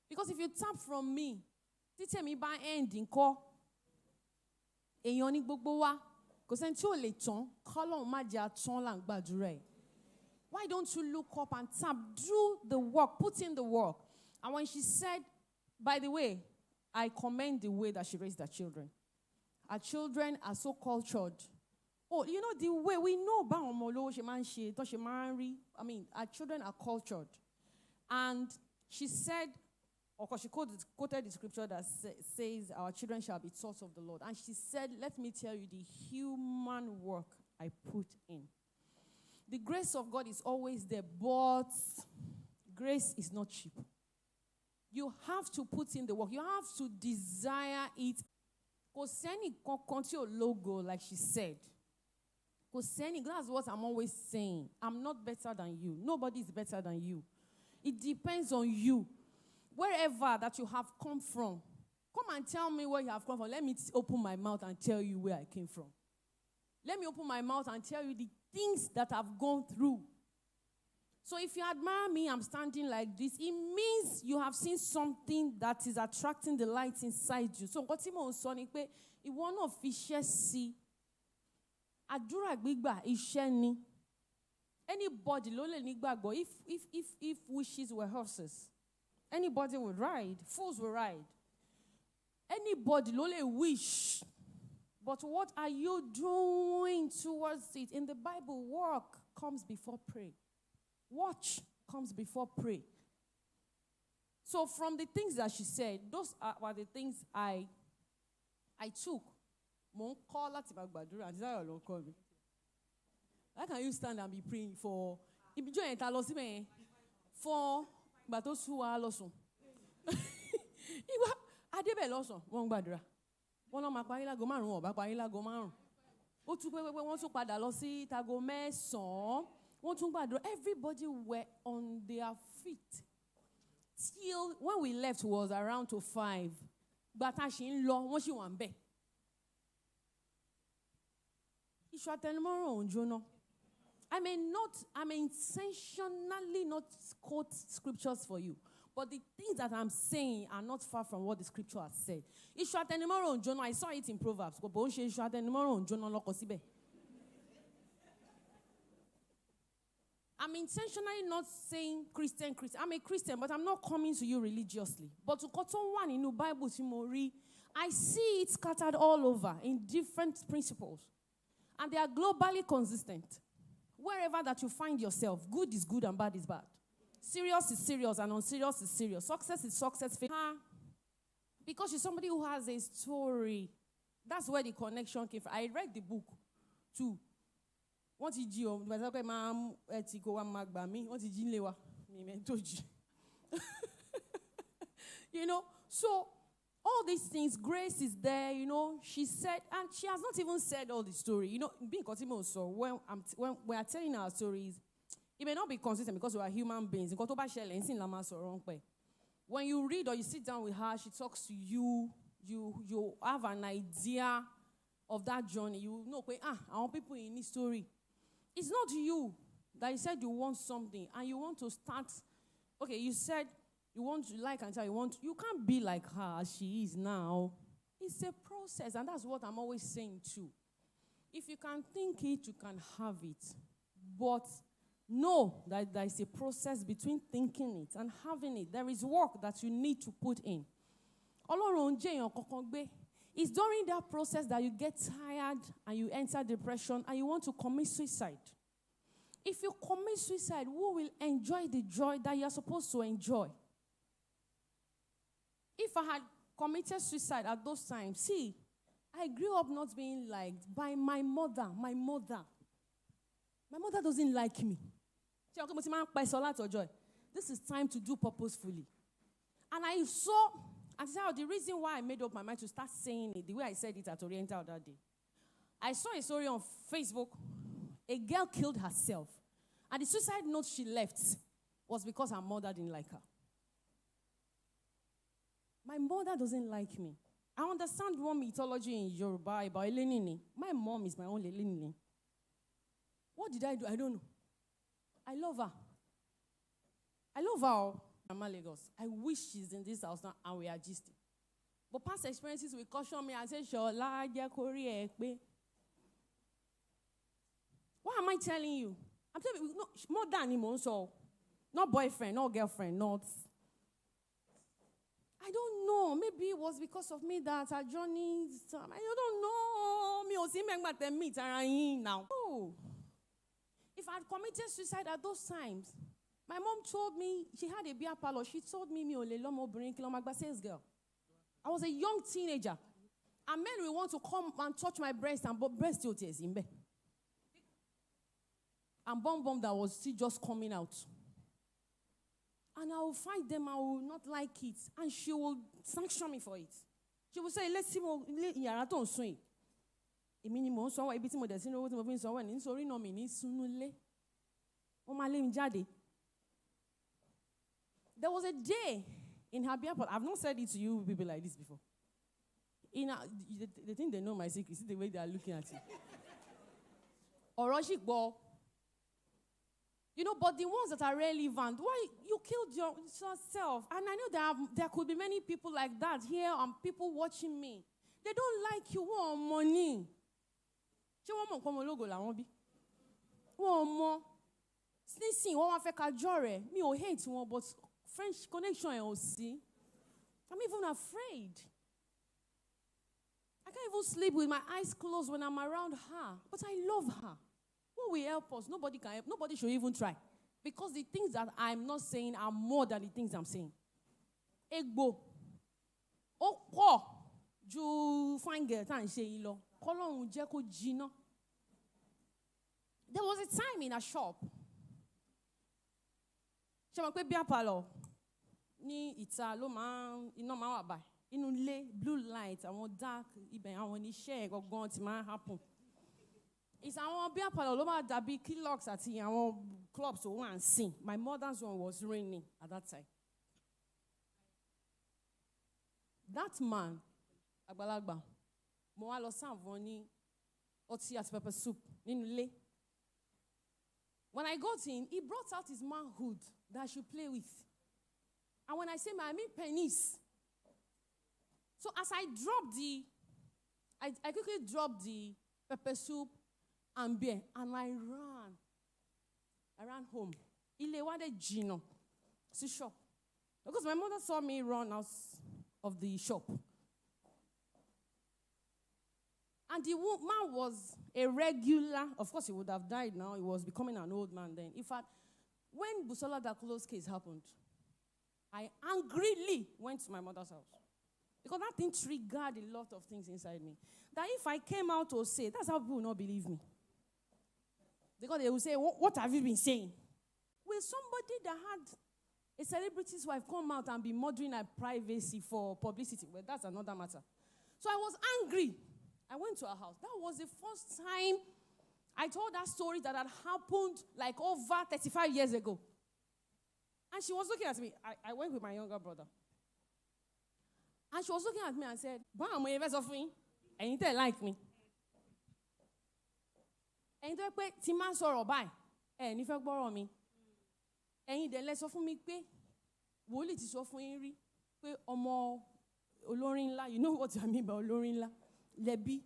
Because if you tap from me, títẹ̀ mi bá end ńkọ́ èèyàn ní gbogbo wa kò sẹ́ni tí ò lè tán kọ́lọ́hún má jẹ́ àtán là ń gbàdúrà ẹ̀. Why don't you look up and tap, do the work, put in the work? And when she said, by the way, I commend the way that she raised her children. Her children are so cultured. Oh, you know the way we know about ọmọ olówó ṣe máa ń ṣe tó ṣe máa ń rí. Her children are cultured. And she said, of course, she quoted the scripture that says, our children shall be taught of the Lord. And she said, let me tell you the human work I put in. The grace of God is always there, but grace is not cheap. You have to put in the work. You have to desire it. Because any logo, like she said. Because that's what I'm always saying. I'm not better than you. Nobody is better than you. It depends on you. Wherever that you have come from, come and tell me where you have come from. Let me open my mouth and tell you where I came from. Let me open my mouth and tell you the things that I've gone through. So if you admire me, I'm standing like this, it means you have seen something that is attracting the light inside you. So what mo sọ ni pé ìwọ náà fi iṣẹ́ sí. Àdúrà gbígbà iṣẹ́ ni. Anybody ló lè nígbàgbọ́ if wishes were horses. Anybody would ride. Fools will ride. Anybody only wish. But what are you doing towards it? In the Bible, work comes before pray. Watch comes before pray. So from the things that she said, those were the things I took. How can you stand and be praying for gbà tó sú wa lọ́sùn ìwà adébẹ̀ lọ́sùn wọ́n ń gbàdúrà wọ́n lọ́ máa parí lágo márùn-ún ọ̀bá parí lágo márùn-ún ó tún pé wọ́n tún padà lọ sí tago mẹ́sàn-án wọ́n tún gbàdúrà. Everybody were on their feet till when we left was around to 5 gbà tá a ṣe ń lọ wọ́n sì wà ń bẹ̀. Iṣu àtẹnumọ́ràn ò ń jóná. I may intentionally not quote scriptures for you, but the things that I'm saying are not far from what the scripture has said. I saw it in Proverbs. I'm intentionally not saying Christian. I'm a Christian, but I'm not coming to you religiously. But to cotton one in the Bible, I see it scattered all over in different principles. And they are globally consistent. Wherever that you find yourself, good is good and bad is bad. Serious is serious and unserious is serious. Success is success. Because she's somebody who has a story. That's where the connection came from. I read the book too. Wọ́n ti jí o, bàtà pé máa ẹ ti kó wa máa gbà mí, wọ́n ti jí nílé wa, mi mẹ́ tó jí. You know, so all these things, grace is there, you know. She said, and she has not even said all the story. You know, being continuous, so when we are telling our stories, it may not be consistent because we are human beings. When you read or you sit down with her, she talks to you, you have an idea of that journey. You know, I want people in this story. It's not you that you said you want something and you want to start. Okay, you said you want to like and tell you can't be like her as she is now. It's a process, and that's what I'm always saying too. If you can think it, you can have it. But know that there is a process between thinking it and having it. There is work that you need to put in. It's during that process that you get tired and you enter depression and you want to commit suicide. If you commit suicide, who will enjoy the joy that you are supposed to enjoy? If I had committed suicide at those times, see, I grew up not being liked by my mother. My mother doesn't like me. This is time to do purposefully. And I saw, the reason why I made up my mind to start saying it, the way I said it at Oriental that day, I saw a story on Facebook. A girl killed herself. And the suicide note she left was because her mother didn't like her. My mother doesn't like me. I understand one mythology in Yoruba about Elenini. My mom is my own Elenini. What did I do? I don't know. I love her. I love her. I'm at Lagos. I wish she's in this house now and we are gisting. But past experiences will caution me and say, what am I telling you? I'm telling you, no, more than him also. Not boyfriend, not girlfriend, not. I don't know. Maybe it was because of me that our journey. I don't know. Me also meet now. Oh. If I had committed suicide at those times, my mom told me, she had a beer parlor. She told me, sales girl. I was a young teenager. And men will want to come and touch my breast and breast your tears in bed. And bomb that was still just coming out. And I will fight them, I will not like it. And she will sanction me for it. She will say, let's see more. There was a day in her beer pot. I've not said it to you people like this before. They think they know my secret. See the way they are looking at it. Oroshik ball. You know, but the ones that are relevant, why you killed yourself? And I know there could be many people like that here and people watching me. They don't like you. Want money. She want more logo la won bi. Want more. Sneezing, want fe ka jore. Me o hate one, but French connection I see. I'm even afraid. I can't even sleep with my eyes closed when I'm around her. But I love her. Who will help us? Nobody can help. Nobody should even try. Because the things that I'm not saying are more than the things I'm saying. Egbo. Oko. Ju fine girl tan se ilo. Kolorun je ko jina. There was a time in a shop. Ṣé mo pé beer parlor ní ìta ló iná máa wà báyìí. Inú ilé, blue light, àwọn dark, ibẹ̀ àwọn iṣẹ́ gangan tí máa happen. It's àwọn beer parlor ló máa dàbí Kellogg's àti àwọn clubs tó wà ń sìn. My mother's one was raining at that time. That man, àgbàlagbà, mo wá lọ serve wọn ní ọtí àti pepper soup nínú ilé. When I got in, he brought out his manhood that I should play with. And when I say I mean penis. So as I dropped I quickly dropped the pepper soup and beer, and I ran home. Ile wade jino, si shop. Because my mother saw me run out of the shop. And the man was a regular, of course he would have died now, he was becoming an old man then. In fact, when Busola Dakulo's case happened, I angrily went to my mother's house. Because that thing triggered a lot of things inside me. That if I came out to say, that's how people will not believe me. Because they will say, what have you been saying? Will somebody that had a celebrity's wife come out and be murdering her privacy for publicity? Well, that's another matter. So I was angry. I went to her house. That was the first time I told that story that had happened like over 35 years ago. And she was looking at me. I went with my younger brother. And she was looking at me and said, "Bam, you ever me? And you don't like me. And you don't pay Timan Soro by. And if you borrow me. And you don't let off me pay. Woli ti so fún yín rí pé ọmọ olórin ńlá, you know what I mean by olórin ńlá? Lebi.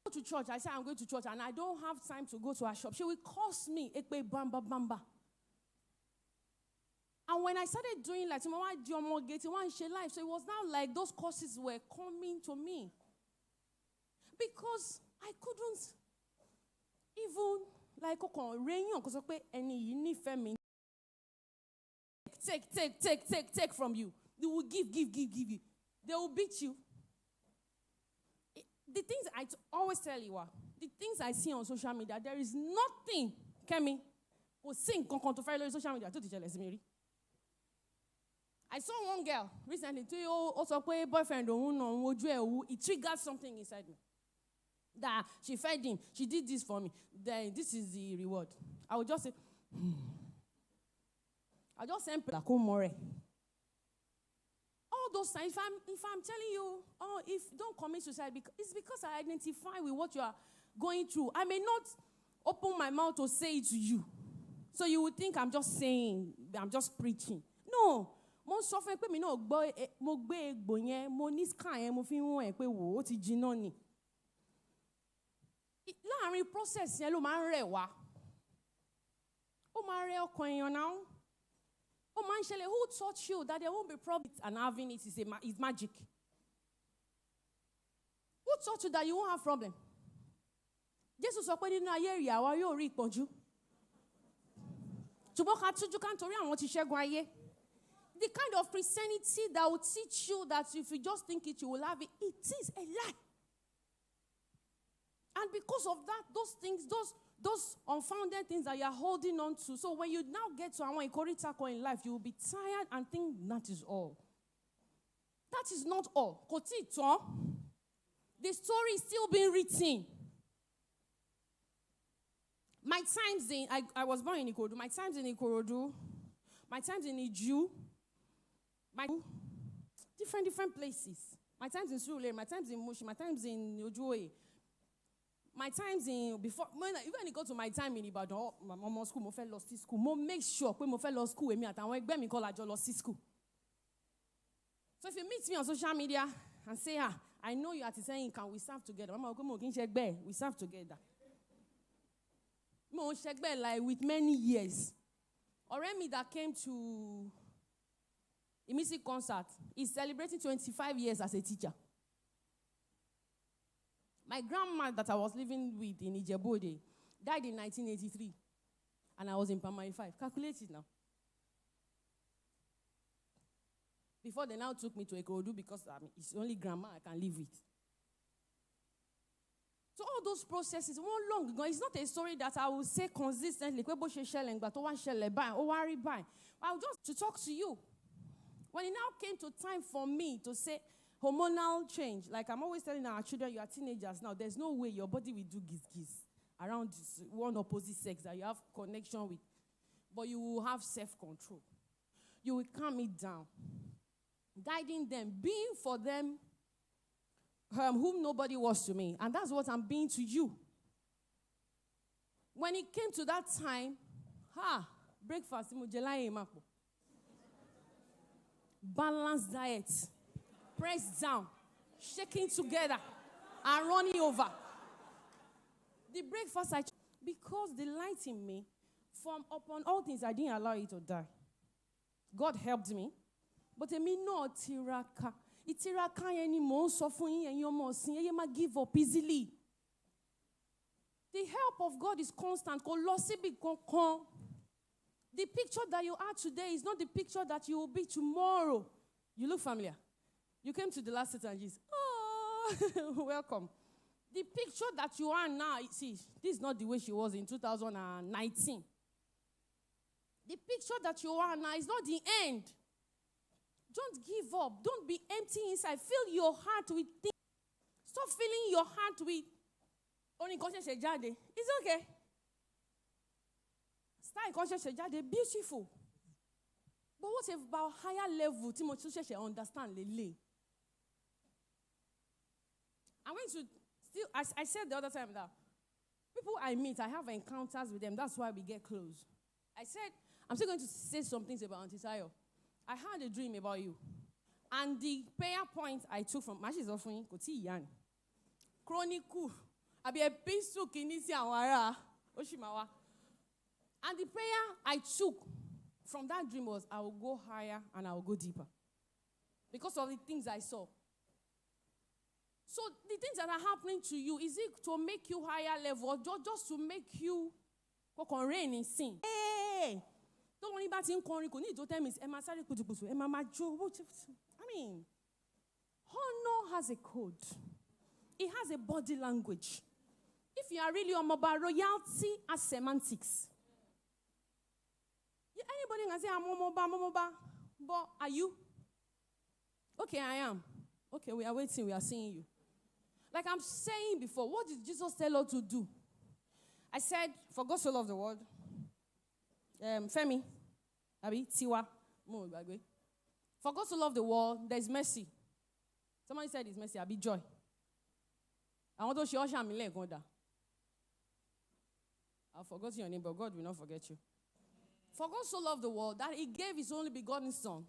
Go to church. I say I'm going to church and I don't have time to go to her shop. She will curse me. Ekpe bamba bamba. And when I started doing like Mama Diomo getting one she life, so it was now like those curses were coming to me. Because I couldn't even like rain because any me. Take from you. They will give you. They will beat you. The things I always tell you are, the things I see on social media, there is nothing, Kemi, will sing to follow social media to teach me. I saw one girl recently, also a boyfriend, it triggered something inside me. That she fed him, she did this for me. Then this is the reward. I would just say, I just send more. All those times, if I'm telling you, if don't commit suicide, it's because I identify with what you are going through. I may not open my mouth to say it to you. So you would think I'm just saying, I'm just preaching. No. Mo sọ fún pé mi náà gbọ́ mo gbé egbò yẹn mo ní scan yẹn mo fi wọ́n ẹ̀ pé wò ó ti jiná ni. Láàárín process yẹn ló máa ń rẹ̀ wá. Ó máa rẹ̀ ọkàn èèyàn náà. Ó máa ń ṣẹlẹ̀, who taught you that there won't be problems and having it is magic? Who taught you that you won't have problem? Jésù sọ pé nínú ayé ìyàwó yóò rí ìpọ́njú. Ṣùgbọ́n ká tújú ká nítorí àwọn ti ṣẹ́gun ayé. The kind of Christianity that will teach you that if you just think it, you will have it. It is a lie. And because of that, those things, those unfounded things that you are holding on to. So when you now get to our Ikorita in life, you will be tired and think that is all. That is not all. Kotito, the story is still being written. My times in, I was born in Ikorodu. My times in Ikorodu, my times in Iju, different places. My times in Surulere, my times in Mushi, my times in Ojuoye. My times in, before, when I go to my time in Ibadan, my mom school, mo fẹ́ lọ sí school. Mo make sure pé mo fẹ́ lọ school, èmi àtàwọn ẹgbẹ́ mi kọ́ la jọ lọ sí school. So if you meet me on social media and say, I know you are saying, can we serve together? Mama, we serve together. Mo shekbe like with many years. Oremi that came to a music concert is celebrating 25 years as a teacher. My grandma that I was living with in Ijebu died in 1983. And I was in primary 5. Calculate it now. Before they now took me to Ikorodu because it's only grandma I can live with. So all those processes, one long ago, it's not a story that I will say consistently. I will just to talk to you. When it now came to time for me to say hormonal change, like I'm always telling our children, you are teenagers now, there's no way your body will do giz around this one opposite sex that you have connection with. But you will have self-control. You will calm it down. Guiding them, being for them whom nobody was to me. And that's what I'm being to you. When it came to that time, breakfast, balanced diet, pressed down, shaking together, and running over. The breakfast because the light in me, from upon all things, I didn't allow it to die. God helped me. But I mean, no tiraka. Itiraka yeni mo so fun yin eyin omo osin eye ma give up easily. The help of God is constant. Ko lo sibi kankan. The picture that you are today is not the picture that you will be tomorrow. You look familiar. You came to the last siT&Gis. Oh, welcome. The picture that you are now, see, this is not the way she was in 2019. The picture that you are now is not the end. Don't give up. Don't be empty inside. Fill your heart with things. Stop filling your heart with only conscious jade. It's okay. Start conscious jade. Beautiful. But what about higher level? Timothy should understand Lele. I went to still. I said the other time that people I meet, I have encounters with them. That's why we get close. I said I'm still going to say some things about Auntie Sayo. I had a dream about you, and the prayer point I took from Mashi's offering, Koti Yan, Chronicle, Abi a pisu kinisi awara Oshimawa, and the prayer I took from that dream was I will go higher and I will go deeper because of the things I saw. So the things that are happening to you, is it to make you higher level or just to make you reign in sin? Hey! Don't worry about it. Need to tell me, I mean, honor has a code. It has a body language. If you are really on mobile, royalty has semantics. Anybody can say, I'm mobile, but are you? Okay, I am. Okay, we are waiting, we are seeing you. Like I'm saying before, what did Jesus tell us to do? I said, for God so loved the world. Femi, Abi, Tiwa, for God so loved the world, there's mercy. Somebody said it's mercy, Abi, joy. I want to show you my leg. I've forgotten your name, but God will not forget you. For God so loved the world that he gave his only begotten Son,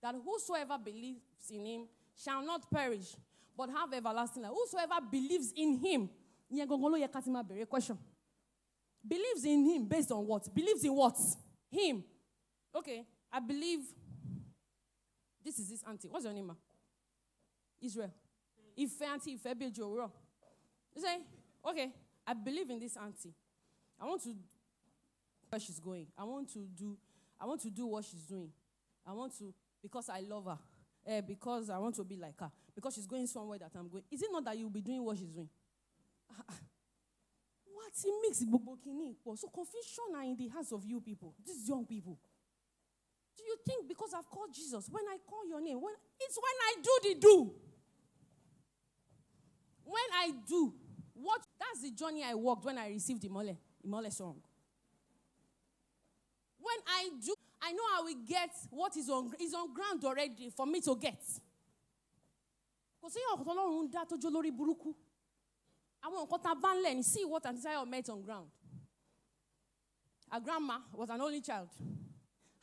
that whosoever believes in him shall not perish, but have everlasting life. Whosoever believes in him. Question. Believes in him based on what? Believes in what? Him. Okay, I believe. This is this auntie. What's your name, ma? Israel. If auntie, if you say, okay, I believe in this auntie. I want to where she's going. I want to do what she's doing. I want to, because I love her. Because I want to be like her. Because she's going somewhere that I'm going. Is it not that you'll be doing what she's doing? What? It makes Bobokini. So confusion are in the hands of you people. These young people. Do you think because I've called Jesus, when I call your name, it's when I do the do. When I do, that's the journey I walked when I received the Imole song. When I do, I know I will get what is on ground already for me to get. Because I want to see what Antisaya met on ground. Her grandma was an only child.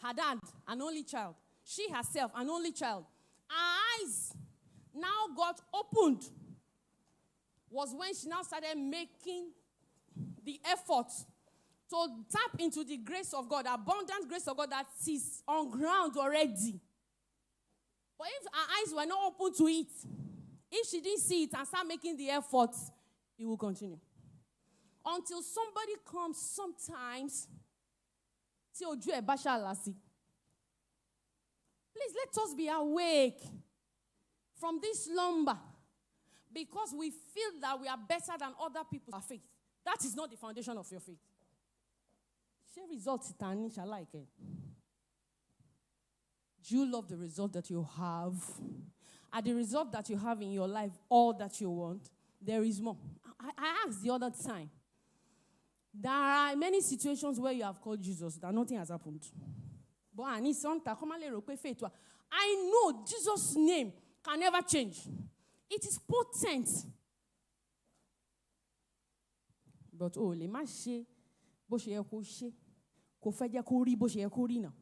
Her dad, an only child. She herself, an only child. Her eyes now got opened. Was when she now started making the effort to tap into the grace of God, abundant grace of God that is on ground already. But if her eyes were not open to it, if she didn't see it and start making the effort, it will continue. Until somebody comes sometimes. Please let us be awake from this slumber because we feel that we are better than other people's faith. That is not the foundation of your faith. Share results, shall like it. Do you love the result that you have? Are the result that you have in your life all that you want? There is more. I asked the other time. There are many situations where you have called Jesus that nothing has happened. But I know Jesus' name can never change. It is potent. But le ma ṣe bó ṣe yẹ kó ṣe kò fẹ́ jẹ́ kó rí bó ṣe yẹ kó rí náà.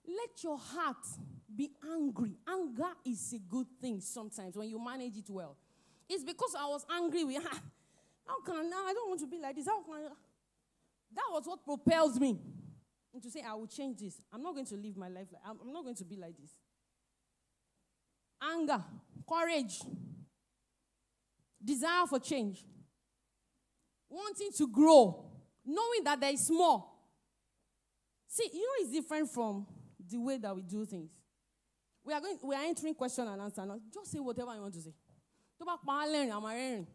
Let your heart be angry. Anger is a good thing sometimes when you manage it well. It's because I was angry with her. How can I don't want to be like this. How can I? That was what propels me into saying I will change this. I'm not going to live my life like I'm not going to be like this. Anger, courage, desire for change, wanting to grow, knowing that there is more. See, it's different from the way that we do things. We are entering question and answer now. Just say whatever you want to say. tó bá pa á lẹ́rìn àmọ́ rẹ́rìn.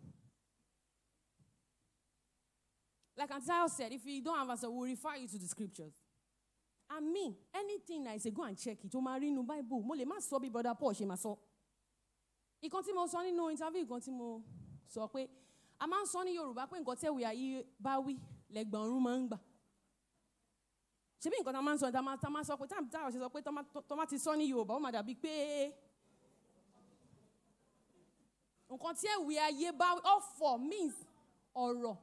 Like Antiel said, if you don't have answer, we'll refer you to the scriptures. And me, anything I say, go and check it. O máa rí inú Bible. Mo lè má sọ bí brother Paul ṣe máa sọ. Ìkan tí mo sọ nínú interview ìkan tí mo sọ pé a máa ń sọ ní Yorùbá pé nǹkan tẹ́wé ayé bá wí lẹ́gbọ̀n ọ̀run máa ń gbà. Ṣebí nǹkan tá a máa ń sọ tá a máa sọ pé táwọn ṣe sọ pé tó máa ti sọ ní Yorùbá ó máa dàbí pé nǹkan tí ẹ̀wé ayé bá wí ọ̀fọ̀ means ọ̀rọ̀.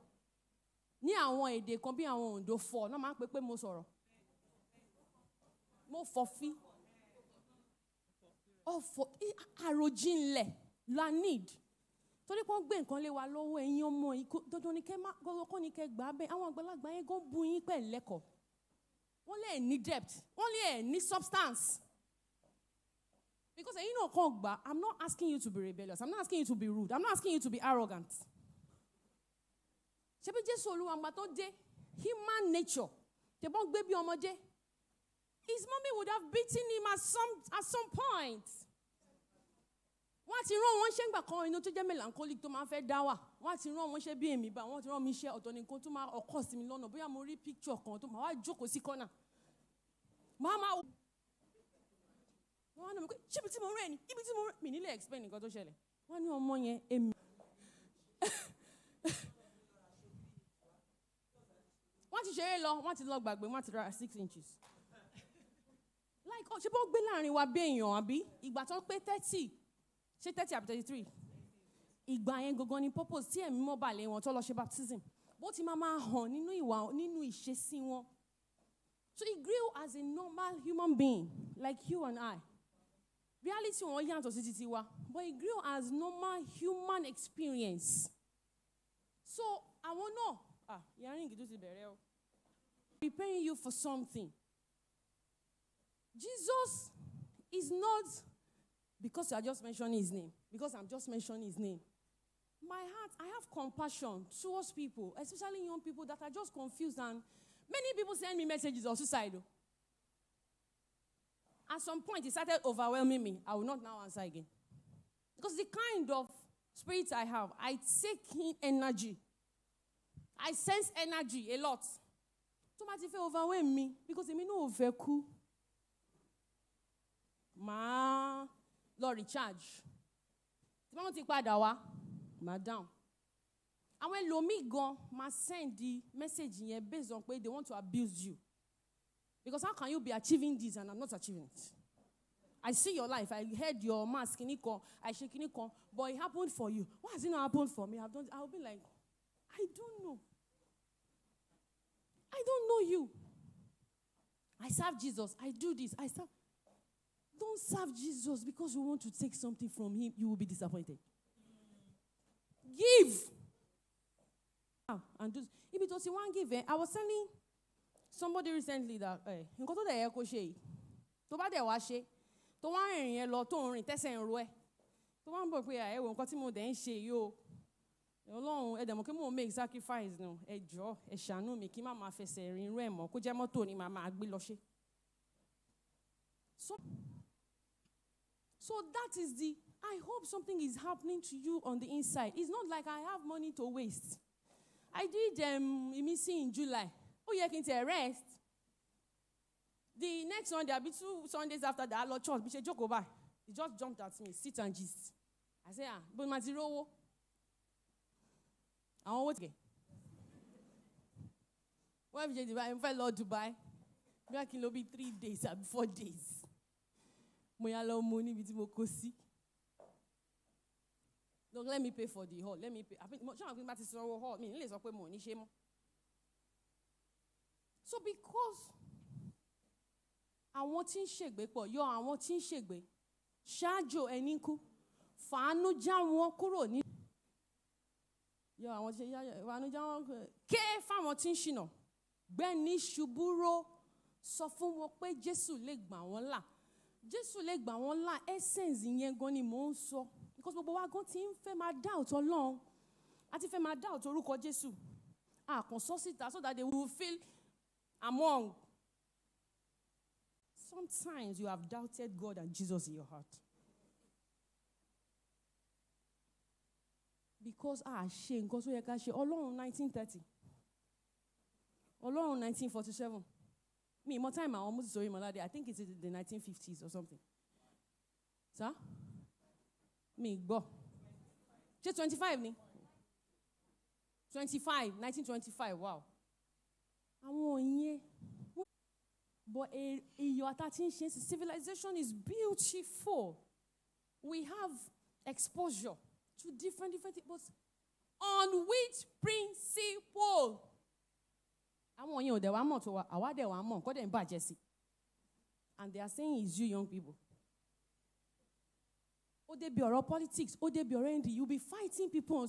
Ní àwọn èdè kan bí àwọn Oǹdó fọ̀ náà máa ń pè mo sọ̀rọ̀. Mo fọ̀ fí. Ọ̀fọ̀ àròjinlẹ̀ la need. Torí pé wọ́n gbé nǹkan lé wa lọ́wọ́ ẹ̀yin ọmọ yìí dandan ni kẹ́ má kọ́ ni kẹ́ gbà bẹ́ẹ̀ àwọn àgbàlagbà yẹn gan bu yín pẹ̀ lẹ́kọ̀ọ́. Wọ́n lè ní depth. Wọ́n lè ní substance. Because ẹ̀yin náà kàn gbà, I'm not asking you to be rebellious. I'm not asking you to be rude. I'm not asking you to be arrogant. Ṣebí Jésù Olúwa àgbà tó dé human nature tẹ̀bọ́n gbé bí ọmọdé. His mommy would have beaten him at some point. Wọ́n ti rán wọn ṣe ń gbà kan inú tó jẹ́ melancholic tó máa fẹ́ dá wà. Wọ́n ti rán wọn ṣe bí èmi bá wọ́n ti rán mi ṣe ọ̀tọ̀ nìkan tó máa ọkọ̀ sí mi lọ́nà bóyá mo rí picture kan tó máa wá jókòó sí corner. Màmá wọ́n á nà mí pé ṣébi tí mo rẹ̀ ni ibi tí mo rẹ̀ mi nílẹ̀ explain nǹkan tó ṣẹlẹ̀. Wọ́n ní ọmọ yẹn èmi. Wọ́n ti ṣeré lọ, wọ́n ti lọ gbàgbé, wọ́n ti ra 6 inches. Like ṣé bó gbé láàrin wa bí èèyàn àbí ìgbà tó pé 30 ṣé 30 àbí 33 ìgbà yẹn gangan ni purpose tí ẹ̀mí mọ́ balẹ̀ wọn tó lọ ṣe baptism bó ti máa hàn nínú ìwà nínú ìṣesí wọn. So he grew as a normal human being like you and I. Reality wọn yàtọ̀ sí títí wa but he grew as normal human experience. So àwọn náà yàrá ìgìdú ti bẹ̀rẹ̀ o. Preparing you for something. Jesus is not because you are just mentioning his name, because I'm just mentioning his name. My heart, I have compassion towards people, especially young people that are just confused, and many people send me messages of suicidal. At some point, it started overwhelming me. I will not now answer again. Because the kind of spirit I have, I take in energy. I sense energy a lot. So much if it overwhelm me, because it may not overcool. Ma lọ recharge tí wọ́n ti padà wá madam àwọn ẹlòmíì gan máa send the message yẹn based on pé they want to abuse you because how can you be achieving this and I'm not achieving it? I see your life, I heard your mask kini kan, I ṣe kini kan, but it happened for you. Why has it not happened for me? I'll be like, I don't know you. I serve Jesus, I do this, I serve. Don't serve Jesus because you want to take something from him. You will be disappointed. Give. And just, if it was one give, I was telling somebody recently that, nǹkan tó dẹ̀ yẹ kó ṣe yìí, tó bá dẹ̀ wá ṣe, tó wá rìnrìn yẹn lọ, tó ń rìn tẹ́sẹ̀ ń ro ẹ́, tó wá ń bọ̀ pé ẹ̀wọ̀ nǹkan tí mo dẹ̀ ń ṣe yìí o, Ọlọ́run ẹ̀dẹ̀ mọ̀ kí mo make sacrifice nù, ẹ jọ̀ọ́ ẹ ṣàánú mi kí má máa fẹsẹ̀ rìn irú ẹ̀ mọ́, kó jẹ́ mọ́tò ni màá máa gbé lọ ṣe. So that is I hope something is happening to you on the inside. It's not like I have money to waste. I did missing in July. Oh, yeah, can you rest? The next one, there'll be 2 Sundays after that, Lord Church, Bishop joke over. He just jumped at me, sit and gist. I said, but my zero. I want to what if you invite Lord Dubai? Maybe I can be 3 days or 4 days. Don't let me pay for the hall. Let me pay. Hall. So because àwọn tí ń ṣègbé pọ̀ yọ àwọn tí ń ṣègbé ṣáájú ẹni kú fàánú já wọn kúrò ní. Yọ àwọn tí fàánú já wọn ké fáwọn tí ń ṣìnà gbẹ́ni ṣubúrò sọ fún wọn pé Jésù lè gbà wọ́n là. Jésù lè gbà wọ́n là essence yẹn gan ni mò ń sọ because gbogbo wa gan ti ń fẹ́ máa doubt Ọlọ́run àti fẹ́ máa doubt orúkọ Jésù àkànṣọ́ síta so that they will feel among. Sometimes you have doubted God and Jesus in your heart. because ṣe nǹkan tó yẹ ká ṣe Ọlọ́run 1930 Ọlọ́run 1947 me more time àwọn Moses Orimolade I think it's in the 1950s or something sir me gbọ́ ṣé 25 ni 1925 wow àwọn yẹn but your attaching civilization is beautiful. We have exposure to different but on which principle? Àwọn yẹn ò dẹ̀ wá mọ̀ tó wa àwa dẹ̀ wá mọ̀ kọ́ dẹ̀ ń bàjẹ́ sí. And they are saying it's you young people. Ó dé bí ọ̀rọ̀ politics, ó dé bí ọ̀rọ̀ ND, you be fighting people on